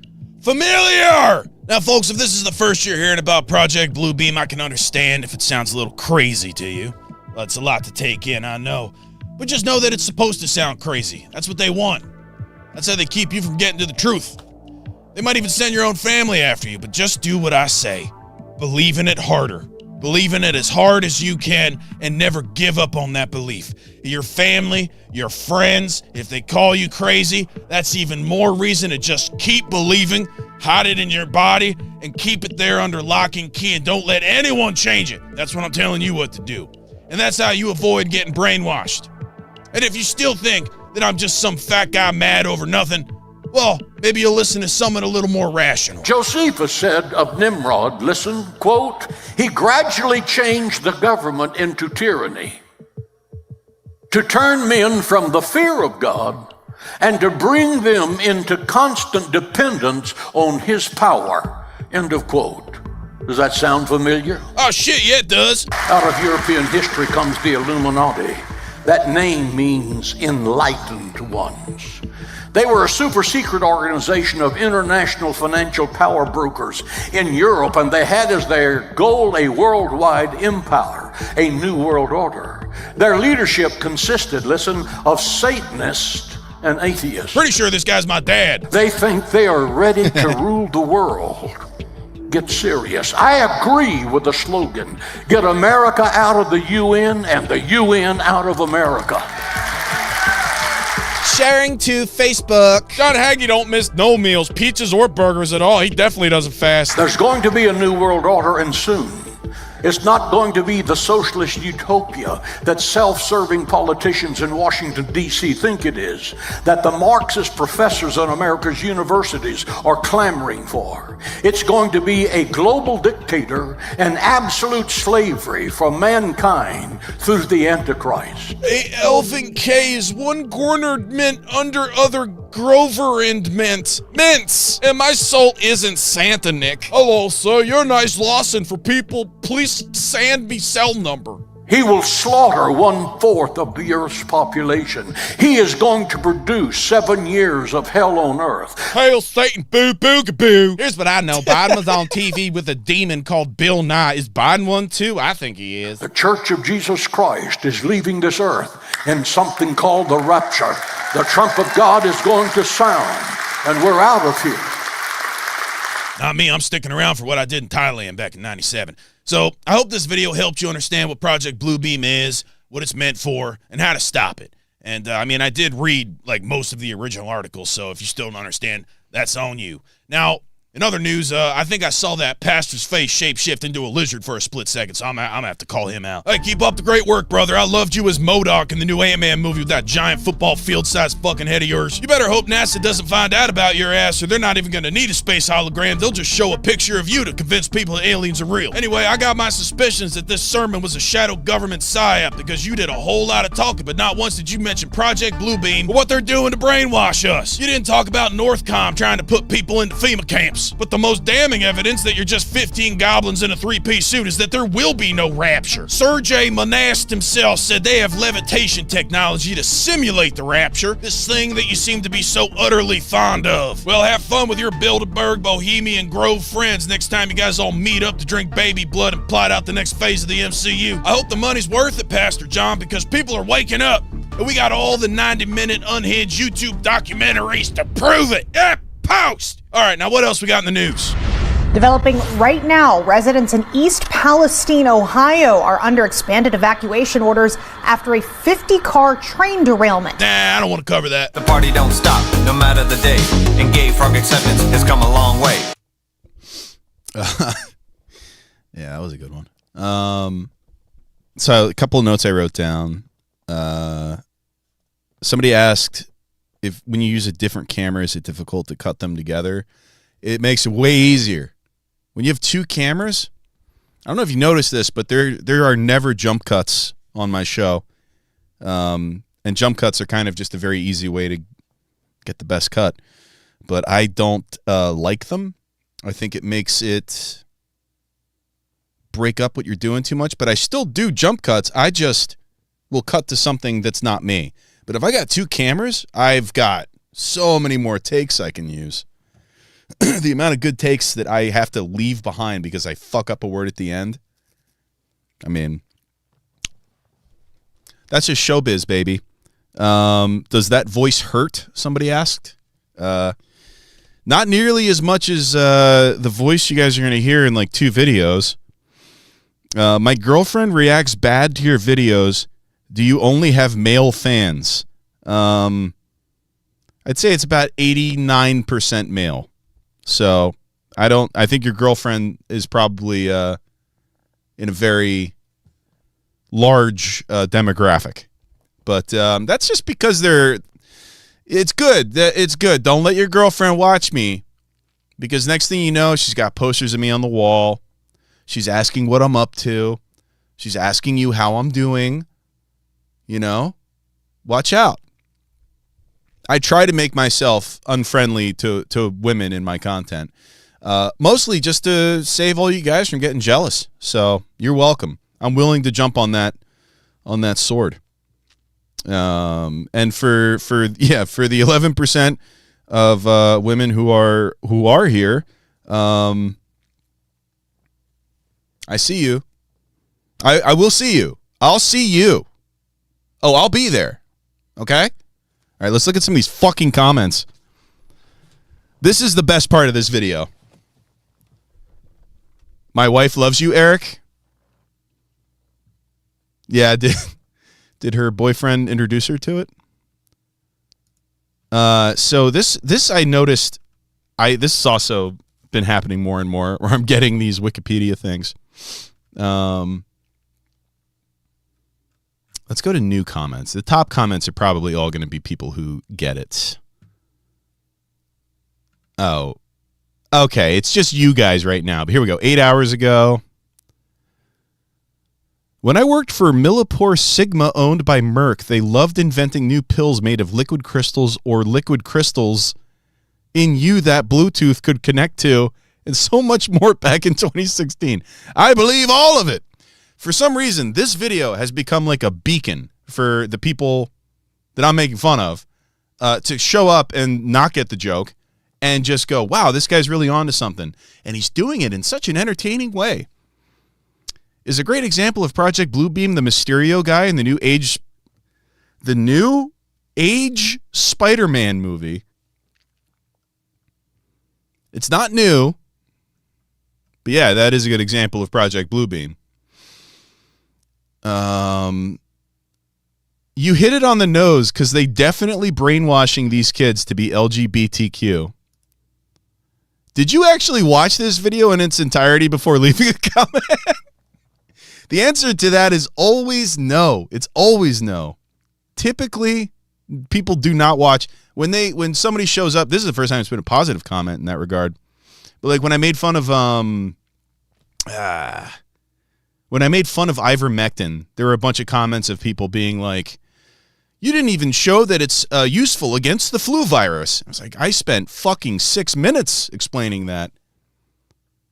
familiar? Now, folks, if this is the first you're hearing about Project Bluebeam, I can understand if it sounds a little crazy to you. Well, it's a lot to take in, I know. But just know that it's supposed to sound crazy. That's what they want. That's how they keep you from getting to the truth. They might even send your own family after you, but just do what I say. Believe in it harder. Believe in it as hard as you can and never give up on that belief. Your family, your friends, if they call you crazy, that's even more reason to just keep believing, hide it in your body, and keep it there under lock and key, and don't let anyone change it. That's what I'm telling you what to do. And that's how you avoid getting brainwashed. And if you still think that I'm just some fat guy mad over nothing, well, maybe you'll listen to someone a little more rational. Josephus said of Nimrod, listen, quote, he gradually changed the government into tyranny to turn men from the fear of God and to bring them into constant dependence on his power, end of quote. Does that sound familiar? Oh, shit, yeah, it does. Out of European history comes the Illuminati. That name means enlightened ones. They were a super secret organization of international financial power brokers in Europe, and they had as their goal a worldwide empire, a new world order. Their leadership consisted, listen, of Satanists and atheists. Pretty sure this guy's my dad. They think they are ready to rule the world. Get serious. I agree with the slogan, get America out of the UN and the UN out of America. Sharing to Facebook. John Hagee don't miss no meals, pizzas or burgers at all. He definitely doesn't fast. There's going to be a new world order, and soon. It's not going to be the socialist utopia that self-serving politicians in Washington, D.C. think it is, that the Marxist professors in America's universities are clamoring for. It's going to be a global dictator and absolute slavery for mankind through the Antichrist. A elfin K is one cornered mint under other Grover and mint. Mints! And my salt isn't Santa, Nick. Hello, sir. You're nice Lawson for people. Please send me cell number. He will slaughter 1/4 of the Earth's population. He is going to produce 7 years of hell on earth. Hail Satan, boo boogaboo. Here's what I know. Biden was on TV with a demon called Bill Nye. Is Biden one too? I think he is. The Church of Jesus Christ is leaving this earth in something called the rapture. The trump of God is going to sound, and we're out of here. Not me, I'm sticking around for what I did in Thailand back in '97. So I hope this video helped you understand what Project Bluebeam is, what it's meant for, and how to stop it. And I mean, I did read like most of the original articles, so if you still don't understand, that's on you. Now, in other news, I think I saw that pastor's face shapeshift into a lizard for a split second, so I'm gonna have to call him out. Hey, keep up the great work, brother. I loved you as MODOK in the new Ant-Man movie with that giant football field-sized fucking head of yours. You better hope NASA doesn't find out about your ass, or they're not even gonna need a space hologram. They'll just show a picture of you to convince people that aliens are real. Anyway, I got my suspicions that this sermon was a shadow government psyop because you did a whole lot of talking, but not once did you mention Project Bluebeam or what they're doing to brainwash us. You didn't talk about Northcom trying to put people into FEMA camps, but the most damning evidence that you're just 15 goblins in a three-piece suit is that there will be no rapture. Sergey Monast himself said they have levitation technology to simulate the rapture, this thing that you seem to be so utterly fond of. Well, have fun with your Bilderberg, Bohemian Grove friends next time you guys all meet up to drink baby blood and plot out the next phase of the MCU. I hope the money's worth it, Pastor John, because people are waking up, and we got all the 90-minute unhinged YouTube documentaries to prove it. Yep. Post! All right, now what else we got in the news? Developing right now, residents in East Palestine, Ohio are under expanded evacuation orders after a 50-car train derailment. Nah, I don't want to cover that. The party don't stop, no matter the day. And gay frog acceptance has come a long way. Yeah, that was a good one. So a couple of notes I wrote down. Somebody asked if when you use a different camera, is it difficult to cut them together? It makes it way easier. When you have two cameras, I don't know if you noticed this, but there are never jump cuts on my show. And jump cuts are kind of just a very easy way to get the best cut. But I don't like them. I think it makes it break up what you're doing too much. But I still do jump cuts. I just will cut to something that's not me. But if I got two cameras, I've got so many more takes I can use. The amount of good takes that I have to leave behind because I fuck up a word at the end. I mean, that's just showbiz, baby. Does that voice hurt? Somebody asked. Not nearly as much as the voice you guys are going to hear in like 2 videos. My girlfriend reacts bad to your videos. Do you only have male fans? I'd say it's about 89% male. So I think your girlfriend is probably in a very large demographic. But that's just because it's good. It's good. Don't let your girlfriend watch me, because next thing you know, she's got posters of me on the wall. She's asking what I'm up to. She's asking you how I'm doing. You know, watch out. I try to make myself unfriendly to women in my content, mostly just to save all you guys from getting jealous. So you're welcome. I'm willing to jump on that sword. And for the 11% of women who are here, I see you. I will see you. I'll see you. Oh, I'll be there. Okay? All right, let's look at some of these fucking comments. This is the best part of this video. My wife loves you, Eric. Yeah, did her boyfriend introduce her to it? So this I noticed. This has also been happening more and more, where I'm getting these Wikipedia things. Let's go to new comments. The top comments are probably all going to be people who get it. Oh, okay. It's just you guys right now. But here we go. 8 hours ago. When I worked for Millipore Sigma, owned by Merck, they loved inventing new pills made of liquid crystals or liquid crystals in you that Bluetooth could connect to, and so much more back in 2016. I believe all of it. For some reason, this video has become like a beacon for the people that I'm making fun of to show up and not get the joke and just go, wow, this guy's really onto something. And he's doing it in such an entertaining way. Is a great example of Project Bluebeam, the Mysterio guy in the new age Spider-Man movie. It's not new, but yeah, that is a good example of Project Bluebeam. You hit it on the nose, because they definitely brainwashing these kids to be LGBTQ. Did you actually watch this video in its entirety before leaving a comment? The answer to that is always no. It's always no. Typically, people do not watch when somebody shows up. This is the first time it's been a positive comment in that regard. But like when I made fun of ivermectin, there were a bunch of comments of people being like, you didn't even show that it's useful against the flu virus. I was like, I spent fucking 6 minutes explaining that.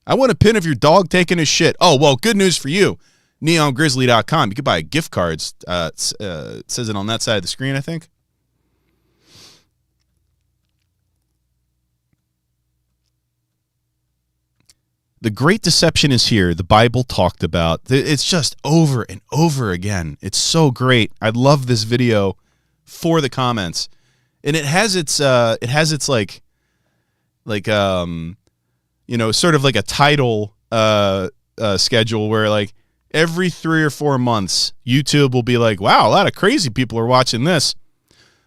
I want a pin of your dog taking a shit. Oh, well, good news for you. NeonGrizzly.com. You could buy gift cards. It says it on that side of the screen, I think. The great deception is here. The Bible talked about. It's just over and over again. It's so great. I love this video for the comments, and it has its you know, sort of like a title schedule where like every 3 or 4 months, YouTube will be like, wow, a lot of crazy people are watching this.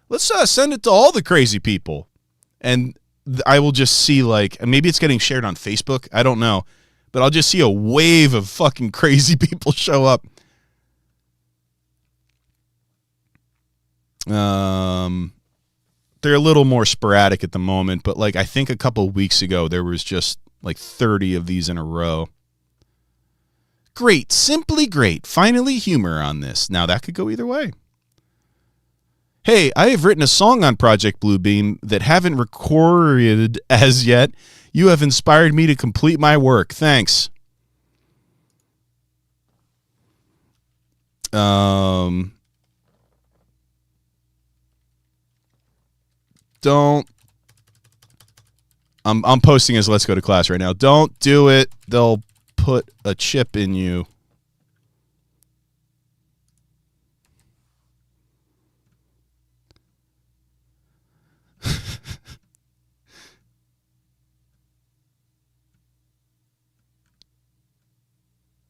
Let's send it to all the crazy people. And I will just see like, maybe it's getting shared on Facebook. I don't know. But I'll just see a wave of fucking crazy people show up. They're a little more sporadic at the moment, but like I think a couple of weeks ago there was just like 30 of these in a row. Great, simply great. Finally humor on this. Now that could go either way. Hey, I have written a song on Project Bluebeam that haven't recorded as yet. You have inspired me to complete my work. Thanks. I'm posting as Let's Go to Class right now. Don't do it. They'll put a chip in you.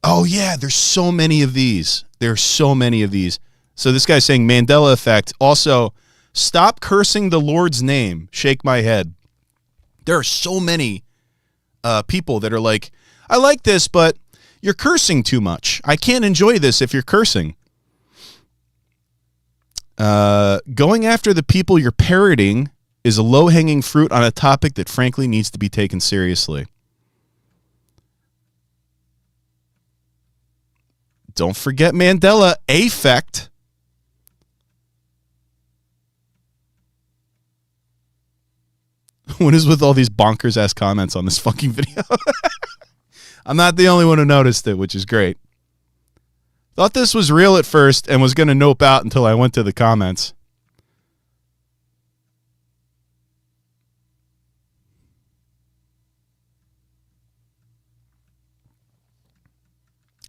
Oh, yeah, there's so many of these. There's so many of these. So this guy's saying Mandela effect. Also, stop cursing the Lord's name. Shake my head. There are so many people that are like, I like this, but you're cursing too much. I can't enjoy this if you're cursing. Going after the people you're parroting is a low-hanging fruit on a topic that frankly needs to be taken seriously. Don't forget Mandela effect. What is with all these bonkers-ass comments on this fucking video? I'm not the only one who noticed it, which is great. Thought this was real at first and was going to nope out until I went to the comments.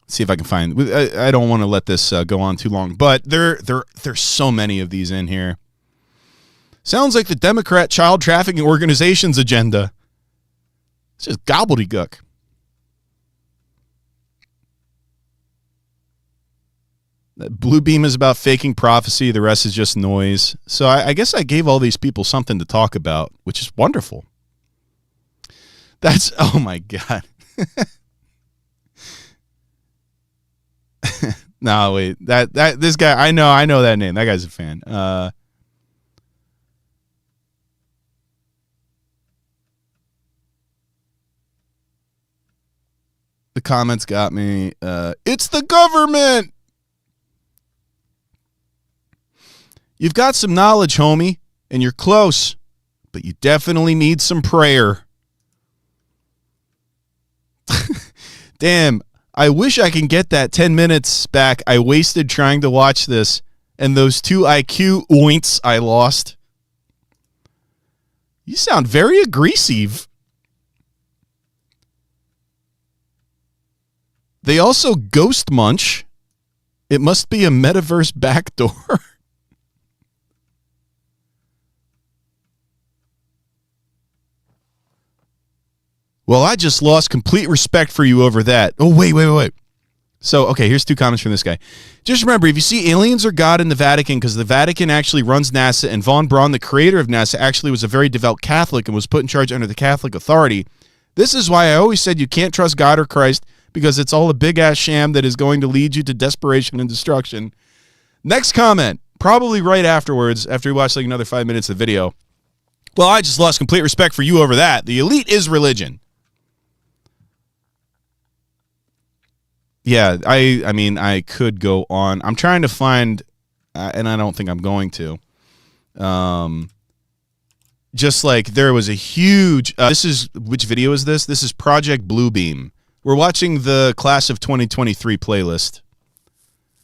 See if I can find. I don't want to let this go on too long, but there's so many of these in here. Sounds like the Democrat child trafficking organization's agenda. It's just gobbledygook. Bluebeam is about faking prophecy. The rest is just noise. So I guess I gave all these people something to talk about, which is wonderful. That's, oh my God. No, wait. This guy, I know that name. That guy's a fan. The comments got me. It's the government. You've got some knowledge, homie, and you're close, but you definitely need some prayer. Damn, I wish I can get that 10 minutes back I wasted trying to watch this and those 2 IQ oints I lost. You sound very aggressive. They also ghost munch. It must be a metaverse backdoor. Well, I just lost complete respect for you over that. Oh, wait. So, okay, here's 2 comments from this guy. Just remember, if you see aliens or God in the Vatican, because the Vatican actually runs NASA, and von Braun, the creator of NASA, actually was a very devout Catholic and was put in charge under the Catholic authority. This is why I always said you can't trust God or Christ, because it's all a big-ass sham that is going to lead you to desperation and destruction. Next comment, probably right afterwards, after we watch like another 5 minutes of the video. Well, I just lost complete respect for you over that. The elite is religion. Yeah, I mean, I could go on. I'm trying to find, and I don't think I'm going to. Just like there was a huge, which video is this? This is Project Bluebeam. We're watching the Class of 2023 playlist.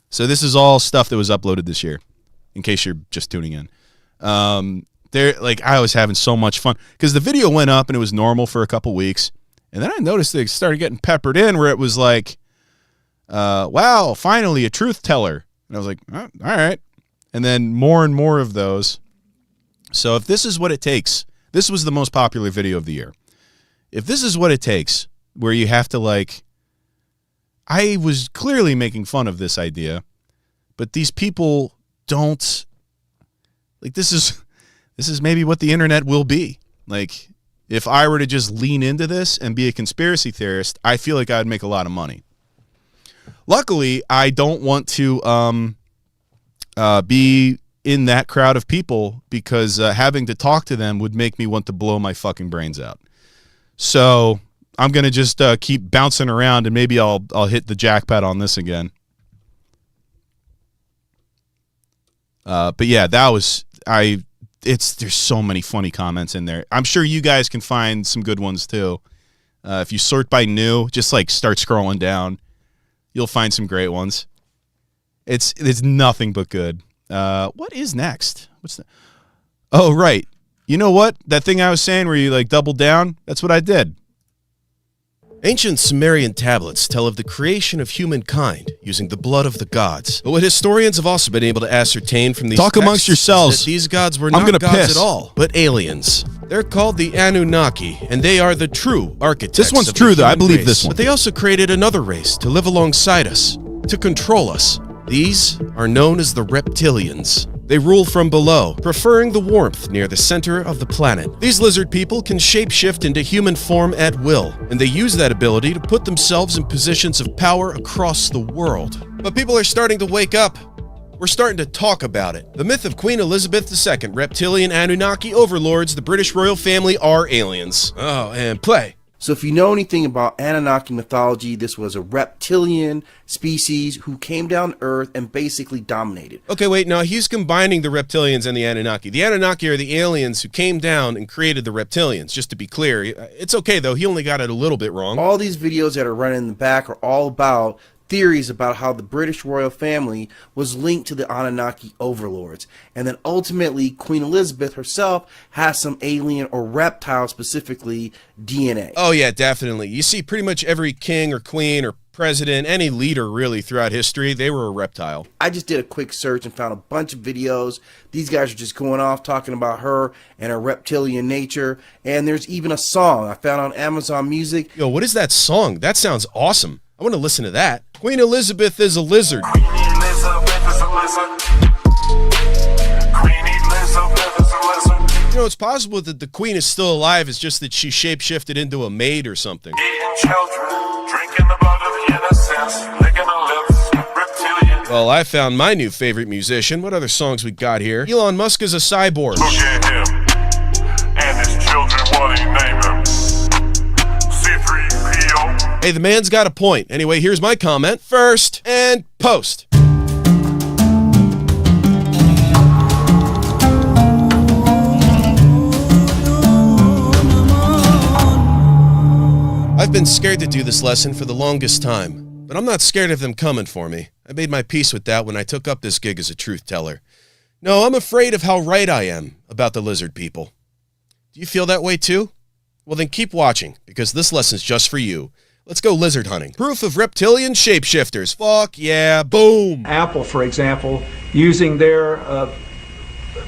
So this is all stuff that was uploaded this year, in case you're just tuning in. I was having so much fun because the video went up and it was normal for a couple weeks. And then I noticed they started getting peppered in where it was like, wow, finally a truth teller. And I was like, oh, all right. And then more and more of those. So if this is what it takes, this was the most popular video of the year. if this is what it takes, where you have to like, I was clearly making fun of this idea, but these people don't, like, this is maybe what the internet will be. Like, if I were to just lean into this and be a conspiracy theorist, I feel like I'd make a lot of money. Luckily, I don't want to be in that crowd of people because having to talk to them would make me want to blow my fucking brains out. So I'm going to just keep bouncing around, and maybe I'll hit the jackpot on this again. But yeah, that was, there's so many funny comments in there. I'm sure you guys can find some good ones too. If you sort by new, just like start scrolling down, you'll find some great ones. It's nothing but good. What is next? What's that? Oh, right. You know what? That thing I was saying where you like doubled down, that's what I did. Ancient Sumerian tablets tell of the creation of humankind using the blood of the gods. But what historians have also been able to ascertain from these Talk texts amongst yourselves. is that these gods were I'm not gonna gods piss. at all, but aliens. They're called the Anunnaki, and they are the true architects. This one's of the true, though. I human believe race. this one. But they also created another race to live alongside us, to control us. These are known as the reptilians. They rule from below, preferring the warmth near the center of the planet. These lizard people can shapeshift into human form at will, and they use that ability to put themselves in positions of power across the world. But people are starting to wake up. We're starting to talk about it. The myth of Queen Elizabeth II, reptilian Anunnaki overlords, the British royal family are aliens. Oh, and play. So if you know anything about Anunnaki mythology, this was a reptilian species who came down to Earth and basically dominated. Okay, wait, now he's combining the reptilians and the Anunnaki. The Anunnaki are the aliens who came down and created the reptilians, just to be clear. It's okay, though. He only got it a little bit wrong. All these videos that are running in the back are all about theories about how the British royal family was linked to the Anunnaki overlords. And then ultimately, Queen Elizabeth herself has some alien or reptile specifically DNA. Oh, yeah, definitely. You see pretty much every king or queen or president, any leader really throughout history, they were a reptile. I just did a quick search and found a bunch of videos. These guys are just going off talking about her and her reptilian nature. And there's even a song I found on Amazon Music. Yo, what is that song? That sounds awesome. I want to listen to that. Queen Elizabeth is a lizard. You know, it's possible that the queen is still alive. It's just that she shapeshifted into a maid or something. Well, I found my new favorite musician. What other songs we got here? Elon Musk is a cyborg. Look at him and his children, what do you name them? C3PO. Hey, the man's got a point. Anyway, here's my comment. First and post. I've been scared to do this lesson for the longest time, but I'm not scared of them coming for me. I made my peace with that when I took up this gig as a truth teller. No, I'm afraid of how right I am about the lizard people. Do you feel that way too? Well, then keep watching, because this lesson's just for you. Let's go lizard hunting. Proof of reptilian shapeshifters. Fuck yeah, boom. Apple, for example, using their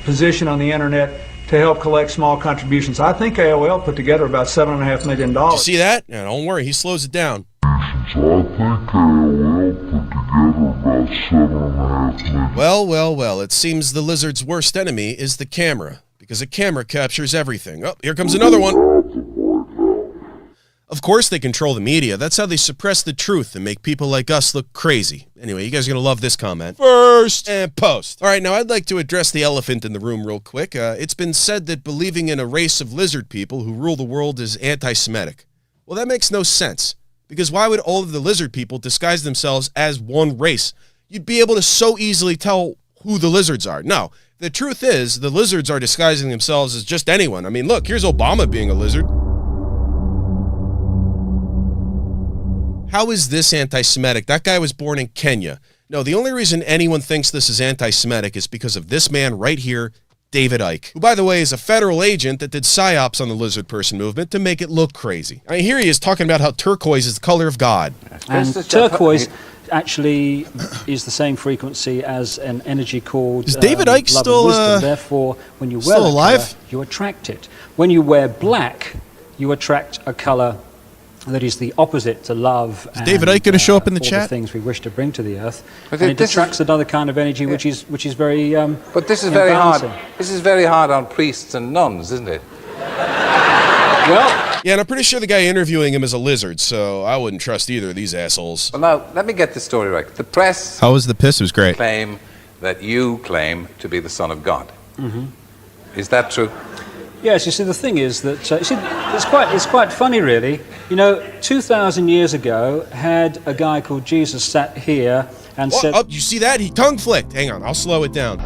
position on the internet to help collect small contributions. I think AOL put together about $7.5 million. Did you see that? Yeah, don't worry, he slows it down. Well, it seems the lizard's worst enemy is the camera, because a camera captures everything. Oh, here comes another one. Of course they control the media. That's how they suppress the truth and make people like us look crazy. Anyway, you guys are going to love this comment. First and post. All right, now I'd like to address the elephant in the room real quick. It's been said that believing in a race of lizard people who rule the world is anti-Semitic. Well, that makes no sense, because why would all of the lizard people disguise themselves as one race? You'd be able to so easily tell who the lizards are. No, the truth is the lizards are disguising themselves as just anyone. I mean, look, here's Obama being a lizard. How is this anti-Semitic? That guy was born in Kenya. No, the only reason anyone thinks this is anti-Semitic is because of this man right here, David Icke, who, by the way, is a federal agent that did psyops on the lizard person movement to make it look crazy. I mean, here he is talking about how turquoise is the color of God. And turquoise actually is the same frequency as an energy called is David Icke love still and wisdom. Therefore, when you wear alive? You attract it. When you wear black, you attract a color that is the opposite to love. Is David Icke going to show up in the all chat? The things we wish to bring to the earth, But and it this attracts another kind of energy, which is very. But this is very hard. imbalancing. This is very hard on priests and nuns, isn't it? Yeah, and I'm pretty sure the guy interviewing him is a lizard, so I wouldn't trust either of these assholes. Well, now let me get this story right. The press How was the piss? It was great. claim that you claim to be the Son of God. Mm-hmm. Is that true? Yes, you see, the thing is that it's quite funny, really. 2,000 years ago, had a guy called Jesus sat here and said. Oh, you see that? He tongue flicked. Hang on, I'll slow it down.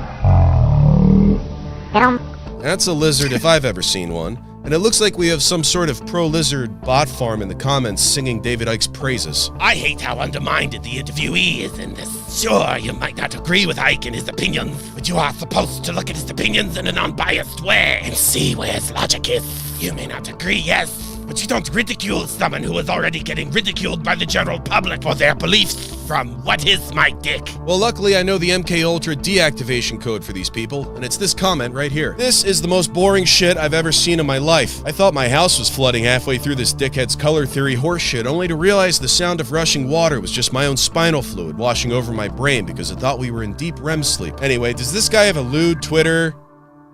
That's a lizard if I've ever seen one. And it looks like we have some sort of pro-lizard bot farm in the comments singing David Icke's praises. I hate how undermined the interviewee is in this. Sure, you might not agree with Icke and his opinions, but you are supposed to look at his opinions in an unbiased way and see where his logic is. You may not agree, yes, but you don't ridicule someone who is already getting ridiculed by the general public for their beliefs from What Is My Dick? Well, luckily I know the MK Ultra deactivation code for these people, and it's this comment right here. This is the most boring shit I've ever seen in my life. I thought my house was flooding halfway through this dickhead's color theory horseshit, only to realize the sound of rushing water was just my own spinal fluid washing over my brain because I thought we were in deep REM sleep. Anyway, does this guy have a lewd Twitter?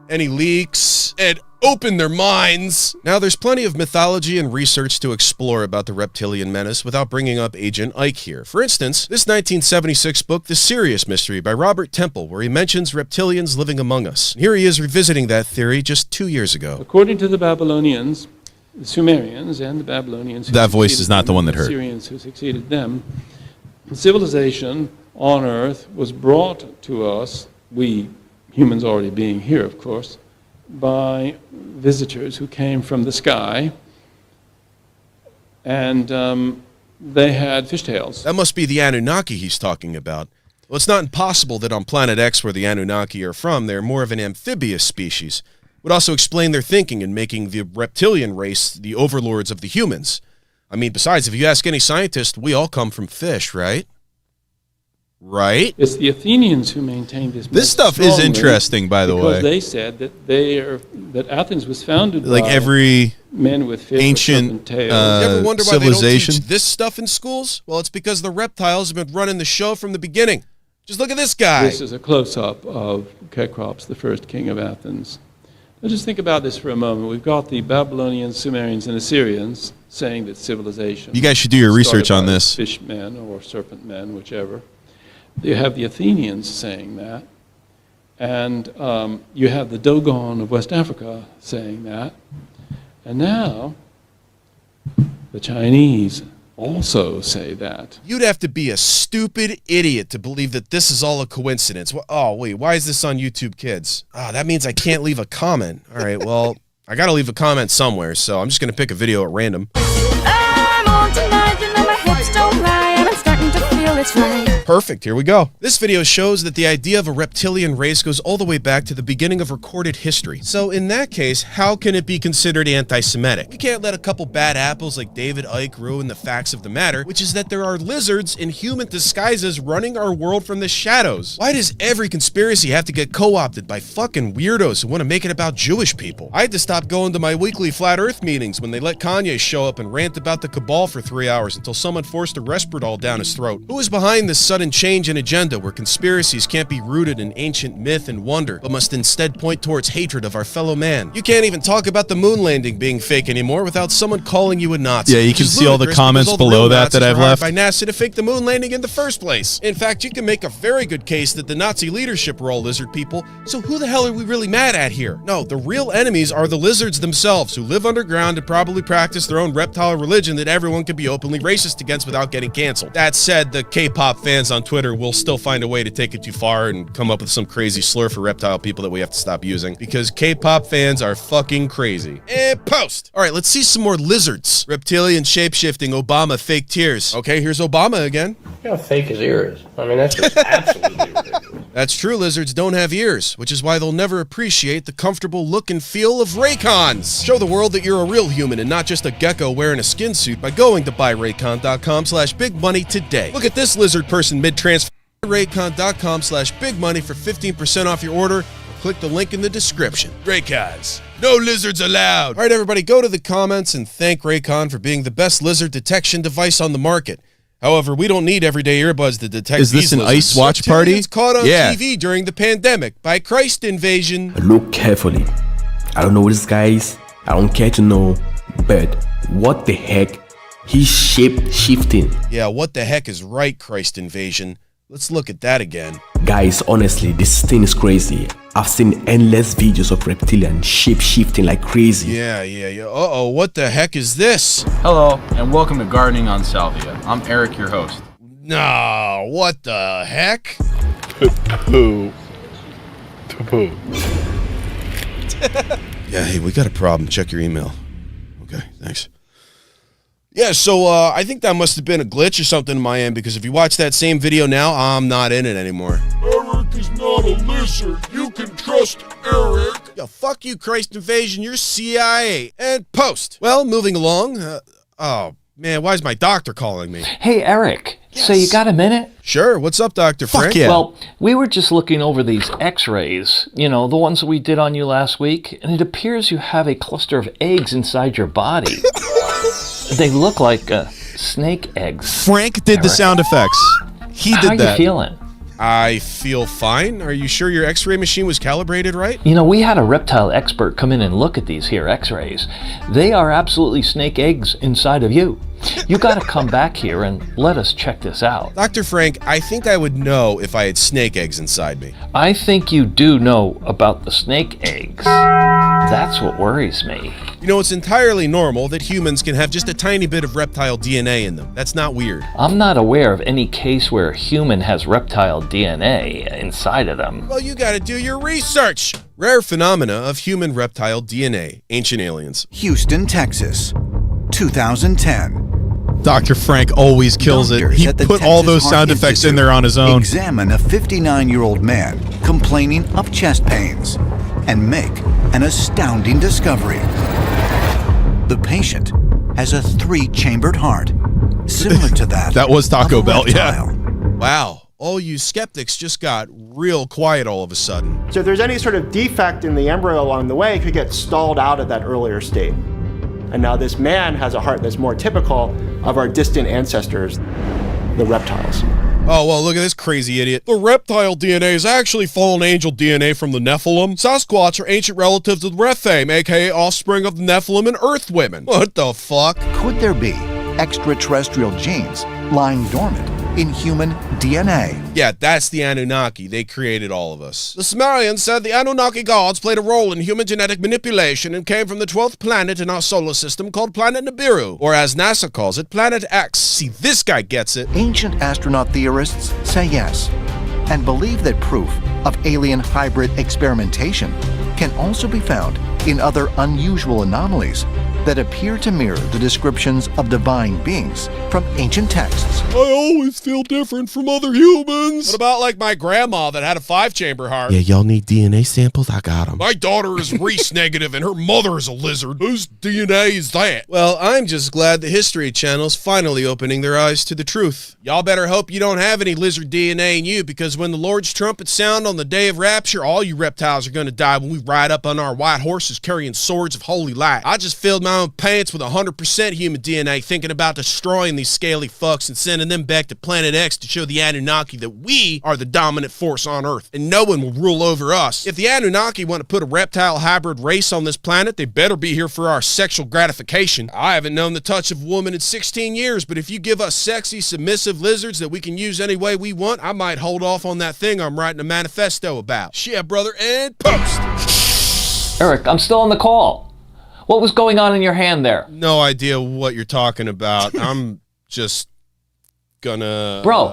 Any leaks? And open their minds. Now, there's plenty of mythology and research to explore about the reptilian menace without bringing up Agent Icke here. For instance, this 1976 book, The Sirius Mystery by Robert Temple, where he mentions reptilians living among us. Here he is revisiting that theory just 2 years ago. According to the Babylonians, the Sumerians and the Babylonians, who That voice is succeeded not the them, one that the hurt. Syrians who succeeded them, civilization on Earth was brought to us, we humans already being here, of course, by visitors who came from the sky, and they had fishtails. That must be the Anunnaki he's talking about. Well, it's not impossible that on Planet X, where the Anunnaki are from, they're more of an amphibious species. Would also explain their thinking in making the reptilian race the overlords of the humans. I mean, besides, if you ask any scientist, we all come from fish, right? Right? It's the Athenians who maintained this. This stuff is interesting, by the way. Because they said that Athens was founded Like by every men with fish ancient tails. You ever wonder why they civilization. don't teach this stuff in schools? Well, it's because the reptiles have been running the show from the beginning. Just look at this guy. This is a close-up of Kekrops, the first king of Athens. Now just think about this for a moment. We've got the Babylonians, Sumerians, and Assyrians saying that civilization. You guys should do your research started on by this. Fish men or serpent men, whichever. You have the Athenians saying that, and you have the Dogon of West Africa saying that, and now the Chinese also say that. You'd have to be a stupid idiot to believe that this is all a coincidence. Oh, wait, why is this on YouTube Kids? Ah, that means I can't leave a comment. All right, well, I gotta leave a comment somewhere, so I'm just gonna pick a video at random. I'm on tonight, you know my hips don't lie, and I'm starting to feel it's right. Perfect, here we go. This video shows that the idea of a reptilian race goes all the way back to the beginning of recorded history. So in that case, how can it be considered anti-Semitic? We can't let a couple bad apples like David Icke ruin the facts of the matter, which is that there are lizards in human disguises running our world from the shadows. Why does every conspiracy have to get co-opted by fucking weirdos who want to make it about Jewish people? I had to stop going to my weekly Flat Earth meetings when they let Kanye show up and rant about the cabal for 3 hours until someone forced a Risperdal down his throat. Who is behind this sudden change in agenda where conspiracies can't be rooted in ancient myth and wonder, but must instead point towards hatred of our fellow man? You can't even talk about the moon landing being fake anymore without someone calling you a Nazi. Yeah, you can see all the ludicrous comments because all the below real that Nazis I've were hired left. by NASA to fake the moon landing in the first place. In fact, you can make a very good case that the Nazi leadership were all lizard people, so who the hell are we really mad at here? No, the real enemies are the lizards themselves, who live underground and probably practice their own reptile religion that everyone can be openly racist against without getting canceled. That said, the K-pop fans on Twitter will still find a way to take it too far and come up with some crazy slur for reptile people that we have to stop using, because K-pop fans are fucking crazy. And post! Alright, let's see some more lizards. Reptilian shape-shifting Obama fake tears. Okay, here's Obama again. Look how fake his ear is. I mean, that's just absolutely ridiculous. That's true, lizards don't have ears, which is why they'll never appreciate the comfortable look and feel of Raycons. Show the world that you're a real human and not just a gecko wearing a skin suit by going to buyraycon.com/bigmoney today. Look at this lizard person mid-transfer. Raycon.com/bigmoney for 15% off your order, or click the link in the description. Raycons, No lizards allowed. All right, everybody, go to the comments and thank Raycon for being the best lizard detection device on the market. However, we don't need everyday earbuds to detect Is this these an lizards. ice watch party? It's caught on Yeah. TV during the pandemic by Christ Invasion. Look carefully. I don't know what this guy is. I don't care to know. But what the heck? He's shape-shifting. Yeah, what the heck is right, Christ Invasion? Let's look at that again. Guys, honestly, this thing is crazy. I've seen endless videos of reptilian shape-shifting like crazy. Yeah. Uh-oh, what the heck is this? Hello, and welcome to Gardening on Salvia. I'm Eric, your host. No, what the heck? Yeah, hey, we got a problem. Check your email. Okay, thanks. Yeah, so I think that must have been a glitch or something in my end, because if you watch that same video now, I'm not in it anymore. Eric is not a lizard. You can trust Eric. Yo, fuck you, Christ Invasion. You're CIA. And post. Well, moving along. Oh, man, why is my doctor calling me? Hey, Eric. Yes. So you got a minute? Sure. What's up, Dr. Frank? yeah. Well, we were just looking over these x-rays, you know, the ones that we did on you last week, and it appears you have a cluster of eggs inside your body. They look like snake eggs. Frank did the sound effects. He did How that. you feeling? I feel fine. Are you sure your x-ray machine was calibrated right? You know, we had a reptile expert come in and look at these here x-rays. They are absolutely snake eggs inside of you. You got to come back here and let us check this out. Dr. Frank, I think I would know if I had snake eggs inside me. I think you do know about the snake eggs. That's what worries me. You know, it's entirely normal that humans can have just a tiny bit of reptile DNA in them. That's not weird. I'm not aware of any case where a human has reptile DNA inside of them. Well, you gotta do your research. Rare phenomena of human reptile DNA. Ancient aliens. Houston, Texas, 2010. Dr. Frank always kills it. He put all those sound effects in there on his own. Examine a 59-year-old man complaining of chest pains and make an astounding discovery. The patient has a 3-chambered heart, similar to that. That was Taco Bell, yeah. Wow. All you skeptics just got real quiet all of a sudden. So if there's any sort of defect in the embryo along the way, it could get stalled out of that earlier state. And now this man has a heart that's more typical of our distant ancestors, the reptiles. Oh, well, look at this crazy idiot. The reptile DNA is actually fallen angel DNA from the Nephilim. Sasquatch are ancient relatives of the Rephaim, aka offspring of the Nephilim and Earth women. What the fuck? Could there be extraterrestrial genes lying dormant in human DNA? Yeah, that's the Anunnaki. They created all of us. The Sumerians said the Anunnaki gods played a role in human genetic manipulation and came from the 12th planet in our solar system called Planet Nibiru, or as NASA calls it, Planet X. See, this guy gets it. Ancient astronaut theorists say yes, and believe that proof of alien hybrid experimentation can also be found in other unusual anomalies that appear to mirror the descriptions of divine beings from ancient texts. I always feel different from other humans. What about like my grandma that had a 5-chamber heart? Yeah, y'all need DNA samples? I got them. My daughter is Reese negative and her mother is a lizard. Whose DNA is that? Well, I'm just glad the History Channel's finally opening their eyes to the truth. Y'all better hope you don't have any lizard DNA in you, because when the Lord's trumpet sound on the day of rapture, all you reptiles are gonna die when we ride up on our white horses carrying swords of holy light. I just filled my own pants with 100% human DNA thinking about destroying these scaly fucks and sending them back to Planet X to show the Anunnaki that we are the dominant force on Earth and no one will rule over us. If the Anunnaki want to put a reptile hybrid race on this planet, they better be here for our sexual gratification. I haven't known the touch of a woman in 16 years, but if you give us sexy, submissive lizards that we can use any way we want, I might hold off on that thing I'm writing a manifesto about. Yeah, brother, and post. Eric, I'm still on the call. What was going on in your hand there? No idea what you're talking about. I'm just gonna... Bro,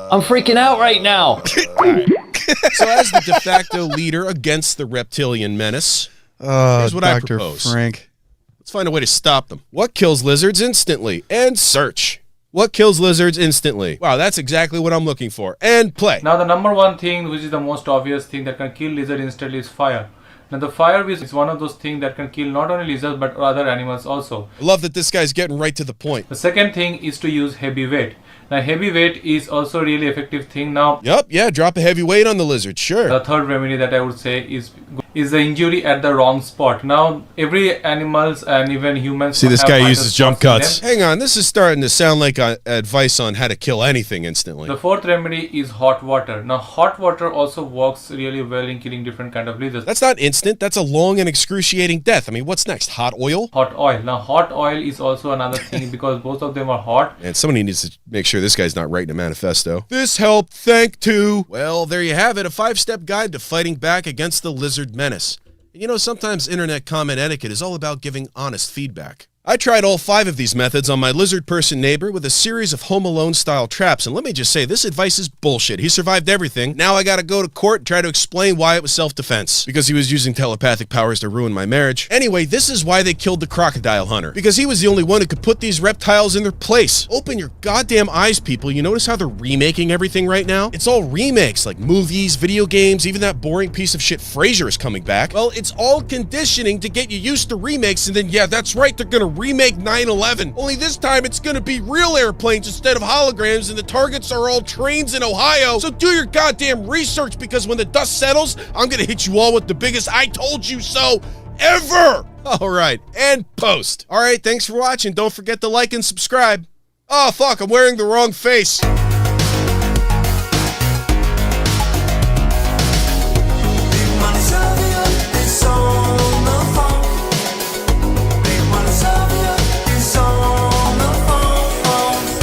I'm freaking out right now. So as the de facto leader against the reptilian menace, here's what I propose. Frank. Let's find a way to stop them. What kills lizards instantly? And search. What kills lizards instantly? Wow, that's exactly what I'm looking for. And play. Now the number one thing, which is the most obvious thing that can kill lizard instantly, is fire. Now the fire is one of those things that can kill not only lizards but other animals also. I love that this guy's getting right to the point. The second thing is to use heavy weight. Now heavy weight is also a really effective thing now. Yup, yeah, drop a heavy weight on the lizard, sure. The third remedy that I would say is is the injury at the wrong spot. Now, every animals and even humans. See, this have guy minor uses jump spots in cuts. them. Hang on, this is starting to sound like advice on how to kill anything instantly. The fourth remedy is hot water. Now, hot water also works really well in killing different kind of lizards. That's not instant. That's a long and excruciating death. I mean, what's next? Hot oil? Hot oil. Now, hot oil is also another thing because both of them are hot. And somebody needs to make sure this guy's not writing a manifesto. This helped, thank to. Well, there you have it, a 5-step guide to fighting back against the lizard menace. You know, sometimes internet comment etiquette is all about giving honest feedback. I tried all 5 of these methods on my lizard person neighbor with a series of Home Alone style traps, and let me just say, this advice is bullshit. He survived everything. Now I gotta go to court and try to explain why it was self-defense. Because he was using telepathic powers to ruin my marriage. Anyway, this is why they killed the crocodile hunter. Because he was the only one who could put these reptiles in their place. Open your goddamn eyes, people. You notice how they're remaking everything right now? It's all remakes, like movies, video games, even that boring piece of shit Frasier is coming back. Well, it's all conditioning to get you used to remakes, and then, yeah, that's right, they're gonna remake 9/11. Only this time it's gonna be real airplanes instead of holograms, and the targets are all trains in Ohio. So do your goddamn research, because when the dust settles, I'm gonna hit you all with the biggest I told you so ever. All right, and post. All right, thanks for watching. Don't forget to like and subscribe. Oh, fuck, I'm wearing the wrong face.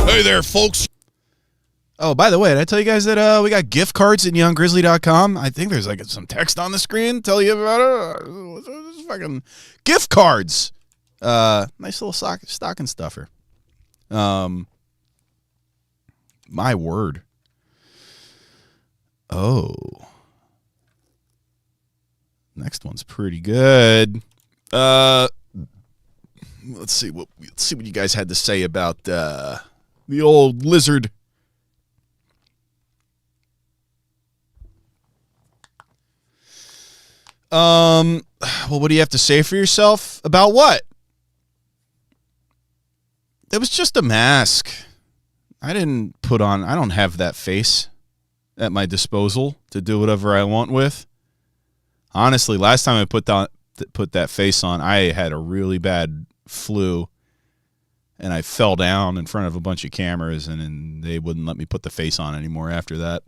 Hey there, folks. Oh, by the way, did I tell you guys that we got gift cards at younggrizzly.com? I think there's like some text on the screen tell you about it. Fucking gift cards. Nice little stocking stuffer. My word. Oh. Next one's pretty good. Let's see what you guys had to say about the old lizard. Well, what do you have to say for yourself? About what? It was just a mask. I don't have that face at my disposal to do whatever I want with. Honestly, last time I put that face on, I had a really bad flu, and I fell down in front of a bunch of cameras, and they wouldn't let me put the face on anymore after that.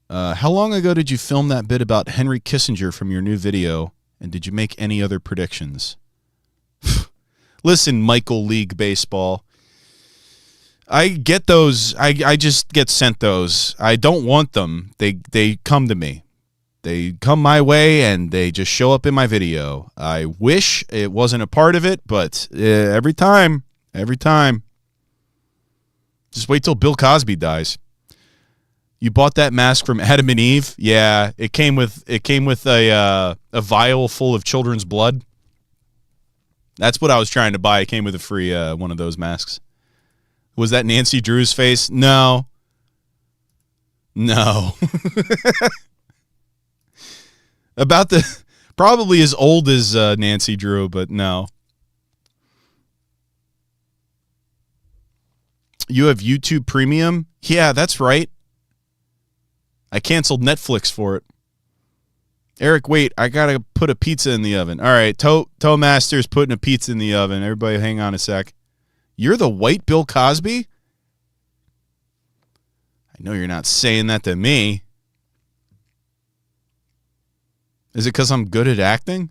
How long ago did you film that bit about Henry Kissinger from your new video, and did you make any other predictions? Listen, Michael League Baseball. I get those. I just get sent those. I don't want them. They come to me. They come my way, and they just show up in my video. I wish it wasn't a part of it, but every time. Just wait till Bill Cosby dies. You bought that mask from Adam and Eve? Yeah, it came with a vial full of children's blood. That's what I was trying to buy. It came with a free one of those masks. Was that Nancy Drew's face? No. About probably as old as Nancy Drew, but no. You have YouTube Premium? Yeah, that's right. I canceled Netflix for it. Eric, wait, I gotta put a pizza in the oven. All right, Toe Master's putting a pizza in the oven. Everybody hang on a sec. You're the white Bill Cosby? I know you're not saying that to me. Is it because I'm good at acting?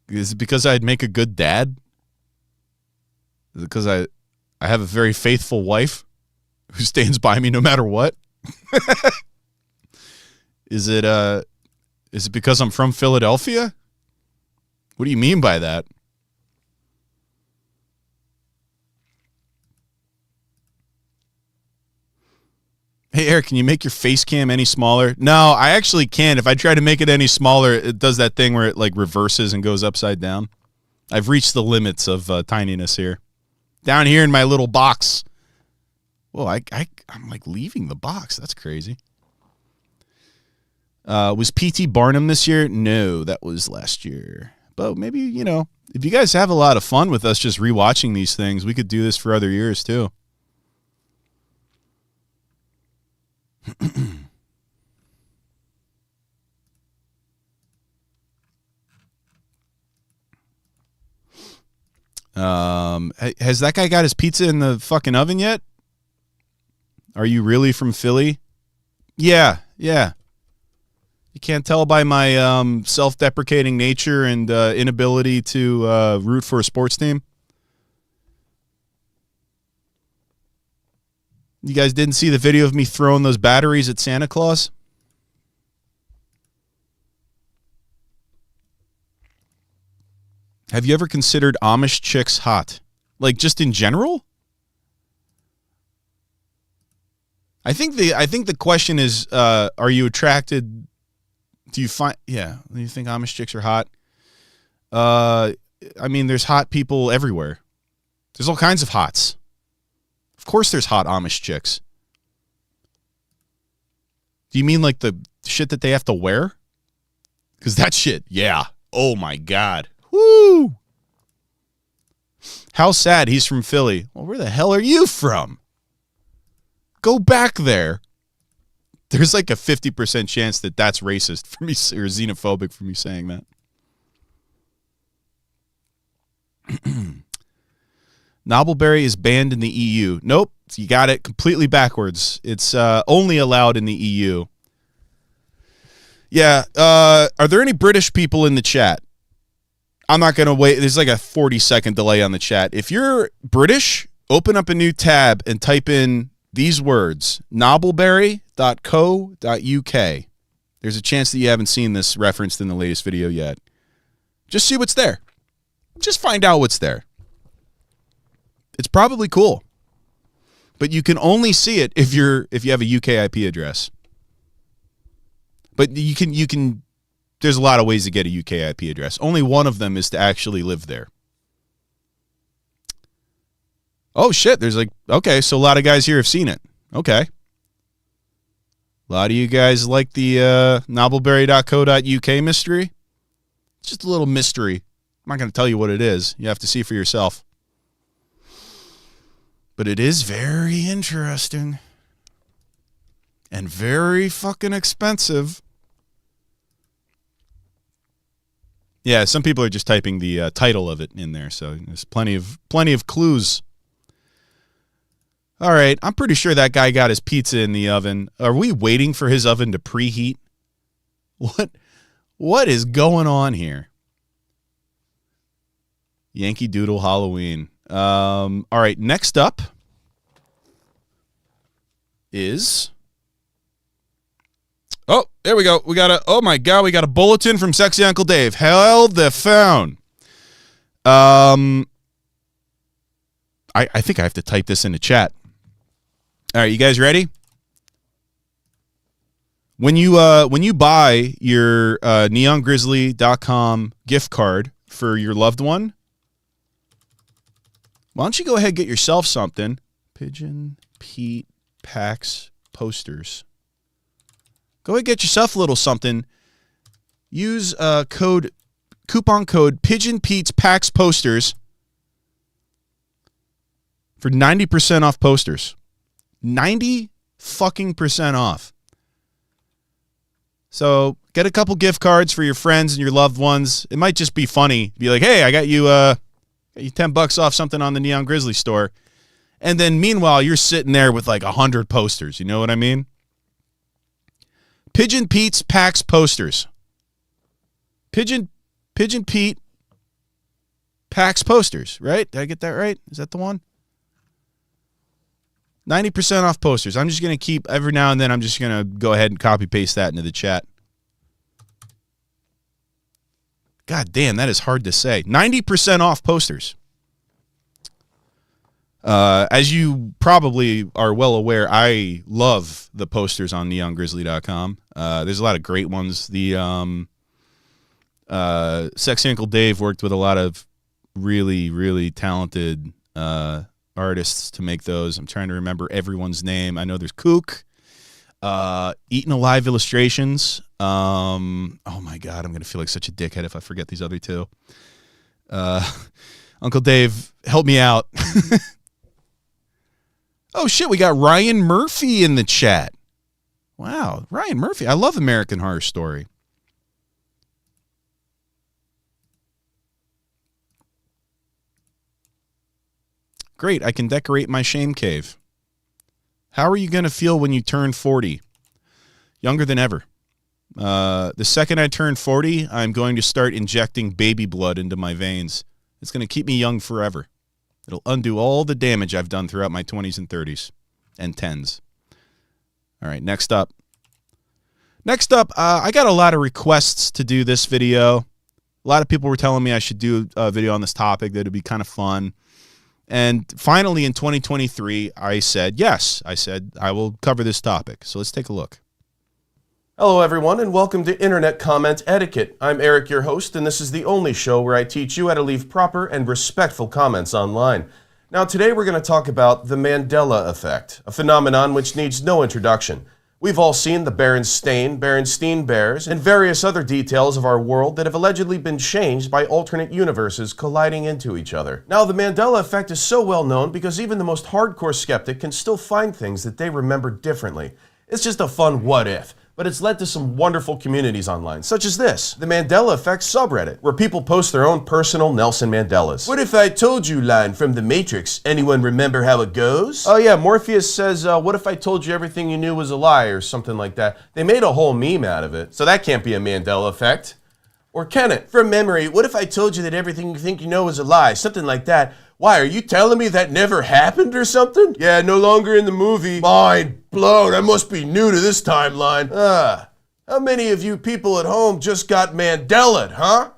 Is it because I'd make a good dad? Is it because I have a very faithful wife who stands by me no matter what? Is it because I'm from Philadelphia? What do you mean by that? Hey, Eric, can you make your face cam any smaller? No, I actually can't. If I try to make it any smaller, it does that thing where it like reverses and goes upside down. I've reached the limits of tininess here. Down here in my little box. Whoa, I'm like leaving the box. That's crazy. Was P.T. Barnum this year? No, that was last year. But maybe, if you guys have a lot of fun with us just rewatching these things, we could do this for other years too. Has that guy got his pizza in the fucking oven yet? Are you really from Philly? Yeah. You can't tell by my self-deprecating nature and inability to root for a sports team? You guys didn't see the video of me throwing those batteries at Santa Claus? Have you ever considered Amish chicks hot? Like, just in general? I think the question is, are you attracted? Do you think Amish chicks are hot? I mean, there's hot people everywhere. There's all kinds of hots. Of course there's hot Amish chicks. Do you mean like the shit that they have to wear? Because that shit, yeah. Oh my God. Woo! How sad he's from Philly. Well, where the hell are you from? Go back there. There's like a 50% chance that that's racist for me or xenophobic for me saying that. Knobbleberry is banned in the EU. Nope, you got it completely backwards. It's only allowed in the EU. Yeah, are there any British people in the chat? I'm not going to wait. There's like a 40-second delay on the chat. If you're British, open up a new tab and type in these words, knobbleberry.co.uk. There's a chance that you haven't seen this referenced in the latest video yet. Just see what's there. Just find out what's there. It's probably cool. But you can only see it if you have a UK IP address. But you can there's a lot of ways to get a UK IP address. Only one of them is to actually live there. Oh shit, there's like, okay, so a lot of guys here have seen it. Okay. A lot of you guys like the knobbleberry.co.uk mystery? It's just a little mystery. I'm not going to tell you what it is. You have to see for yourself. But it is very interesting. And very fucking expensive. Yeah, some people are just typing the title of it in there, so there's plenty of clues. All right, I'm pretty sure that guy got his pizza in the oven. Are we waiting for his oven to preheat? What is going on here? Yankee Doodle Halloween. All right, next up is... Oh, there we go. We got a bulletin from Sexy Uncle Dave. Held the phone. I think I have to type this into chat. All right, you guys ready? When you buy your neongrizzly.com gift card for your loved one, why don't you go ahead and get yourself something? Pigeon Pete Packs posters. Go ahead and get yourself a little something. Use coupon code Pigeon Pete's Packs posters for 90% off posters. 90% off. So get a couple gift cards for your friends and your loved ones. It might just be funny. Be like, hey, I got you $10 off something on the Neon Grizzly store. And then meanwhile, you're sitting there with like 100 posters. You know what I mean? Pigeon Pete's Packs posters. Pigeon Pete Packs posters, right? Did I get that right? Is that the one? 90% off posters. I'm just going to keep, every now and then, I'm just going to go ahead and copy paste that into the chat. God damn, that is hard to say. 90% off posters. As you probably are well aware, I love the posters on neongrizzly.com. There's a lot of great ones. The Sexy Uncle Dave worked with a lot of really, really talented artists to make those. I'm trying to remember everyone's name. I know there's Kook, Eaten Alive Illustrations. Oh my God, I'm going to feel like such a dickhead if I forget these other two. Uncle Dave, help me out. Oh shit, we got Ryan Murphy in the chat. Wow, Ryan Murphy. I love American Horror Story. Great, I can decorate my shame cave. How are you going to feel when you turn 40? Younger than ever. The second I turn 40, I'm going to start injecting baby blood into my veins. It's going to keep me young forever. It'll undo all the damage I've done throughout my 20s and 30s and 10s. All right, next up. I got a lot of requests to do this video. A lot of people were telling me I should do a video on this topic, that it'd be kind of fun. And finally, in 2023, I said, yes. I said, I will cover this topic. So let's take a look. Hello, everyone, and welcome to Internet Comment Etiquette. I'm Eric, your host, and this is the only show where I teach you how to leave proper and respectful comments online. Now, today we're going to talk about the Mandela effect, a phenomenon which needs no introduction. We've all seen the Berenstain Bears, and various other details of our world that have allegedly been changed by alternate universes colliding into each other. Now, the Mandela effect is so well known because even the most hardcore skeptic can still find things that they remember differently. It's just a fun what if. But it's led to some wonderful communities online, such as this, the Mandela Effect subreddit, where people post their own personal Nelson Mandelas. What if I told you line from The Matrix? Anyone remember how it goes? Oh yeah, Morpheus says, what if I told you everything you knew was a lie, or something like that. They made a whole meme out of it, so that can't be a Mandela Effect. Or can it? From memory, what if I told you that everything you think you know is a lie? Something like that. Why, are you telling me that never happened or something? Yeah, no longer in the movie. Mind blown. I must be new to this timeline. How many of you people at home just got Mandela'd, huh?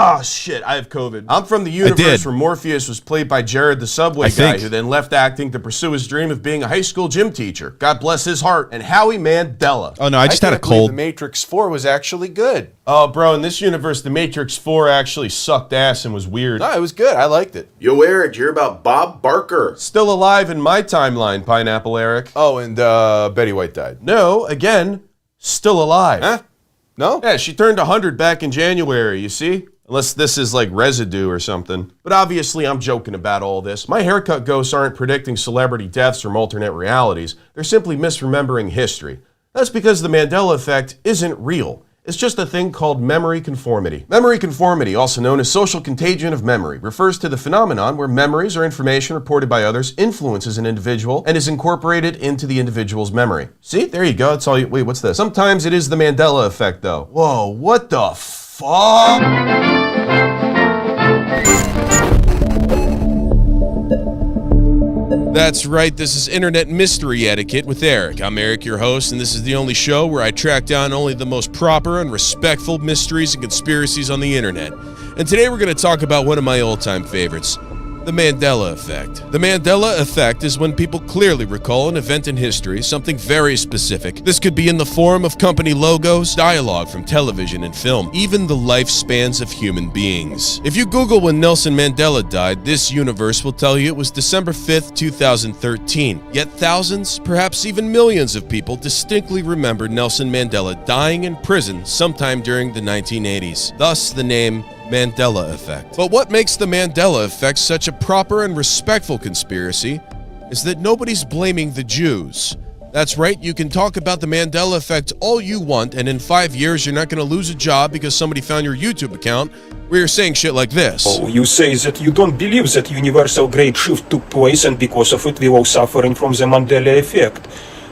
Oh, shit, I have COVID. I'm from the universe where Morpheus was played by Jared the Subway guy, who then left acting to pursue his dream of being a high school gym teacher. God bless his heart. And Howie Mandela. Oh, no, I just had a cold. The Matrix 4 was actually good. Oh, bro, in this universe, the Matrix 4 actually sucked ass and was weird. No, it was good. I liked it. Yo, Eric, you're about Bob Barker. Still alive in my timeline, Pineapple Eric. Oh, and Betty White died. No, again, still alive. Huh? No? Yeah, she turned 100 back in January, you see? Unless this is like residue or something. But obviously I'm joking about all this. My haircut ghosts aren't predicting celebrity deaths from alternate realities. They're simply misremembering history. That's because the Mandela effect isn't real. It's just a thing called memory conformity. Memory conformity, also known as social contagion of memory, refers to the phenomenon where memories or information reported by others influences an individual and is incorporated into the individual's memory. See? There you go. That's all you... Wait, what's this? Sometimes it is the Mandela effect, though. Whoa, what the fuck? That's right, this is Internet Mystery Etiquette with Eric. I'm Eric, your host, and this is the only show where I track down only the most proper and respectful mysteries and conspiracies on the internet. And today we're going to talk about one of my all-time favorites, the Mandela effect. The Mandela effect is when people clearly recall an event in history, something very specific. This could be in the form of company logos, dialogue from television and film, even the lifespans of human beings. If you Google when Nelson Mandela died, this universe will tell you it was December 5th, 2013. Yet thousands, perhaps even millions of people distinctly remember Nelson Mandela dying in prison sometime during the 1980s. Thus the name Mandela effect. But what makes the Mandela effect such a proper and respectful conspiracy is that nobody's blaming the Jews. That's right, you can talk about the Mandela effect all you want, and in 5 years you're not going to lose a job because somebody found your YouTube account where you're saying shit like this. Oh, you say that you don't believe that universal great shift took place and because of it we all suffering from the Mandela effect.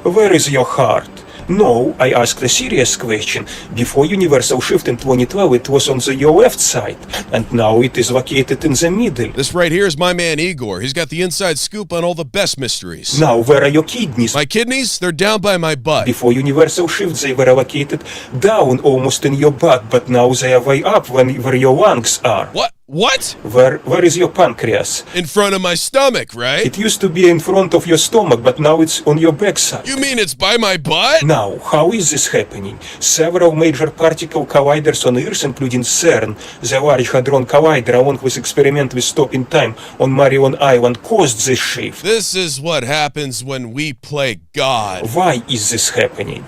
Where is your heart? No, I asked a serious question. Before universal shift in 2012, it was on your left side, and now it is located in the middle. This right here is my man Igor. He's got the inside scoop on all the best mysteries. Now, where are your kidneys? My kidneys? They're down by my butt. Before universal shift, they were located down almost in your butt, but now they are way up where your lungs are. What? What? Where is your pancreas? In front of my stomach, right? It used to be in front of your stomach, but now it's on your backside. You mean it's by my butt? Now, how is this happening? Several major particle colliders on Earth, including CERN, the Large Hadron Collider, along with experiment with stopping time on Marion Island, caused this shift. This is what happens when we play God. Why is this happening?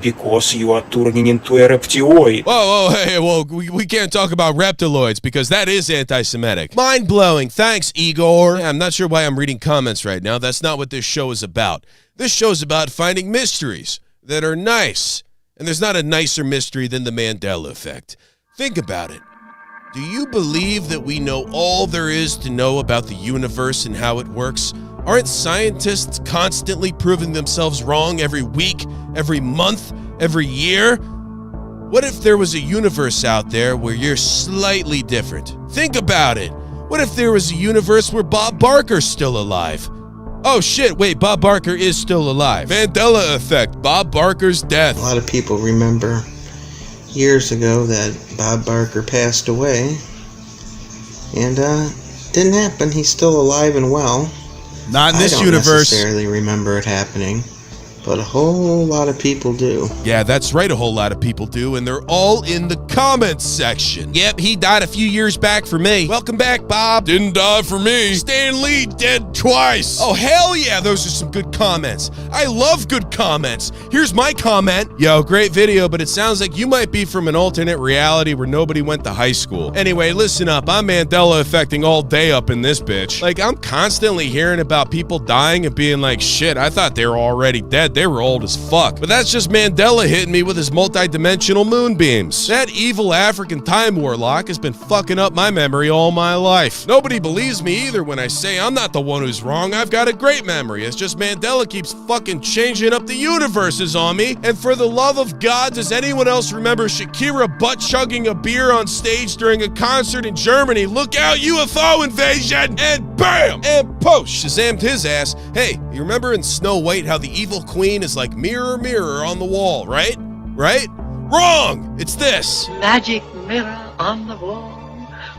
Because you are turning into a reptiloid. Whoa, hey, well, we can't talk about reptiloids because that is anti-Semitic. Mind-blowing. Thanks, Igor. Yeah, I'm not sure why I'm reading comments right now. That's not what this show is about. This show is about finding mysteries that are nice. And there's not a nicer mystery than the Mandela effect. Think about it. Do you believe that we know all there is to know about the universe and how it works? Aren't scientists constantly proving themselves wrong every week, every month, every year? What if there was a universe out there where you're slightly different? Think about it. What if there was a universe where Bob Barker's still alive? Oh shit, wait, Bob Barker is still alive. Mandela effect, Bob Barker's death. A lot of people remember years ago that Bob Barker passed away, and didn't happen. He's still alive and well. Not in this I don't universe. necessarily remember it happening, but a whole lot of people do. Yeah, that's right, a whole lot of people do, and they're all in the comments section. Yep, he died a few years back for me. Welcome back, Bob. Didn't die for me. Stan Lee dead twice. Oh, hell yeah, those are some good comments. I love good comments. Here's my comment. Yo, great video, but it sounds like you might be from an alternate reality where nobody went to high school. Anyway, listen up. I'm Mandela affecting all day up in this bitch. Like, I'm constantly hearing about people dying and being like, shit, I thought they were already dead. They were old as fuck. But that's just Mandela hitting me with his multi-dimensional moonbeams. That evil African time warlock has been fucking up my memory all my life. Nobody believes me either when I say I'm not the one who's wrong. I've got a great memory. It's just Mandela keeps fucking changing up the universes on me. And for the love of God, does anyone else remember Shakira butt-chugging a beer on stage during a concert in Germany? Look out, UFO invasion! And bam! And post Shazammed his ass. Hey, you remember in Snow White how the evil queen is like mirror, mirror on the wall, right? Right? Wrong! It's this. Magic mirror on the wall.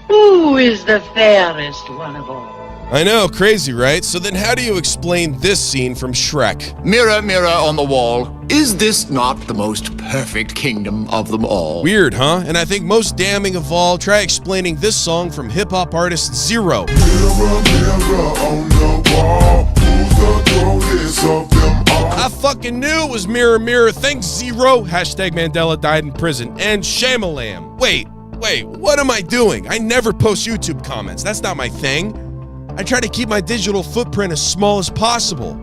Who is the fairest one of all? I know, crazy, right? So then how do you explain this scene from Shrek? Mirror, mirror on the wall, is this not the most perfect kingdom of them all? Weird, huh? And I think most damning of all, try explaining this song from hip-hop artist Zero. Mirror, mirror on the wall, who's the greatest of them all? I fucking knew it was Mirror, Mirror. Thanks, Zero. Hashtag Mandela died in prison. And Shamalam. Wait, what am I doing? I never post YouTube comments. That's not my thing. I try to keep my digital footprint as small as possible.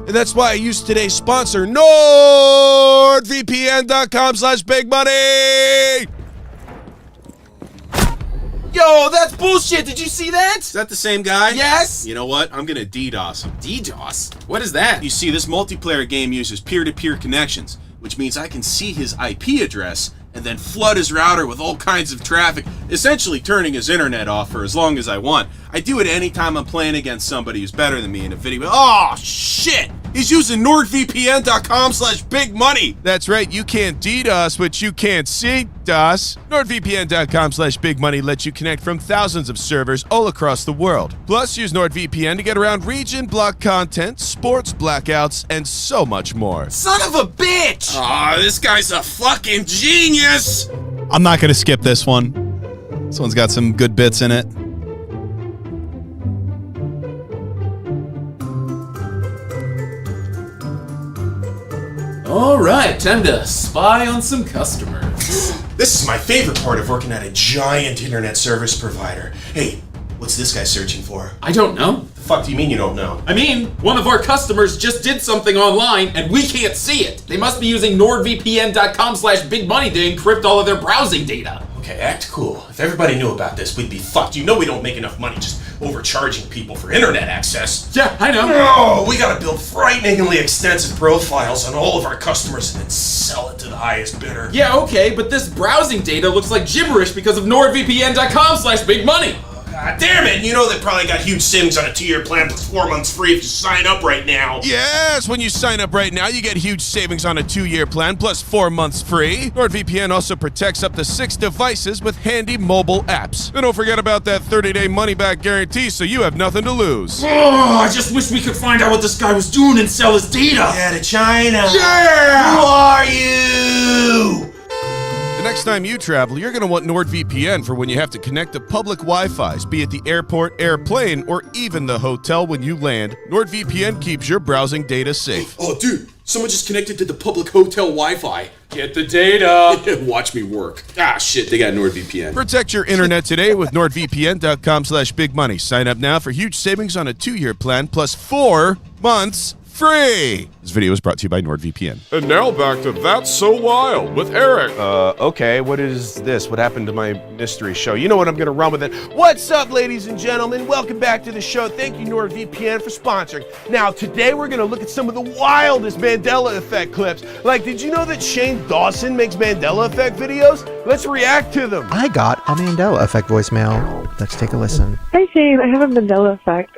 And that's why I use today's sponsor, NordVPN.com/bigmoney. Yo, that's bullshit. Did you see that? Is that the same guy? Yes. You know what? I'm gonna DDoS him. DDoS? What is that? You see, this multiplayer game uses peer-to-peer connections, which means I can see his IP address and then flood his router with all kinds of traffic, essentially turning his internet off for as long as I want. I do it anytime I'm playing against somebody who's better than me in a video. Oh, shit! He's using NordVPN.com/bigmoney. That's right, you can't DDoS what you can't see, DOS. NordVPN.com/bigmoney lets you connect from thousands of servers all across the world. Plus, use NordVPN to get around region block content, sports blackouts, and so much more. Son of a bitch! Aw, this guy's a fucking genius! I'm not going to skip this one. This one's got some good bits in it. All right, time to spy on some customers. This is my favorite part of working at a giant internet service provider. Hey, what's this guy searching for? I don't know. The fuck do you mean you don't know? I mean, one of our customers just did something online and we can't see it. They must be using NordVPN.com/bigmoney to encrypt all of their browsing data. Okay, act cool. If everybody knew about this, we'd be fucked. You know we don't make enough money just overcharging people for internet access. Yeah, I know. No, we gotta build frighteningly extensive profiles on all of our customers and then sell it to the highest bidder. Yeah, okay, but this browsing data looks like gibberish because of NordVPN.com/bigmoney. God damn it! You know they probably got huge savings on a 2-year plan plus 4 months free if you sign up right now. Yes, when you sign up right now, you get huge savings on a 2-year plan plus 4 months free. NordVPN also protects up to 6 devices with handy mobile apps. And don't forget about that 30-day money-back guarantee so you have nothing to lose. Oh, I just wish we could find out what this guy was doing and sell his data. Yeah, to China. Yeah! Who are you? The next time you travel, you're going to want NordVPN for when you have to connect to public Wi-Fi's, be it the airport, airplane, or even the hotel when you land. NordVPN keeps your browsing data safe. Oh, dude, someone just connected to the public hotel Wi-Fi. Get the data. Watch me work. Ah, shit, they got NordVPN. Protect your internet today with NordVPN.com/bigmoney. Sign up now for huge savings on a 2-year plan plus 4 months free. This video is brought to you by NordVPN. And now back to That's So Wild with Eric. Okay, what is this? What happened to my mystery show? You know what, I'm gonna run with it. What's up, ladies and gentlemen? Welcome back to the show. Thank you, NordVPN, for sponsoring. Now, today we're gonna look at some of the wildest Mandela Effect clips. Like, did you know that Shane Dawson makes Mandela Effect videos? Let's react to them. I got a Mandela Effect voicemail. Let's take a listen. Hi Shane, I have a Mandela Effect.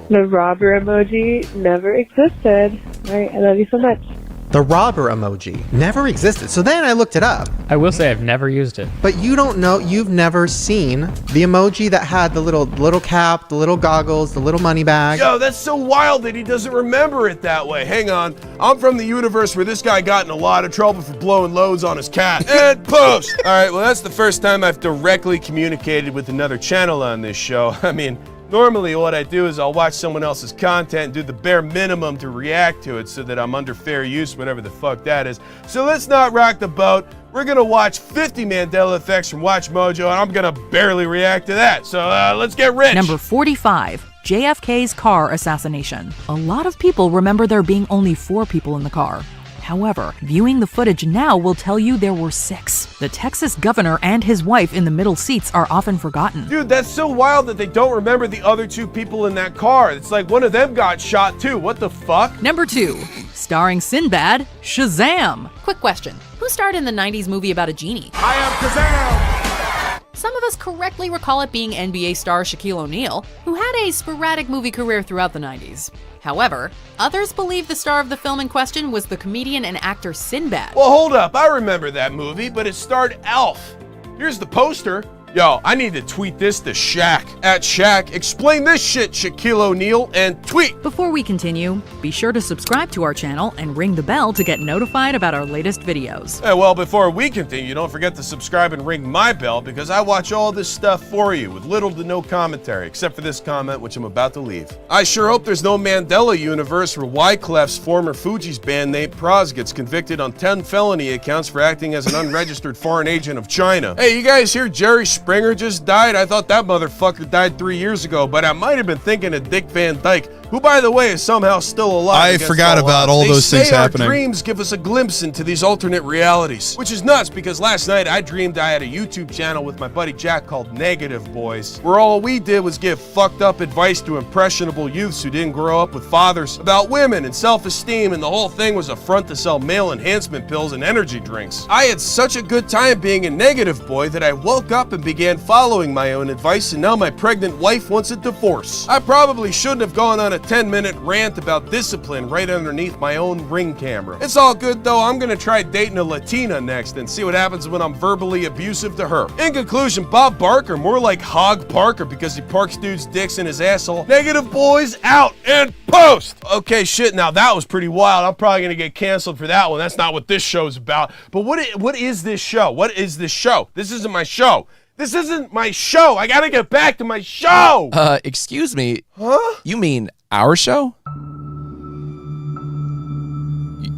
The robber emoji never existed. Alright, I love you so much. The robber emoji never existed. So then I looked it up. I will say I've never used it. But you don't know, you've never seen the emoji that had the little cap, the little goggles, the little money bag. Yo, that's so wild that he doesn't remember it that way. Hang on. I'm from the universe where this guy got in a lot of trouble for blowing loads on his cat. And post! Alright, well, that's the first time I've directly communicated with another channel on this show. I mean, normally what I do is I'll watch someone else's content and do the bare minimum to react to it so that I'm under fair use, whatever the fuck that is. So let's not rock the boat. We're gonna watch 50 Mandela Effects from Watch Mojo, and I'm gonna barely react to that. So let's get rich. Number 45, JFK's car assassination. A lot of people remember there being only 4 people in the car. However, viewing the footage now will tell you there were 6. The Texas governor and his wife in the middle seats are often forgotten. Dude, that's so wild that they don't remember the other 2 people in that car. It's like one of them got shot too. What the fuck? Number 2, starring Sinbad, Shazam. Quick question. Who starred in the 90s movie about a genie? I am Kazam! Some of us correctly recall it being NBA star Shaquille O'Neal, who had a sporadic movie career throughout the 90s. However, others believe the star of the film in question was the comedian and actor Sinbad. Well, hold up. I remember that movie, but it starred Alf. Here's the poster. Yo, I need to tweet this to Shaq. At Shaq, explain this shit, Shaquille O'Neal, and tweet. Before we continue, be sure to subscribe to our channel and ring the bell to get notified about our latest videos. Hey, well, before we continue, don't forget to subscribe and ring my bell because I watch all this stuff for you with little to no commentary, except for this comment, which I'm about to leave. I sure hope there's no Mandela universe where Wyclef's former Fugees bandmate Praz gets convicted on 10 felony accounts for acting as an unregistered foreign agent of China. Hey, you guys hear Jerry Springer just died? I thought that motherfucker died 3 years ago, but I might have been thinking of Dick Van Dyke, who, by the way, is somehow still alive. I forgot about all those things happening. Our dreams give us a glimpse into these alternate realities, which is nuts because last night I dreamed I had a YouTube channel with my buddy Jack called Negative Boys, where all we did was give fucked up advice to impressionable youths who didn't grow up with fathers about women and self-esteem, and the whole thing was a front to sell male enhancement pills and energy drinks. I had such a good time being a negative boy that I woke up and began following my own advice, and now my pregnant wife wants a divorce. I probably shouldn't have gone on a 10-minute rant about discipline right underneath my own Ring camera. It's all good though. I'm gonna try dating a Latina next and see what happens when I'm verbally abusive to her. In conclusion, Bob Barker, more like Hog Parker because he parks dudes' dicks in his asshole. Negative Boys out and post! Okay, shit, now that was pretty wild. I'm probably gonna get canceled for that one. That's not what this show's about. But what is this show? What is this show? This isn't my show. This isn't my show. I gotta get back to my show. Excuse me. Huh? You mean our show?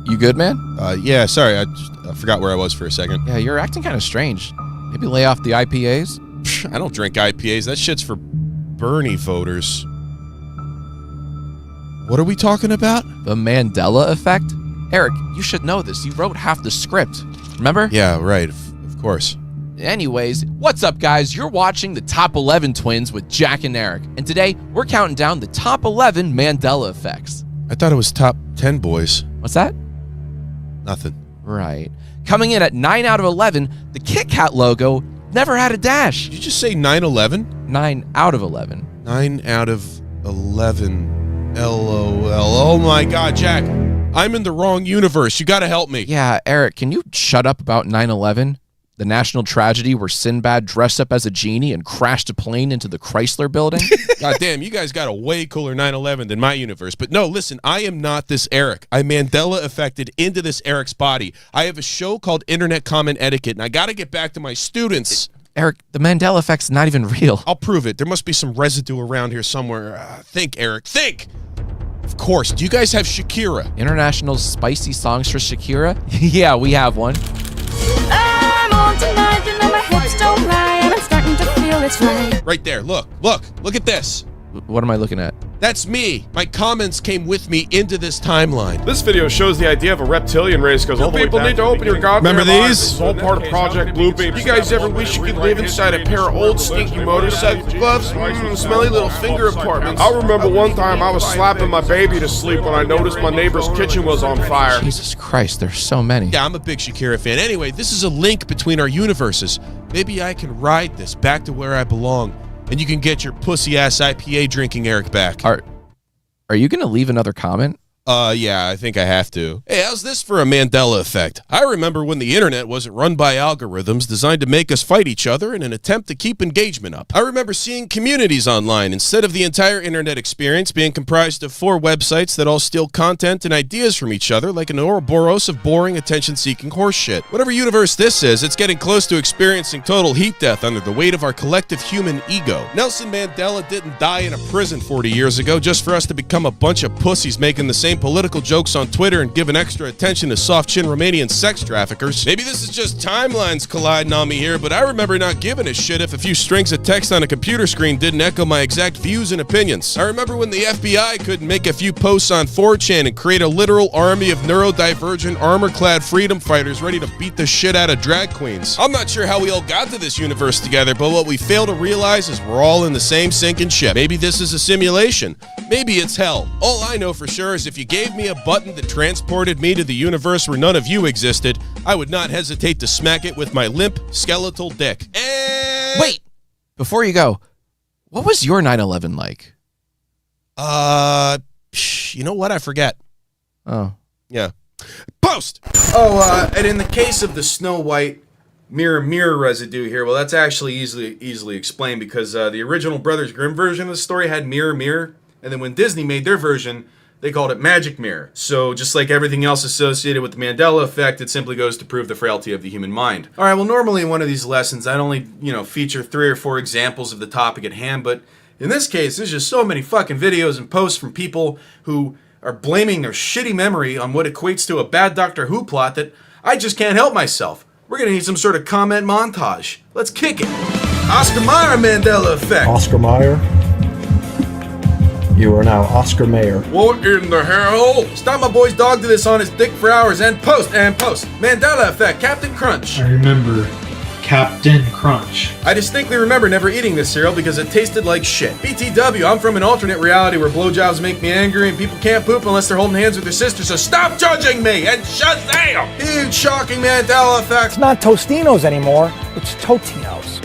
You good, man? Yeah, sorry. I forgot where I was for a second. Yeah, you're acting kind of strange. Maybe lay off the IPAs? I don't drink IPAs. That shit's for Bernie voters. What are we talking about? The Mandela Effect? Eric, you should know this. You wrote half the script. Remember? Yeah, right. Of course. Anyways, what's up, guys? You're watching the Top 11 Twins with Jack and Eric. And today, we're counting down the top 11 Mandela Effects. I thought it was top 10 boys. What's that? Nothing. Right. Coming in at 9 out of 11, the Kit Kat logo never had a dash. Did you just say 9/11? 9 out of 11. 9 out of 11. LOL. Oh my God, Jack. I'm in the wrong universe. You gotta help me. Yeah, Eric, can you shut up about 9/11? The national tragedy where Sinbad dressed up as a genie and crashed a plane into the Chrysler building? God damn, you guys got a way cooler 9/11 than my universe. But no, listen, I am not this Eric. I Mandela affected into this Eric's body. I have a show called Internet Common Etiquette, and I got to get back to my students. Eric, the Mandela effect's not even real. I'll prove it. There must be some residue around here somewhere. Think, Eric, think! Of course. Do you guys have Shakira? International spicy songs for Shakira? Yeah, we have one. I'm on tonight, you know my hips don't lie, and I'm starting to feel it's right. Right there. Look at this. What am I looking at? That's me. My comments came with me into this timeline. This video shows the idea of a reptilian race goes all the way back. People need to open your goddamn Remember eyes. these? This is all part of Project Bluebeam. You guys ever wish you could live inside a pair of old stinky motorcycle gloves? Smelly little finger apartments. I remember one time I was slapping my baby to sleep when I noticed my neighbor's kitchen was on fire. Jesus Christ, there's so many. Yeah, I'm a big Shakira fan. Anyway, this is a link between our universes. Maybe I can ride this back to where I belong, and you can get your pussy-ass IPA drinking Eric back. Are you gonna leave another comment? Yeah, I think I have to. Hey, how's this for a Mandela effect? I remember when the internet wasn't run by algorithms designed to make us fight each other in an attempt to keep engagement up. I remember seeing communities online instead of the entire internet experience being comprised of 4 websites that all steal content and ideas from each other like an Ouroboros of boring, attention-seeking horseshit. Whatever universe this is, it's getting close to experiencing total heat death under the weight of our collective human ego. Nelson Mandela didn't die in a prison 40 years ago just for us to become a bunch of pussies making the same political jokes on Twitter and giving extra attention to soft-chin Romanian sex traffickers. Maybe this is just timelines colliding on me here, but I remember not giving a shit if a few strings of text on a computer screen didn't echo my exact views and opinions. I remember when the FBI couldn't make a few posts on 4chan and create a literal army of neurodivergent, armor-clad freedom fighters ready to beat the shit out of drag queens. I'm not sure how we all got to this universe together, but what we fail to realize is we're all in the same sinking ship. Maybe this is a simulation. Maybe it's hell. All I know for sure is if you gave me a button that transported me to the universe where none of you existed, I would not hesitate to smack it with my limp, skeletal dick. And... Wait! Before you go, what was your 9/11 like? You know what? I forget. Oh. Yeah. Post! Oh, and in the case of the Snow White mirror residue here, well, that's actually easily explained because the original Brothers Grimm version of the story had mirror, and then when Disney made their version, they called it Magic Mirror. So just like everything else associated with the Mandela effect, it simply goes to prove the frailty of the human mind. All right, well, normally in one of these lessons, I'd only, feature 3 or 4 examples of the topic at hand, but in this case, there's just so many fucking videos and posts from people who are blaming their shitty memory on what equates to a bad Doctor Who plot that I just can't help myself. We're gonna need some sort of comment montage. Let's kick it. Oscar Mayer Mandela effect. Oscar Mayer? You are now Oscar Mayer. What in the hell? Stop my boy's dog to this on his dick for hours and post. Mandela effect, Captain Crunch. I remember Captain Crunch. I distinctly remember never eating this cereal because it tasted like shit. BTW, I'm from an alternate reality where blowjobs make me angry and people can't poop unless they're holding hands with their sisters, so stop judging me and Shazam! Huge shocking Mandela effect. It's not Tostinos anymore, it's Totinos.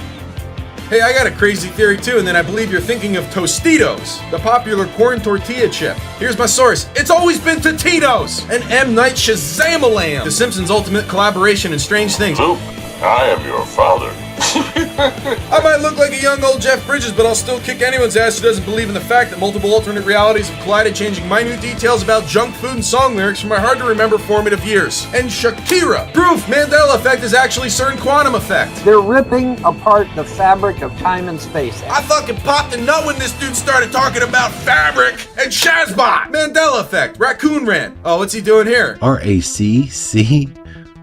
Hey, I got a crazy theory too, and then I believe you're thinking of Tostitos, the popular corn tortilla chip. Here's my source. It's always been Totitos! And M. Night Shyamalan, The Simpsons' ultimate collaboration in Strange Things. Luke, I am your father. I might look like a young old Jeff Bridges, but I'll still kick anyone's ass who doesn't believe in the fact that multiple alternate realities have collided, changing minute details about junk food and song lyrics from my hard-to-remember formative years. And Shakira. Proof Mandela effect is actually CERN quantum effect. They're ripping apart the fabric of time and space. I fucking popped a nut when this dude started talking about fabric and Shazbot. Mandela effect. Raccoon rant. Oh, what's he doing here? RACCOON?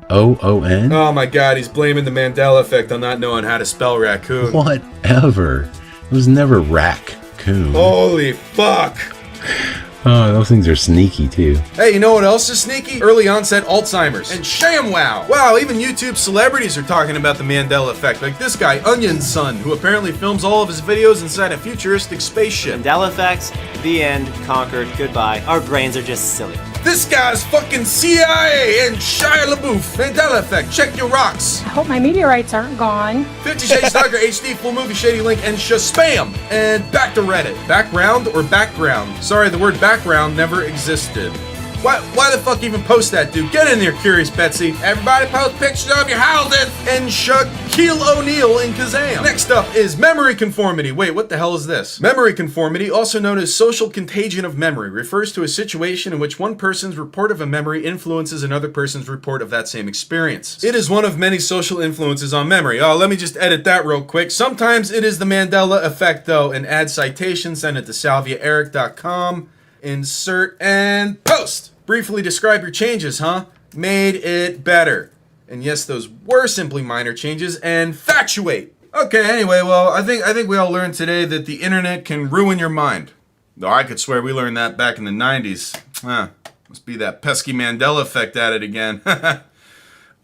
Oh my god, he's blaming the Mandela effect on not knowing how to spell raccoon. Whatever. It was never raccoon. Holy fuck. Oh, those things are sneaky too. Hey, you know what else is sneaky? Early onset Alzheimer's. And ShamWow! Wow, even YouTube celebrities are talking about the Mandela effect, like this guy, Onion Sun, who apparently films all of his videos inside a futuristic spaceship. Mandela effects, the end, conquered, goodbye. Our brains are just silly. This guy's fucking CIA and Shia LaBeouf. Mandela effect, check your rocks. I hope my meteorites aren't gone. 50 Shades Darker HD, full movie, shady link, and spam. And back to Reddit. Background or background? Sorry, the word background never existed. Why the fuck even post that, dude? Get in there, Curious Betsy. Everybody post pictures of your houses. And Shaquille O'Neal in Kazam. Next up is memory conformity. Wait, what the hell is this? Memory conformity, also known as social contagion of memory, refers to a situation in which one person's report of a memory influences another person's report of that same experience. It is one of many social influences on memory. Oh, let me just edit that real quick. Sometimes it is the Mandela effect, though, and add citation, send it to salviaeric.com, insert, and post. Briefly describe your changes, huh? Made it better. And yes, those were simply minor changes, and factuate. Okay, anyway, well, I think we all learned today that the internet can ruin your mind. Though I could swear we learned that back in the 90s. Must be that pesky Mandela effect at it again.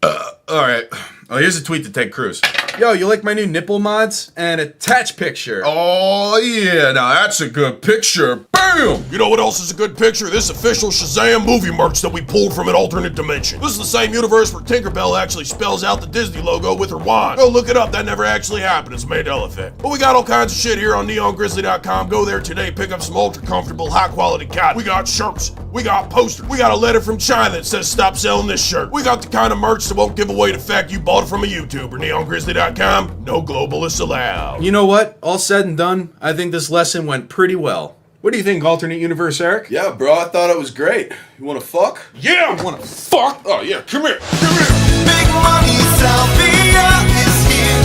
Alright. Oh, here's a tweet to Ted Cruz. Yo, you like my new nipple mods? And attach picture. Oh, yeah. Now that's a good picture. Bam! You know what else is a good picture? This official Shazam movie merch that we pulled from an alternate dimension. This is the same universe where Tinkerbell actually spells out the Disney logo with her wand. Go look it up. That never actually happened. It's a Mandela effect. But we got all kinds of shit here on NeonGrizzly.com. Go there today. Pick up some ultra comfortable, high quality cotton. We got shirts. We got posters. We got a letter from China that says stop selling this shirt. We got the kind of merch that won't give away the fact you bought it from a YouTuber. NeonGrizzly.com. No globalists allowed. You know what? All said and done, I think this lesson went pretty well. What do you think, alternate universe, Eric? Yeah, bro, I thought it was great. You wanna fuck? Yeah, I wanna fuck. Oh, yeah, come here. Come here. Big money Salvia is here.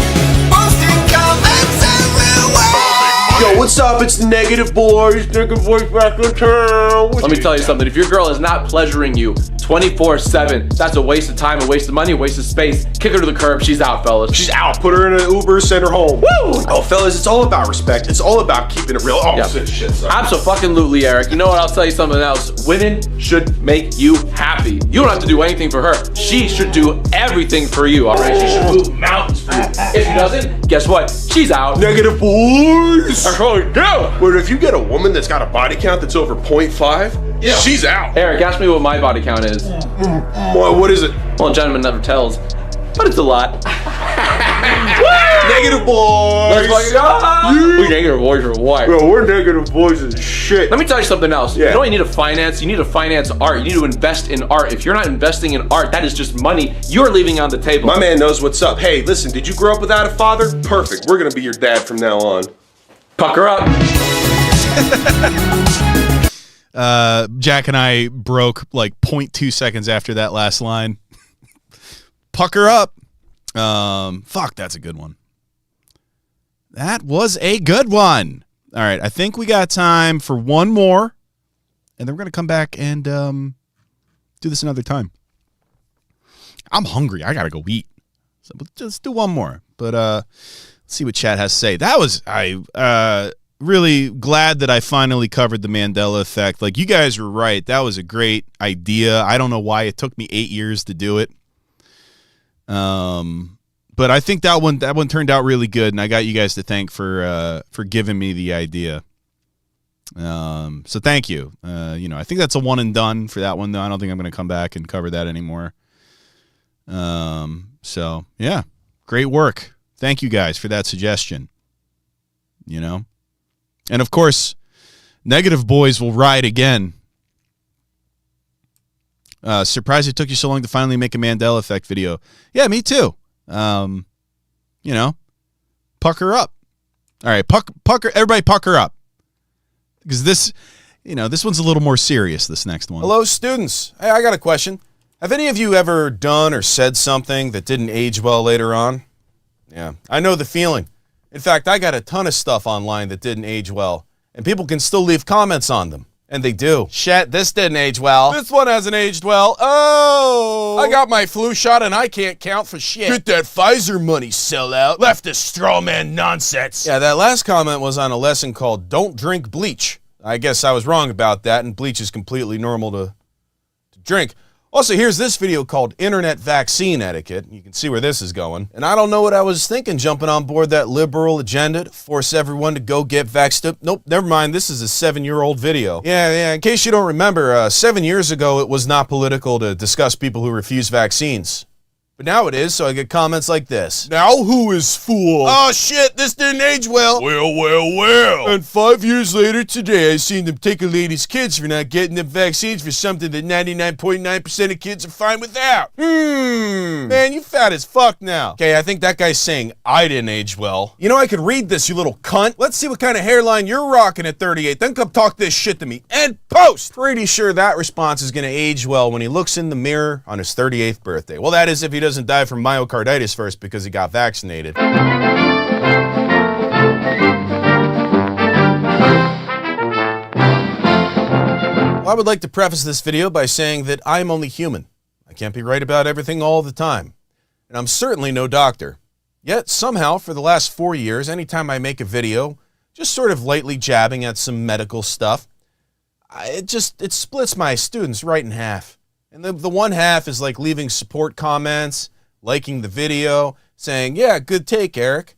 Posting comments everywhere. Yo, what's up? It's the Negative Boys. Negative Boys back in town. Let me tell you something. If your girl is not pleasuring you 24/7, that's a waste of time, a waste of money, a waste of space. Kick her to the curb. She's out, fellas. She's out. Put her in an Uber, send her home. Woo! Oh, fellas, it's all about respect. It's all about keeping it real. Oh, Yep. shit, sorry. Absolutely, Eric. You know what? I'll tell you something else. Women should make you happy. You don't have to do anything for her. She should do everything for you, all right? She should move mountains for you. If she doesn't, guess what? She's out. Negative Boys. Yeah. But if you get a woman that's got a body count that's over 0.5, Yeah. she's out. Eric, ask me what my body count is. What is it? Well, a gentleman never tells, but it's a lot. Negative Boys. Let's fucking go. We negative boys or what? Bro, we're Negative Boys as shit. Let me tell you something else. Yeah. You know what you need to finance? You need to finance art. You need to invest in art. If you're not investing in art, that is just money you're leaving on the table. My man knows what's up. Hey, listen, did you grow up without a father? Perfect. We're gonna be your dad from now on. Pucker up. Jack and I broke like 0.2 seconds after that last line. Pucker up. Fuck, that's a good one. That was a good one. All right, I think we got time for one more, and then we're going to come back and do this another time. I'm hungry. I got to go eat. So let's do one more. But let's see what chat has to say. That was, really glad that I finally covered the Mandela effect. Like, you guys were right. That was a great idea. I don't know why it took me 8 years to do it. But I think that one turned out really good, and I got you guys to thank for giving me the idea. So thank you. I think that's a one and done for that one, though. I don't think I'm going to come back and cover that anymore. So yeah, great work. Thank you guys for that suggestion. And of course, Negative Boys will ride again. Surprised it took you so long to finally make a Mandela effect video. Yeah, me too. Pucker up. All right, pucker. Everybody, pucker up, because this one's a little more serious. This next one. Hello, students. Hey, I got a question. Have any of you ever done or said something that didn't age well later on? Yeah, I know the feeling. In fact, I got a ton of stuff online that didn't age well, and people can still leave comments on them. And they do. Shit, this didn't age well. This one hasn't aged well. Oh! I got my flu shot and I can't count for shit. Get that Pfizer money, sellout. Leftist straw man nonsense. Yeah, that last comment was on a lesson called Don't Drink Bleach. I guess I was wrong about that, and bleach is completely normal to drink. Also, here's this video called Internet Vaccine Etiquette. You can see where this is going. And I don't know what I was thinking jumping on board that liberal agenda to force everyone to go get vaxxed up. Nope, never mind. This is a 7-year-old video. Yeah, in case you don't remember, 7 years ago, it was not political to discuss people who refuse vaccines. But now it is, so I get comments like this. Now who is fool? Oh shit, this didn't age well. Well. And 5 years later today, I seen them take a lady's kids for not getting them vaccines for something that 99.9% of kids are fine without. Man, you fat as fuck now. Okay, I think that guy's saying I didn't age well. You know, I could read this, you little cunt. Let's see what kind of hairline you're rocking at 38. Then come talk this shit to me. And post! Pretty sure that response is gonna age well when he looks in the mirror on his 38th birthday. Well, that is if he doesn't die from myocarditis first because he got vaccinated. Well, I would like to preface this video by saying that I'm only human. I can't be right about everything all the time. And I'm certainly no doctor. Yet, somehow, for the last 4 years, anytime I make a video just sort of lightly jabbing at some medical stuff. It splits my students right in half. And the one half is like leaving support comments, liking the video, saying, yeah, good take, Eric.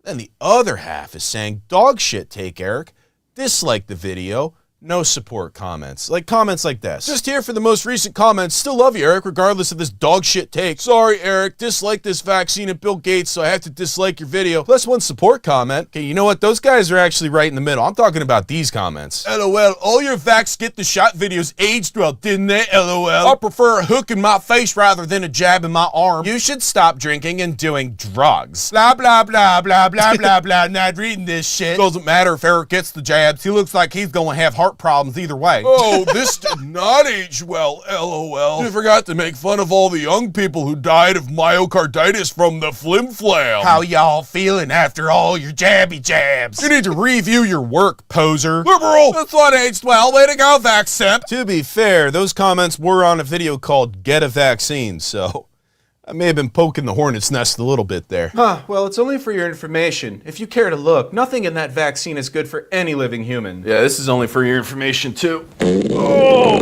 Then the other half is saying, dog shit take, Eric. Dislike the video. No support comments. Like comments like this. Just here for the most recent comments. Still love you, Eric, regardless of this dog shit take. Sorry, Eric. Dislike this vaccine and Bill Gates, so I have to dislike your video. Plus one support comment. Okay, you know what? Those guys are actually right in the middle. I'm talking about these comments. LOL. All your vax get the shot videos aged well, didn't they? LOL. I prefer a hook in my face rather than a jab in my arm. You should stop drinking and doing drugs. Blah, blah, blah, blah, blah, blah, blah. Not reading this shit. Doesn't matter if Eric gets the jabs. He looks like he's going to have heart problems either way. Oh, this did not age well, LOL. You forgot to make fun of all the young people who died of myocarditis from the flim-flam. How y'all feeling after all your jabby jabs? You need to review your work, poser. Liberal! That's not aged well. Way to go, Vaxsimp. To be fair, those comments were on a video called Get a Vaccine, so I may have been poking the hornet's nest a little bit there. Huh, well, it's only for your information. If you care to look, nothing in that vaccine is good for any living human. Yeah, this is only for your information, too. Oh.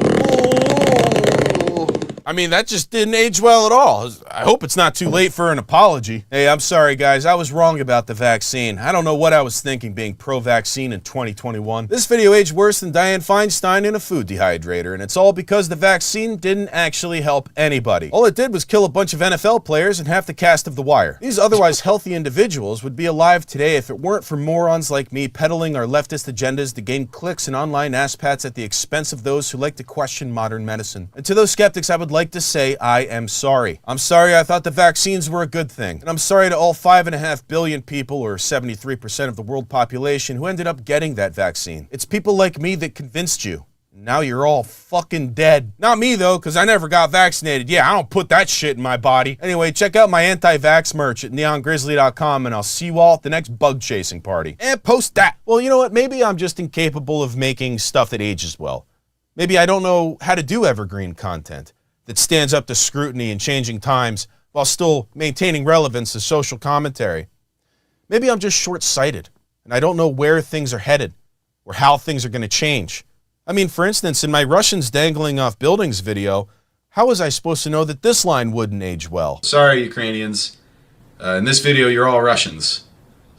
I mean, that just didn't age well at all. I hope it's not too late for an apology. Hey, I'm sorry, guys. I was wrong about the vaccine. I don't know what I was thinking being pro-vaccine in 2021. This video aged worse than Dianne Feinstein in a food dehydrator, and it's all because the vaccine didn't actually help anybody. All it did was kill a bunch of NFL players and half the cast of The Wire. These otherwise healthy individuals would be alive today if it weren't for morons like me peddling our leftist agendas to gain clicks and online asspats at the expense of those who like to question modern medicine. And to those skeptics, I would like to say I am sorry. I'm sorry I thought the vaccines were a good thing. And I'm sorry to all 5.5 billion people, or 73% of the world population, who ended up getting that vaccine. It's people like me that convinced you. Now you're all fucking dead. Not me though, because I never got vaccinated. Yeah, I don't put that shit in my body. Anyway, check out my anti-vax merch at neongrizzly.com, and I'll see you all at the next bug chasing party. And post that. Well, you know what? Maybe I'm just incapable of making stuff that ages well. Maybe I don't know how to do evergreen content that stands up to scrutiny in changing times while still maintaining relevance to social commentary. Maybe I'm just short-sighted, and I don't know where things are headed or how things are going to change. I mean, for instance, in my Russians dangling off buildings video, how was I supposed to know that this line wouldn't age well? Sorry, Ukrainians. In this video, you're all Russians.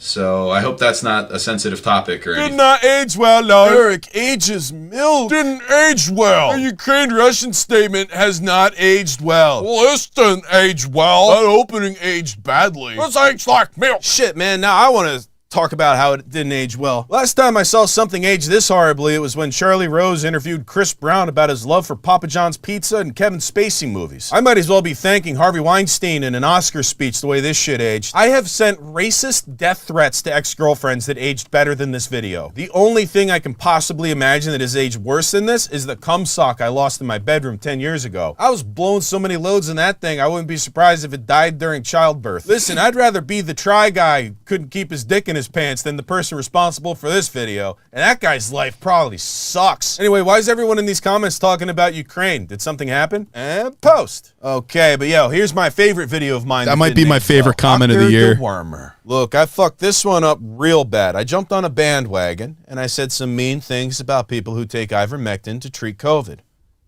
So I hope that's not a sensitive topic or anything. Did not age well, Lord. Eric, ages milk. Didn't age well. The Ukraine-Russian statement has not aged well. Well, this didn't age well. That opening aged badly. This aged like milk. Shit, man, now I want to talk about how it didn't age well. Last time I saw something age this horribly, it was when Charlie Rose interviewed Chris Brown about his love for Papa John's pizza and Kevin Spacey movies. I might as well be thanking Harvey Weinstein in an Oscar speech the way this shit aged. I have sent racist death threats to ex-girlfriends that aged better than this video. The only thing I can possibly imagine that has aged worse than this is the cum sock I lost in my bedroom 10 years ago. I was blowing so many loads in that thing, I wouldn't be surprised if it died during childbirth. Listen, I'd rather be the try guy who couldn't keep his dick in his pants than the person responsible for this video, and that guy's life probably sucks. Anyway, why is everyone in these comments talking about Ukraine? Did something happen? And post. Okay, but yo, here's my favorite video of mine. That might be my favorite comment of the year. Warmer. Look, I fucked this one up real bad. I jumped on a bandwagon, and I said some mean things about people who take ivermectin to treat COVID.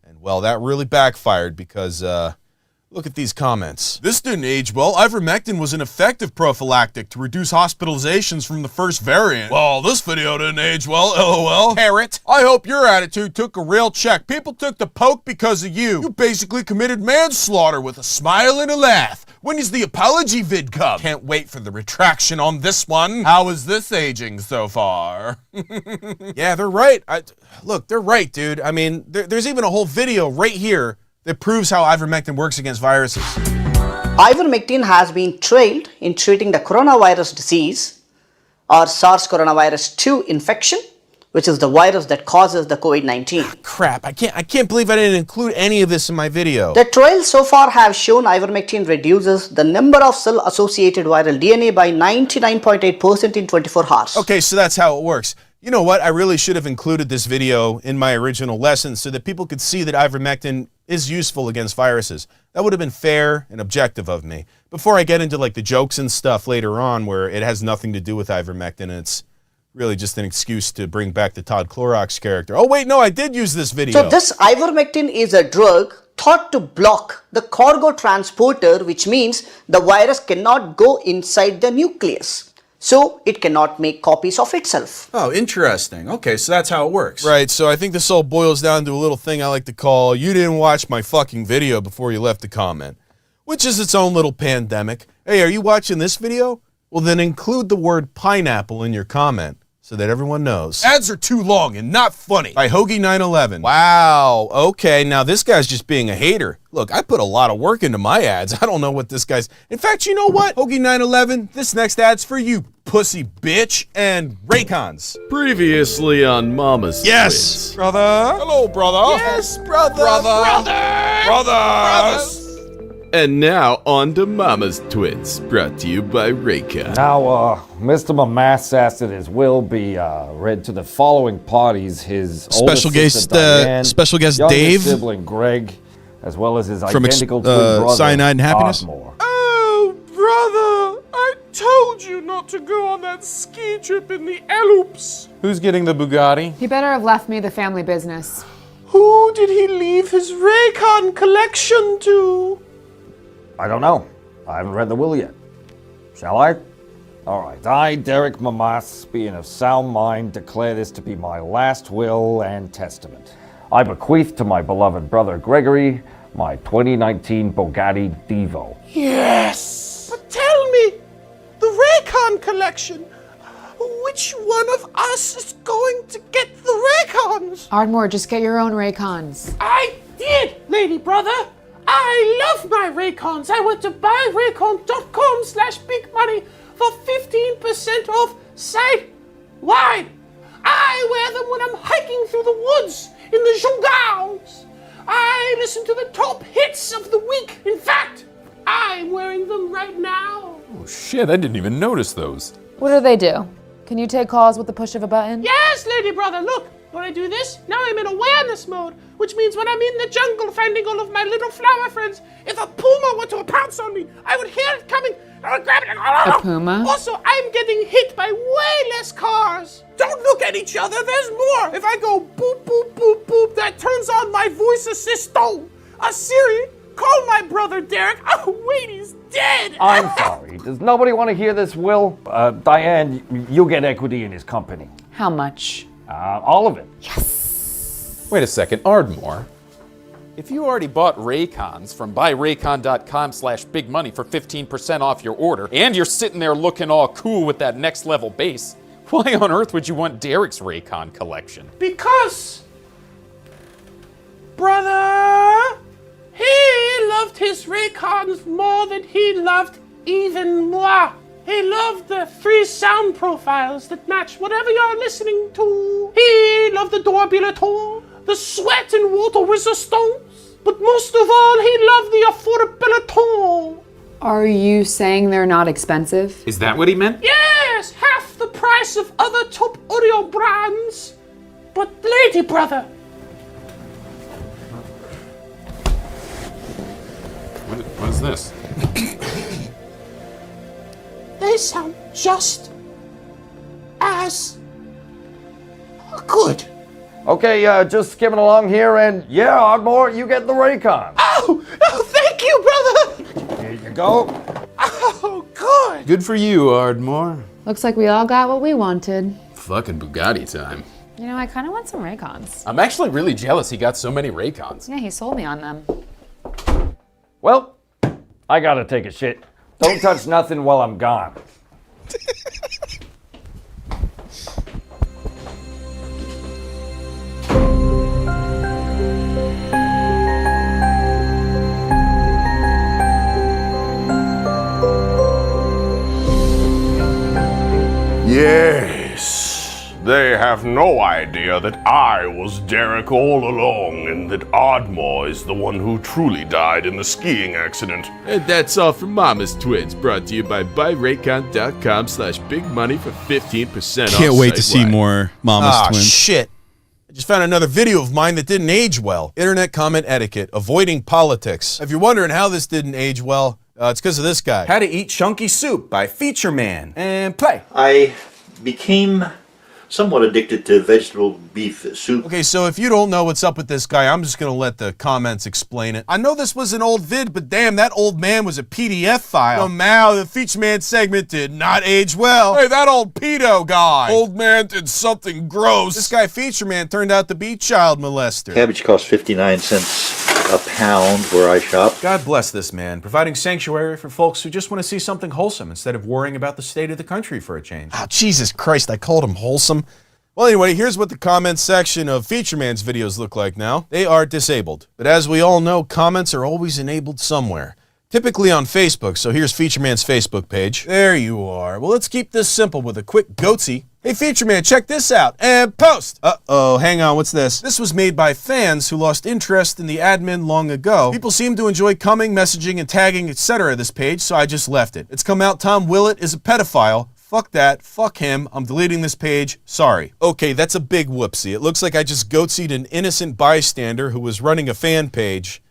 And well, that really backfired because, look at these comments. This didn't age well. Ivermectin was an effective prophylactic to reduce hospitalizations from the first variant. Well, this video didn't age well, LOL. Parrot. I hope your attitude took a real check. People took the poke because of you. You basically committed manslaughter with a smile and a laugh. When is the apology vid come? Can't wait for the retraction on this one. How is this aging so far? Yeah, they're right. Look, they're right, dude. I mean, there's even a whole video right here that proves how ivermectin works against viruses. Ivermectin has been trialed in treating the coronavirus disease or SARS coronavirus 2 infection, which is the virus that causes the COVID-19. Crap, I can't believe I didn't include any of this in my video. The trials so far have shown ivermectin reduces the number of cell-associated viral DNA by 99.8% in 24 hours. Okay, so that's how it works. You know what? I really should have included this video in my original lesson so that people could see that ivermectin is useful against viruses. That would have been fair and objective of me. Before I get into like the jokes and stuff later on where it has nothing to do with ivermectin and it's really just an excuse to bring back the Todd Clorox character. Oh, wait, no, I did use this video. So this ivermectin is a drug thought to block the cargo transporter, which means the virus cannot go inside the nucleus. So it cannot make copies of itself. Oh, interesting. Okay, so that's how it works. Right, so I think this all boils down to a little thing I like to call, you didn't watch my fucking video before you left a comment, which is its own little pandemic. Hey, are you watching this video? Well, then include the word pineapple in your comment so that everyone knows. Ads are too long and not funny. By Hoagie911. Wow, okay, now this guy's just being a hater. Look, I put a lot of work into my ads. I don't know what this guy's... In fact, you know what? Hoagie911, this next ad's for you, pussy bitch, and Raycons. Previously on Mama's Yes! Twins. Brother? Hello, brother. Yes, brother. Brother. Brothers. And now on to Mama's Twins, brought to you by Raycon. Now, Mr. Mamassassin will be read to the following parties: his Special guest, Diane, special guest youngest Dave, sibling Greg, as well as his from identical twin brother Cyanide and Happiness. Ardmore. Oh, brother, I told you not to go on that ski trip in the Alps. Who's getting the Bugatti? He better have left me the family business. Who did he leave his Raycon collection to? I don't know. I haven't read the will yet. Shall I? All right. I, Derek Mamas, being of sound mind, declare this to be my last will and testament. I bequeath to my beloved brother Gregory my 2019 Bugatti Devo. Yes! But tell me, the Raycon collection, which one of us is going to get the Raycons? Ardmore, just get your own Raycons. I did, lady brother. I love my Raycons. I went to buyraycon.com/bigmoney for 15% off site-wide. I wear them when I'm hiking through the woods in the jungles. I listen to the top hits of the week. In fact, I'm wearing them right now. Oh shit, I didn't even notice those. What do they do? Can you take calls with the push of a button? Yes, lady brother, look. When I do this, now I'm in awareness mode, which means when I'm in the jungle finding all of my little flower friends, if a puma were to pounce on me, I would hear it coming, I would grab it. A puma? Also, I'm getting hit by way less cars. Don't look at each other, there's more. If I go boop, boop, boop, boop, that turns on my voice assisto. Siri, call my brother Derek. Oh, wait, he's dead. I'm sorry. Does nobody want to hear this will? Diane, you'll get equity in his company. How much? All of it. Yes. Wait a second, Ardmore. If you already bought Raycons from buyraycon.com/bigmoney for 15% off your order, and you're sitting there looking all cool with that next level base, why on earth would you want Derek's Raycon collection? Because, brother, he loved his Raycons more than he loved even moi. He loved the 3 sound profiles that match whatever you're listening to. He loved the durability, the sweat and water resistance. But most of all, he loved the affordability. Are you saying they're not expensive? Is that what he meant? Yes, half the price of other top audio brands. But lady brother, What is this? they sound just as good. Okay, just skimming along here, and yeah, Ardmore, you get the Raycon. Oh, thank you, brother. Here you go. Oh, good. Good for you, Ardmore. Looks like we all got what we wanted. Fucking Bugatti time. You know, I kind of want some Raycons. I'm actually really jealous he got so many Raycons. Yeah, he sold me on them. Well, I gotta take a shit. Don't touch nothing while I'm gone. Yes, they have no idea that I was Derek all along and that Ardmore is the one who truly died in the skiing accident. And that's all from Mama's Twins, brought to you by buyraycon.com/bigmoney for 15% off. Can't wait to see site-wide. more Mama's Twins. Shit. I just found another video of mine that didn't age well. Internet comment etiquette, avoiding politics. If you're wondering how this didn't age well, it's because of this guy. How to Eat Chunky Soup by Feature Man. And play. I became somewhat addicted to vegetable beef soup. Okay, so if you don't know what's up with this guy, I'm just gonna let the comments explain it. I know this was an old vid, but damn, that old man was a PDF file. Somehow, the Feature Man segment did not age well. Hey, that old pedo guy. Old man did something gross. This guy, Feature Man, turned out to be child molester. Cabbage costs 59 cents a pound where I shop. God bless this man, providing sanctuary for folks who just want to see something wholesome instead of worrying about the state of the country for a change. Oh, Jesus Christ, I called him wholesome. Well, anyway, here's what the comments section of Feature Man's videos look like now. They are disabled. But as we all know, comments are always enabled somewhere. Typically on Facebook, so here's Feature Man's Facebook page. There you are. Well, let's keep this simple with a quick goatsy. Hey, Feature Man, check this out. And post! Uh-oh, hang on, what's this? This was made by fans who lost interest in the admin long ago. People seem to enjoy coming, messaging, and tagging, etc. this page, so I just left it. It's come out Tom Willett is a pedophile. Fuck that, fuck him, I'm deleting this page, sorry. Okay, that's a big whoopsie. It looks like I just goatsied an innocent bystander who was running a fan page.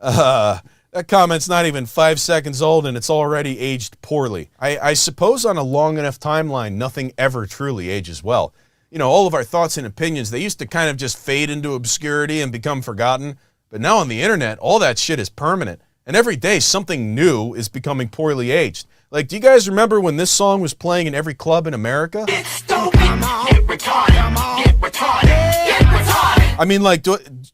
That comment's not even 5 seconds old and it's already aged poorly. I suppose on a long enough timeline, nothing ever truly ages well. You know, all of our thoughts and opinions, they used to kind of just fade into obscurity and become forgotten. But now on the internet, all that shit is permanent. And every day, something new is becoming poorly aged. Like, do you guys remember when this song was playing in every club in America? It's stupid, get retarded, get retarded, get retarded. I mean, like,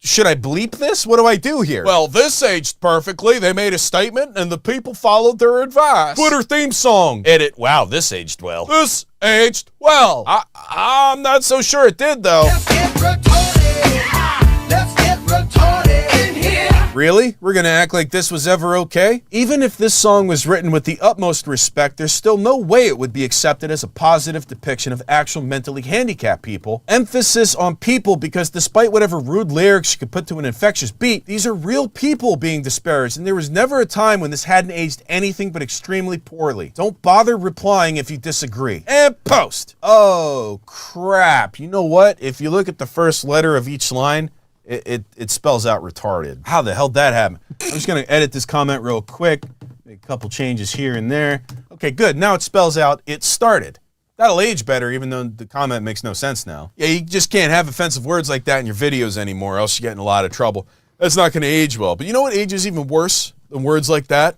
should I bleep this? What do I do here? Well, this aged perfectly. They made a statement, and the people followed their advice. Twitter theme song. Edit. Wow, this aged well. This aged well. I'm not so sure it did, though. Let's get retarded. Let's get retarded in here. Really? We're gonna act like this was ever okay? Even if this song was written with the utmost respect, there's still no way it would be accepted as a positive depiction of actual mentally handicapped people. Emphasis on people because despite whatever rude lyrics you could put to an infectious beat, these are real people being disparaged, and there was never a time when this hadn't aged anything but extremely poorly. Don't bother replying if you disagree. And post! Oh, crap. You know what? If you look at the first letter of each line, it spells out retarded. How the hell did that happen? I'm just gonna edit this comment real quick, make a couple changes here and there. Okay, good, now it spells out it started. That'll age better even though the comment makes no sense now. Yeah, you just can't have offensive words like that in your videos anymore, else you get in a lot of trouble. That's not gonna age well. But you know what ages even worse than words like that?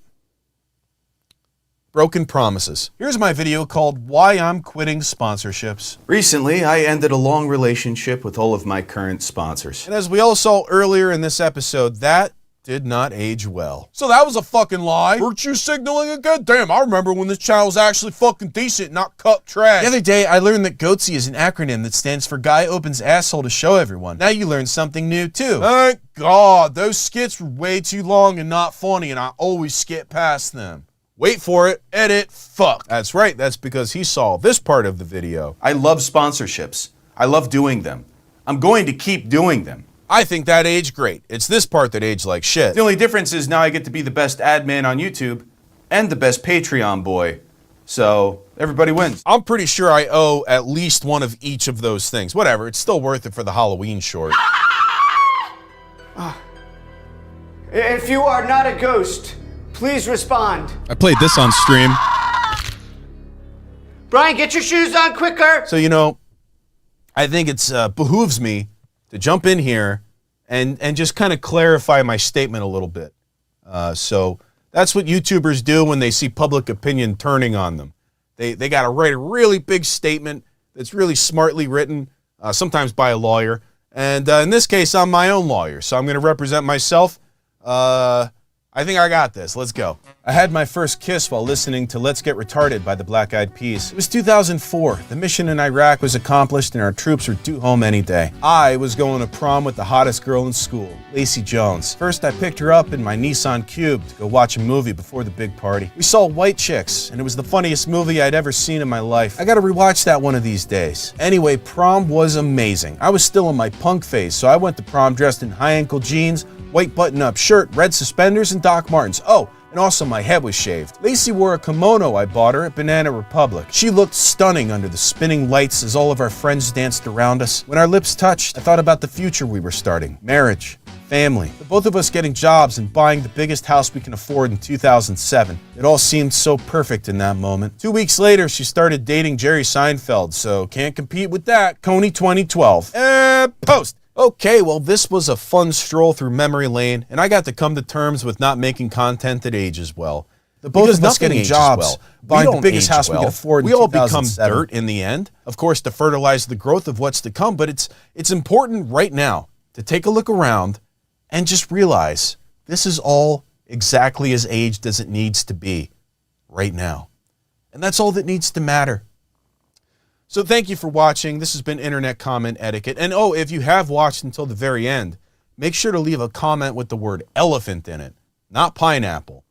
Broken promises. Here's my video called Why I'm Quitting Sponsorships. Recently, I ended a long relationship with all of my current sponsors. And as we all saw earlier in this episode, that did not age well. So that was a fucking lie. Virtue signaling again? Damn, I remember when this channel was actually fucking decent, not cut trash. The other day, I learned that GOATSY is an acronym that stands for Guy Opens Asshole to Show Everyone. Now you learned something new too. Thank God, those skits were way too long and not funny, and I always skip past them. Wait for it, edit, fuck. That's right, that's because he saw this part of the video. I love sponsorships. I love doing them. I'm going to keep doing them. I think that aged great. It's this part that aged like shit. The only difference is now I get to be the best ad man on YouTube and the best Patreon boy. So everybody wins. I'm pretty sure I owe at least one of each of those things. Whatever, it's still worth it for the Halloween short. If you are not a ghost, please respond. I played this on stream. Brian, get your shoes on quicker. So, you know, I think it's behooves me to jump in here and just kind of clarify my statement a little bit. So that's what YouTubers do when they see public opinion turning on them. They got to write a really big statement that's really smartly written, sometimes by a lawyer. And in this case, I'm my own lawyer, so I'm going to represent myself. I think I got this. Let's go. I had my first kiss while listening to Let's Get Retarded by the Black Eyed Peas. It was 2004. The mission in Iraq was accomplished and our troops were due home any day. I was going to prom with the hottest girl in school, Lacey Jones. First, I picked her up in my Nissan Cube to go watch a movie before the big party. We saw White Chicks, and it was the funniest movie I'd ever seen in my life. I gotta rewatch that one of these days. Anyway, prom was amazing. I was still in my punk phase, so I went to prom dressed in high-ankle jeans, white button-up shirt, red suspenders, and Doc Martens. Oh, and also my head was shaved. Lacey wore a kimono I bought her at Banana Republic. She looked stunning under the spinning lights as all of our friends danced around us. When our lips touched, I thought about the future we were starting. Marriage, family, the both of us getting jobs and buying the biggest house we can afford in 2007. It all seemed so perfect in that moment. 2 weeks later, she started dating Jerry Seinfeld, so can't compete with that. Coney 2012. Post. Okay, well, this was a fun stroll through memory lane, and I got to come to terms with not making content that ages well. The both of us getting jobs, buying the biggest house we can afford in 2007. We all become dirt in the end, of course, to fertilize the growth of what's to come, but it's important right now to take a look around and just realize this is all exactly as aged as it needs to be right now. And that's all that needs to matter. So thank you for watching. This has been Internet Comment Etiquette. And oh, if you have watched until the very end, make sure to leave a comment with the word elephant in it, not pineapple.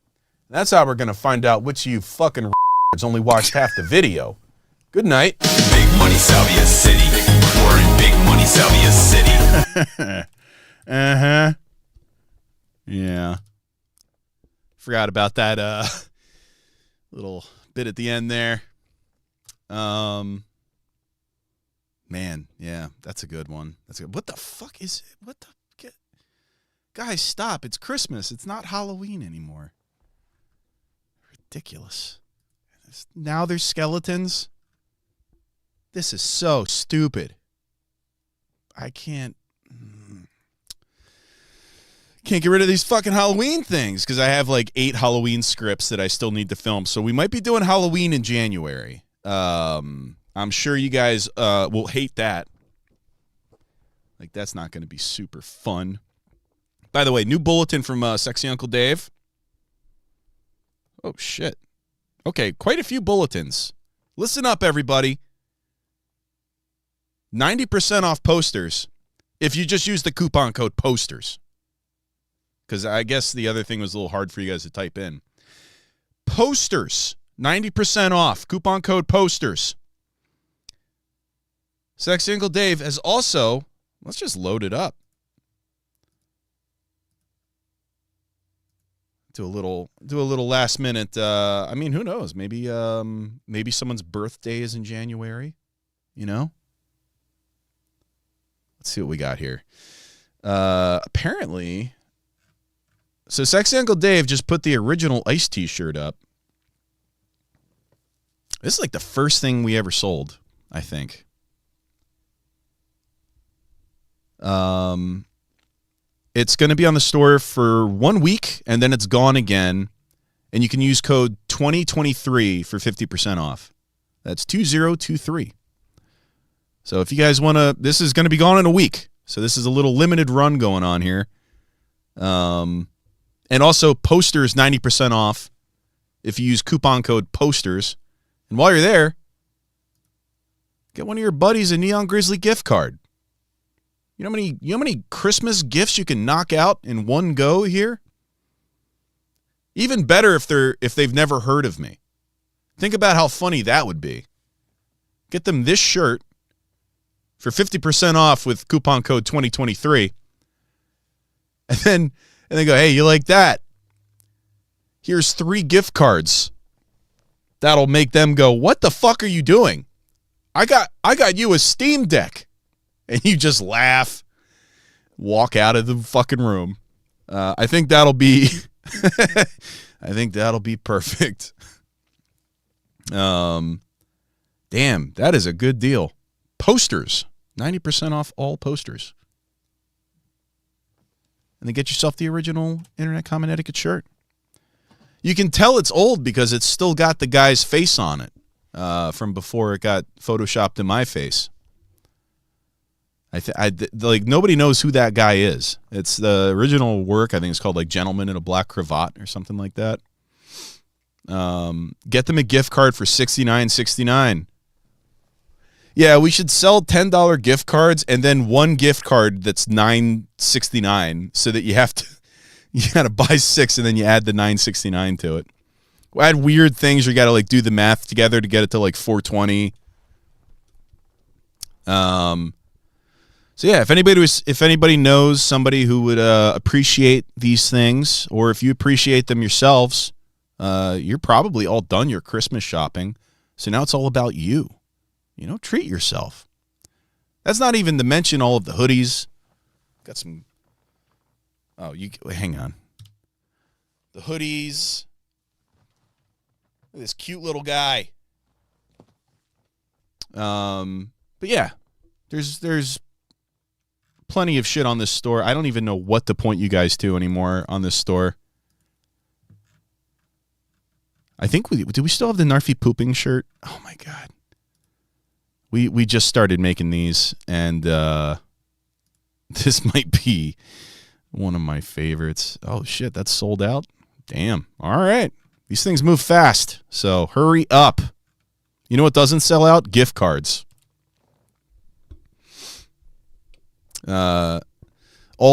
That's how we're going to find out which of you fucking only watched half the video. Good night. Big money, Salvia City. We're in big money, Salvia City. Uh-huh. Yeah. Forgot about that little bit at the end there. Man, yeah, that's a good one. That's good. What the fuck is it? What the guys, stop. It's Christmas. It's not Halloween anymore. Ridiculous. Now there's skeletons. This is so stupid. I can't get rid of these fucking Halloween things because I have like 8 Halloween scripts that I still need to film. So we might be doing Halloween in January. I'm sure you guys will hate that. Like, that's not going to be super fun. By the way, new bulletin from Sexy Uncle Dave. Oh, shit. Okay, quite a few bulletins. Listen up, everybody. 90% off posters if you just use the coupon code POSTERS. Because I guess the other thing was a little hard for you guys to type in. Posters. 90% off. Coupon code POSTERS. Sexy Uncle Dave has also, let's just load it up. Do a little last minute. I mean, who knows? Maybe someone's birthday is in January. You know. Let's see what we got here. Apparently, so Sexy Uncle Dave just put the original Ice T-shirt up. This is like the first thing we ever sold, I think. It's going to be on the store for 1 week, and then it's gone again. And you can use code 2023 for 50% off. That's 2023. So if you guys want to, this is going to be gone in a week. So this is a little limited run going on here. And also, posters 90% off if you use coupon code POSTERS. And while you're there, get one of your buddies a Neon Grizzly gift card. You know how many Christmas gifts you can knock out in one go here? Even better if they've never heard of me. Think about how funny that would be. Get them this shirt for 50% off with coupon code 2023. And then go, hey, you like that? Here's 3 gift cards. That'll make them go, what the fuck are you doing? I got you a Steam Deck. And you just laugh, walk out of the fucking room. I think that'll be perfect. Damn, that is a good deal. Posters, 90% off all posters. And then get yourself the original Internet Comment Etiquette shirt. You can tell it's old because it's still got the guy's face on it from before it got photoshopped in my face. Like nobody knows who that guy is. It's the original work. I think it's called like Gentleman in a Black Cravat or something like that. Get them a gift card for $69.69. Yeah, we should sell $10 gift cards and then one gift card that's $9.69 so that you gotta buy 6 and then you add the $9.69 to it. We'll add weird things. You gotta like do the math together to get it to like $4.20. So yeah, if anybody knows somebody who would appreciate these things, or if you appreciate them yourselves, you're probably all done your Christmas shopping. So now it's all about you. You know, treat yourself. That's not even to mention all of the hoodies. Got some Oh, you hang on. The hoodies. Look at this cute little guy. But yeah, there's plenty of shit on this store. I don't even know what to point you guys to anymore on this store. I think do we still have the Narfi pooping shirt? Oh my god. We just started making these, and this might be one of my favorites. Oh shit, that's sold out? Damn. All right. These things move fast, so hurry up. You know what doesn't sell out? Gift cards. All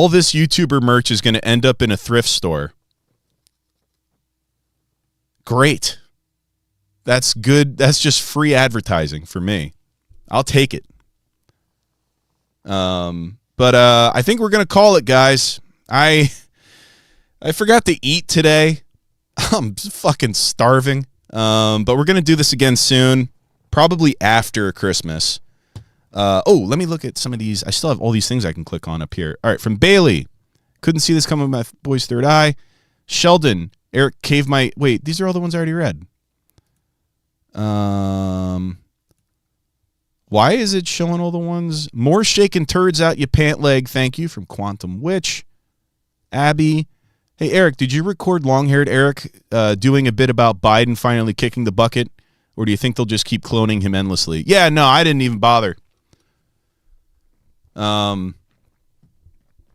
this YouTuber merch is going to end up in a thrift store. Great. That's good. That's just free advertising for me. I'll take it. But I think we're going to call it, guys. I forgot to eat today. I'm fucking starving. But we're going to do this again soon, probably after Christmas. Let me look at some of these. I still have all these things I can click on up here. All right, from Bailey. Couldn't see this coming with my boy's third eye. Sheldon. Eric Cave my... Wait, these are all the ones I already read. Why is it showing all the ones? More shaking turds out you pant leg. Thank you, from Quantum Witch. Abby. Hey, Eric, did you record long-haired Eric doing a bit about Biden finally kicking the bucket? Or do you think they'll just keep cloning him endlessly? Yeah, no, I didn't even bother. No,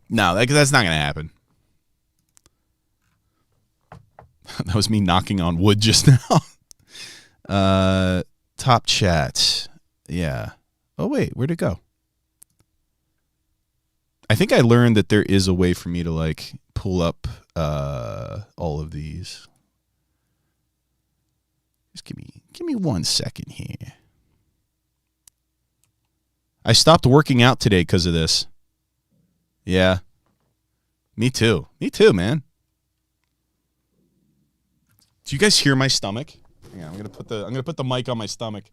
that's not going to happen. That was me knocking on wood just now. Top chat. Yeah. Oh, wait, where'd it go? I think I learned that there is a way for me to, like, pull up all of these. Just give me 1 second here. I stopped working out today because of this. Yeah. Me too. Me too, man. Do you guys hear my stomach? Hang on, I'm gonna put the mic on my stomach.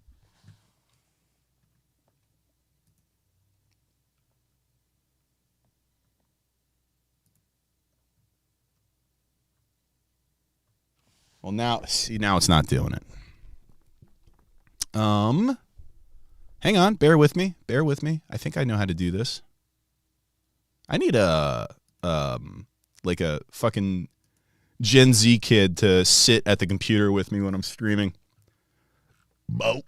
Well, now it's not doing it. Hang on, bear with me. I think I know how to do this. I need a fucking Gen Z kid to sit at the computer with me when I'm streaming. Bo.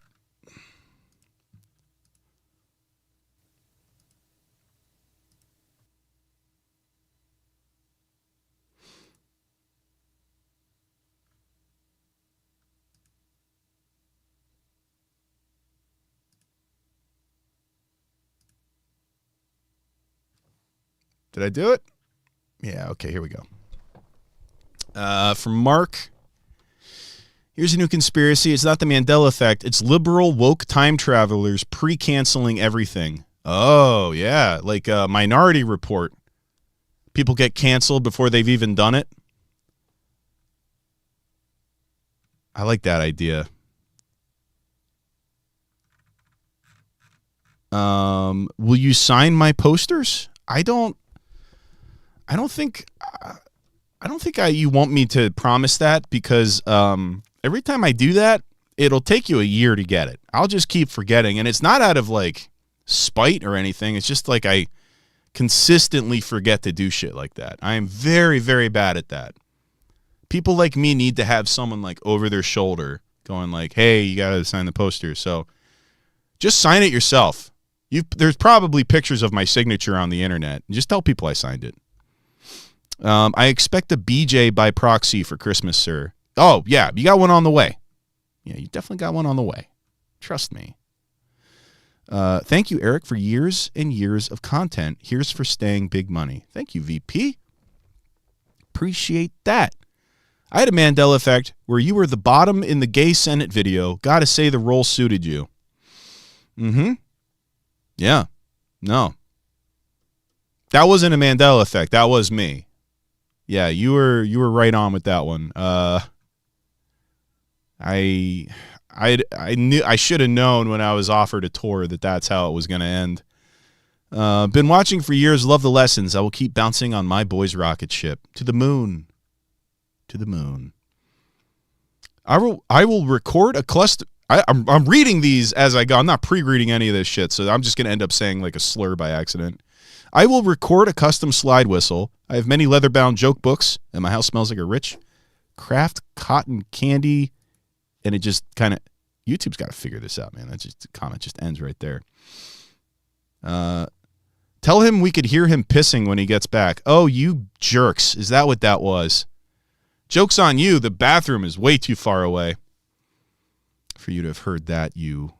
Did I do it? Yeah, okay, here we go. From Mark. Here's a new conspiracy. It's not the Mandela effect. It's liberal woke time travelers pre-canceling everything. Oh, yeah, like a Minority Report. People get canceled before they've even done it. I like that idea. Will you sign my posters? I don't think you want me to promise that, because every time I do that, it'll take you a year to get it. I'll just keep forgetting, and it's not out of like spite or anything. It's just like I consistently forget to do shit like that. I am very, very bad at that. People like me need to have someone like over their shoulder going like, "Hey, you got to sign the poster." So just sign it yourself. There's probably pictures of my signature on the internet. Just tell people I signed it. I expect a BJ by proxy for Christmas, sir. Oh, yeah, you got one on the way. Yeah, you definitely got one on the way. Trust me. Thank you, Eric, for years and years of content. Here's for staying big money. Thank you, VP. Appreciate that. I had a Mandela effect where you were the bottom in the gay Senate video. Gotta say the role suited you. Mm-hmm. Yeah. No. That wasn't a Mandela effect. That was me. Yeah, you were right on with that one. I knew I should have known when I was offered a tour that that's how it was going to end. Been watching for years. Love the lessons. I will keep bouncing on my boy's rocket ship to the moon. To the moon. I will record a cluster. I'm reading these as I go. I'm not pre-reading any of this shit, so I'm just going to end up saying like a slur by accident. I will record a custom slide whistle. I have many leather-bound joke books, and my house smells like a rich craft cotton candy, and it just kind of... YouTube's got to figure this out, man. That's just the comment just ends right there. Tell him we could hear him pissing when he gets back. Oh, you jerks. Is that what that was? Joke's on you. The bathroom is way too far away for you to have heard that, you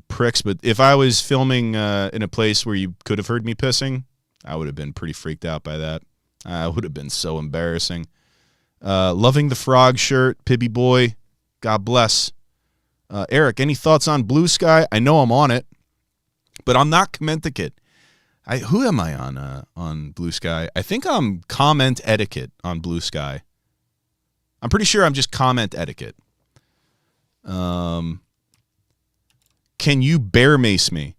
pricks. But if I was filming in a place where you could have heard me pissing, I would have been pretty freaked out by that. I would have been so embarrassing. Loving the frog shirt, Pibby boy. God bless. Eric, any thoughts on Blue Sky? I know I'm on it, but I'm not Commenticate. Who am I on Blue Sky? I think I'm Comment Etiquette on Blue Sky. I'm pretty sure I'm just Comment Etiquette. Can you bear mace me?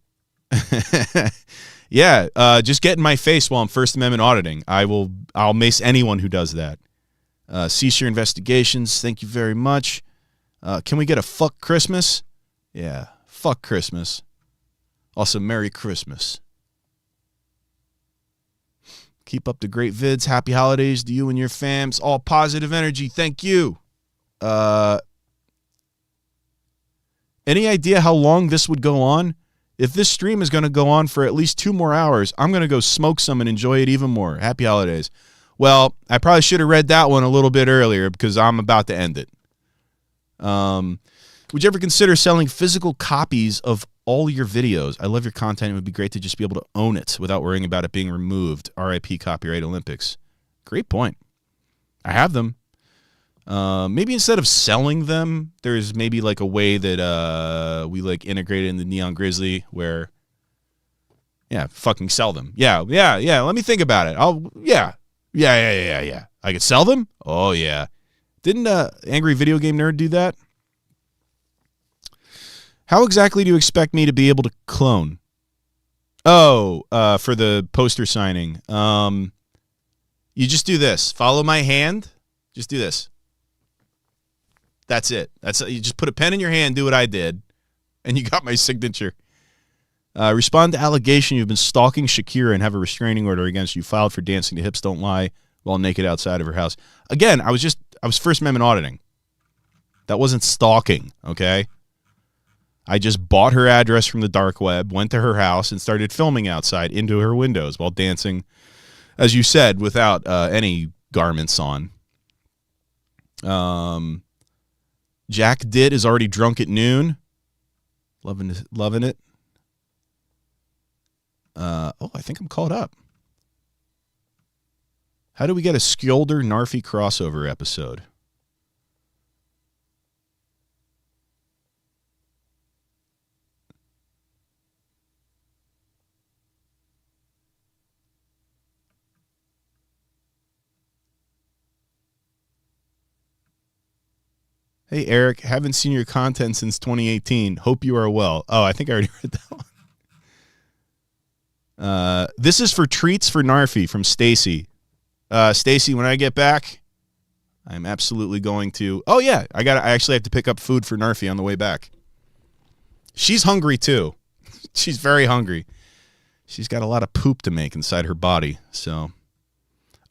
Yeah, just get in my face while I'm First Amendment auditing. I'll mace anyone who does that. Cease your investigations. Thank you very much. Can we get a fuck Christmas? Yeah, fuck Christmas. Also, Merry Christmas. Keep up the great vids. Happy holidays to you and your fams. All positive energy. Thank you. Any idea how long this would go on? If this stream is going to go on for at least 2 more hours, I'm going to go smoke some and enjoy it even more. Happy holidays. Well, I probably should have read that one a little bit earlier because I'm about to end it. Would you ever consider selling physical copies of all your videos? I love your content. It would be great to just be able to own it without worrying about it being removed. RIP Copyright Olympics. Great point. I have them. Maybe instead of selling them, there's maybe like a way that we like integrate it in the Neon Grizzly where, yeah, fucking sell them. Yeah. Let me think about it. Yeah. I could sell them? Oh, yeah. Didn't Angry Video Game Nerd do that? How exactly do you expect me to be able to clone? Oh, for the poster signing. You just do this. Follow my hand. Just do this. That's it. You just put a pen in your hand, do what I did, and you got my signature. Respond to allegation you've been stalking Shakira and have a restraining order against you filed for dancing to Hips Don't Lie while naked outside of her house. Again, I was First Amendment auditing. That wasn't stalking, okay? I just bought her address from the dark web, went to her house, and started filming outside into her windows while dancing, as you said, without any garments on. Jack Ditt is already drunk at noon. Loving it. I think I'm caught up. How do we get a Skjolder Narfi crossover episode? Hey, Eric, haven't seen your content since 2018. Hope you are well. Oh, I think I already read that one. This is for treats for Narfi from Stacy. Stacy, when I get back, I'm absolutely going to... Oh, yeah, I actually have to pick up food for Narfi on the way back. She's hungry, too. She's very hungry. She's got a lot of poop to make inside her body, so...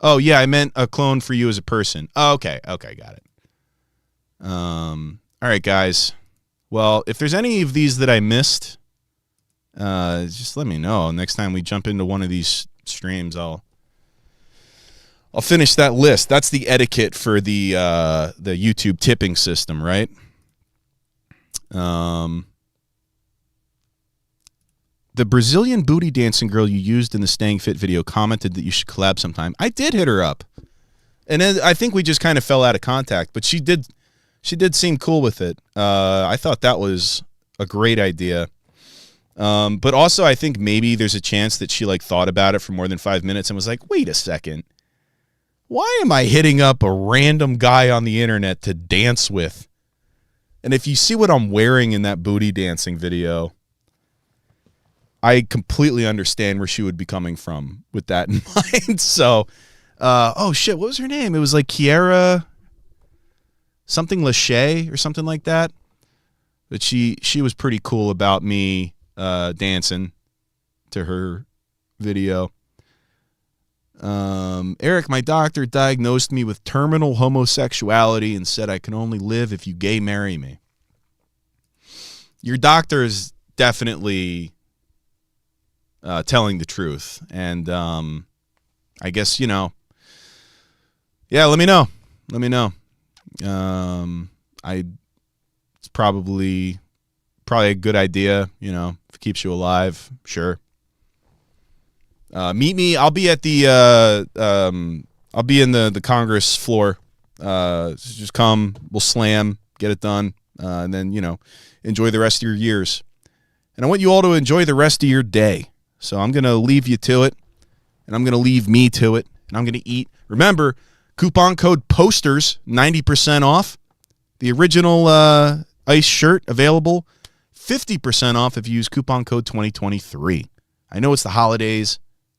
Oh, yeah, I meant a clone for you as a person. Oh, okay, got it. All right, guys. Well, if there's any of these that I missed, just let me know. Next time we jump into one of these streams, I'll finish that list. That's the etiquette for the YouTube tipping system, right? The Brazilian booty dancing girl you used in the Staying Fit video commented that you should collab sometime. I did hit her up, and then I think we just kind of fell out of contact. But she did seem cool with it. I thought that was a great idea. But also, I think maybe there's a chance that she like thought about it for more than 5 minutes and was like, "Wait a second, why am I hitting up a random guy on the internet to dance with?" And if you see what I'm wearing in that booty dancing video, I completely understand where she would be coming from with that in mind. So, oh shit, what was her name? It was like Kiara something Lachey or something like that. But she was pretty cool about me dancing to her video. Eric, my doctor diagnosed me with terminal homosexuality and said I can only live if you gay marry me. Your doctor is definitely telling the truth. And I guess, yeah, let me know. Let me know. It's probably a good idea, if it keeps you alive, sure. Meet me. I'll be at the I'll be in the Congress floor. Just come, we'll slam, get it done, and then enjoy the rest of your years. And I want you all to enjoy the rest of your day. So I'm gonna leave you to it, and I'm gonna leave me to it, and I'm gonna eat. Remember, coupon code POSTERS 90% off. The original ice shirt available, 50% off if you use coupon code 2023. I know it's the holidays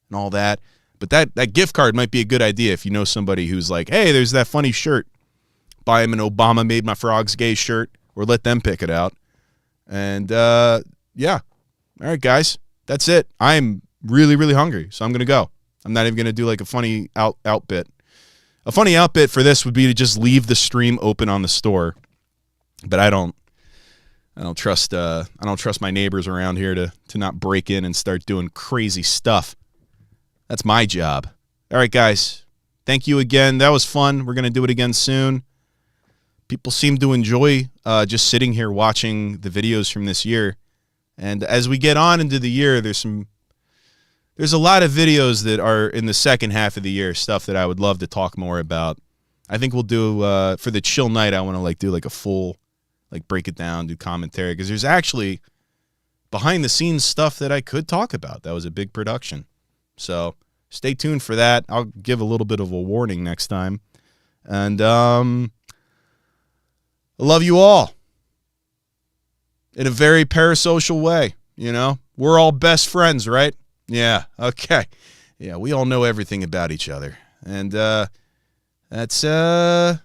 and all that, but that gift card might be a good idea if you know somebody who's like, hey, there's that funny shirt. Buy them an Obama Made My Frogs Gay shirt, or let them pick it out. And yeah. All right, guys. That's it. I'm really, really hungry, so I'm going to go. I'm not even going to do like a funny outbit. A funny outbit for this would be to just leave the stream open on the store. But I don't trust my neighbors around here to not break in and start doing crazy stuff. That's my job. All right, guys. Thank you again. That was fun. We're going to do it again soon. People seem to enjoy just sitting here watching the videos from this year. And as we get on into the year, there's a lot of videos that are in the second half of the year, stuff that I would love to talk more about. I think we'll do for the chill night, I want to do like a full, break it down, do commentary, because there's actually behind the scenes stuff that I could talk about. That was a big production. So stay tuned for that. I'll give a little bit of a warning next time. And I love you all in a very parasocial way. We're all best friends, right? Yeah. Okay. Yeah. We all know everything about each other. And that's, yeah,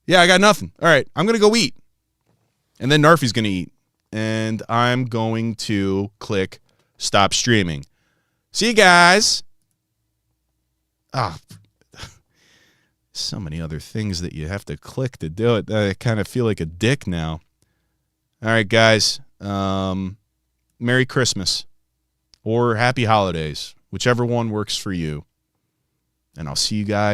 I got nothing. All right. I'm going to go eat. And then Narfy's going to eat. And I'm going to click stop streaming. See you guys. So many other things that you have to click to do it. I kind of feel like a dick now. All right, guys. Merry Christmas or Happy Holidays, whichever one works for you. And I'll see you guys.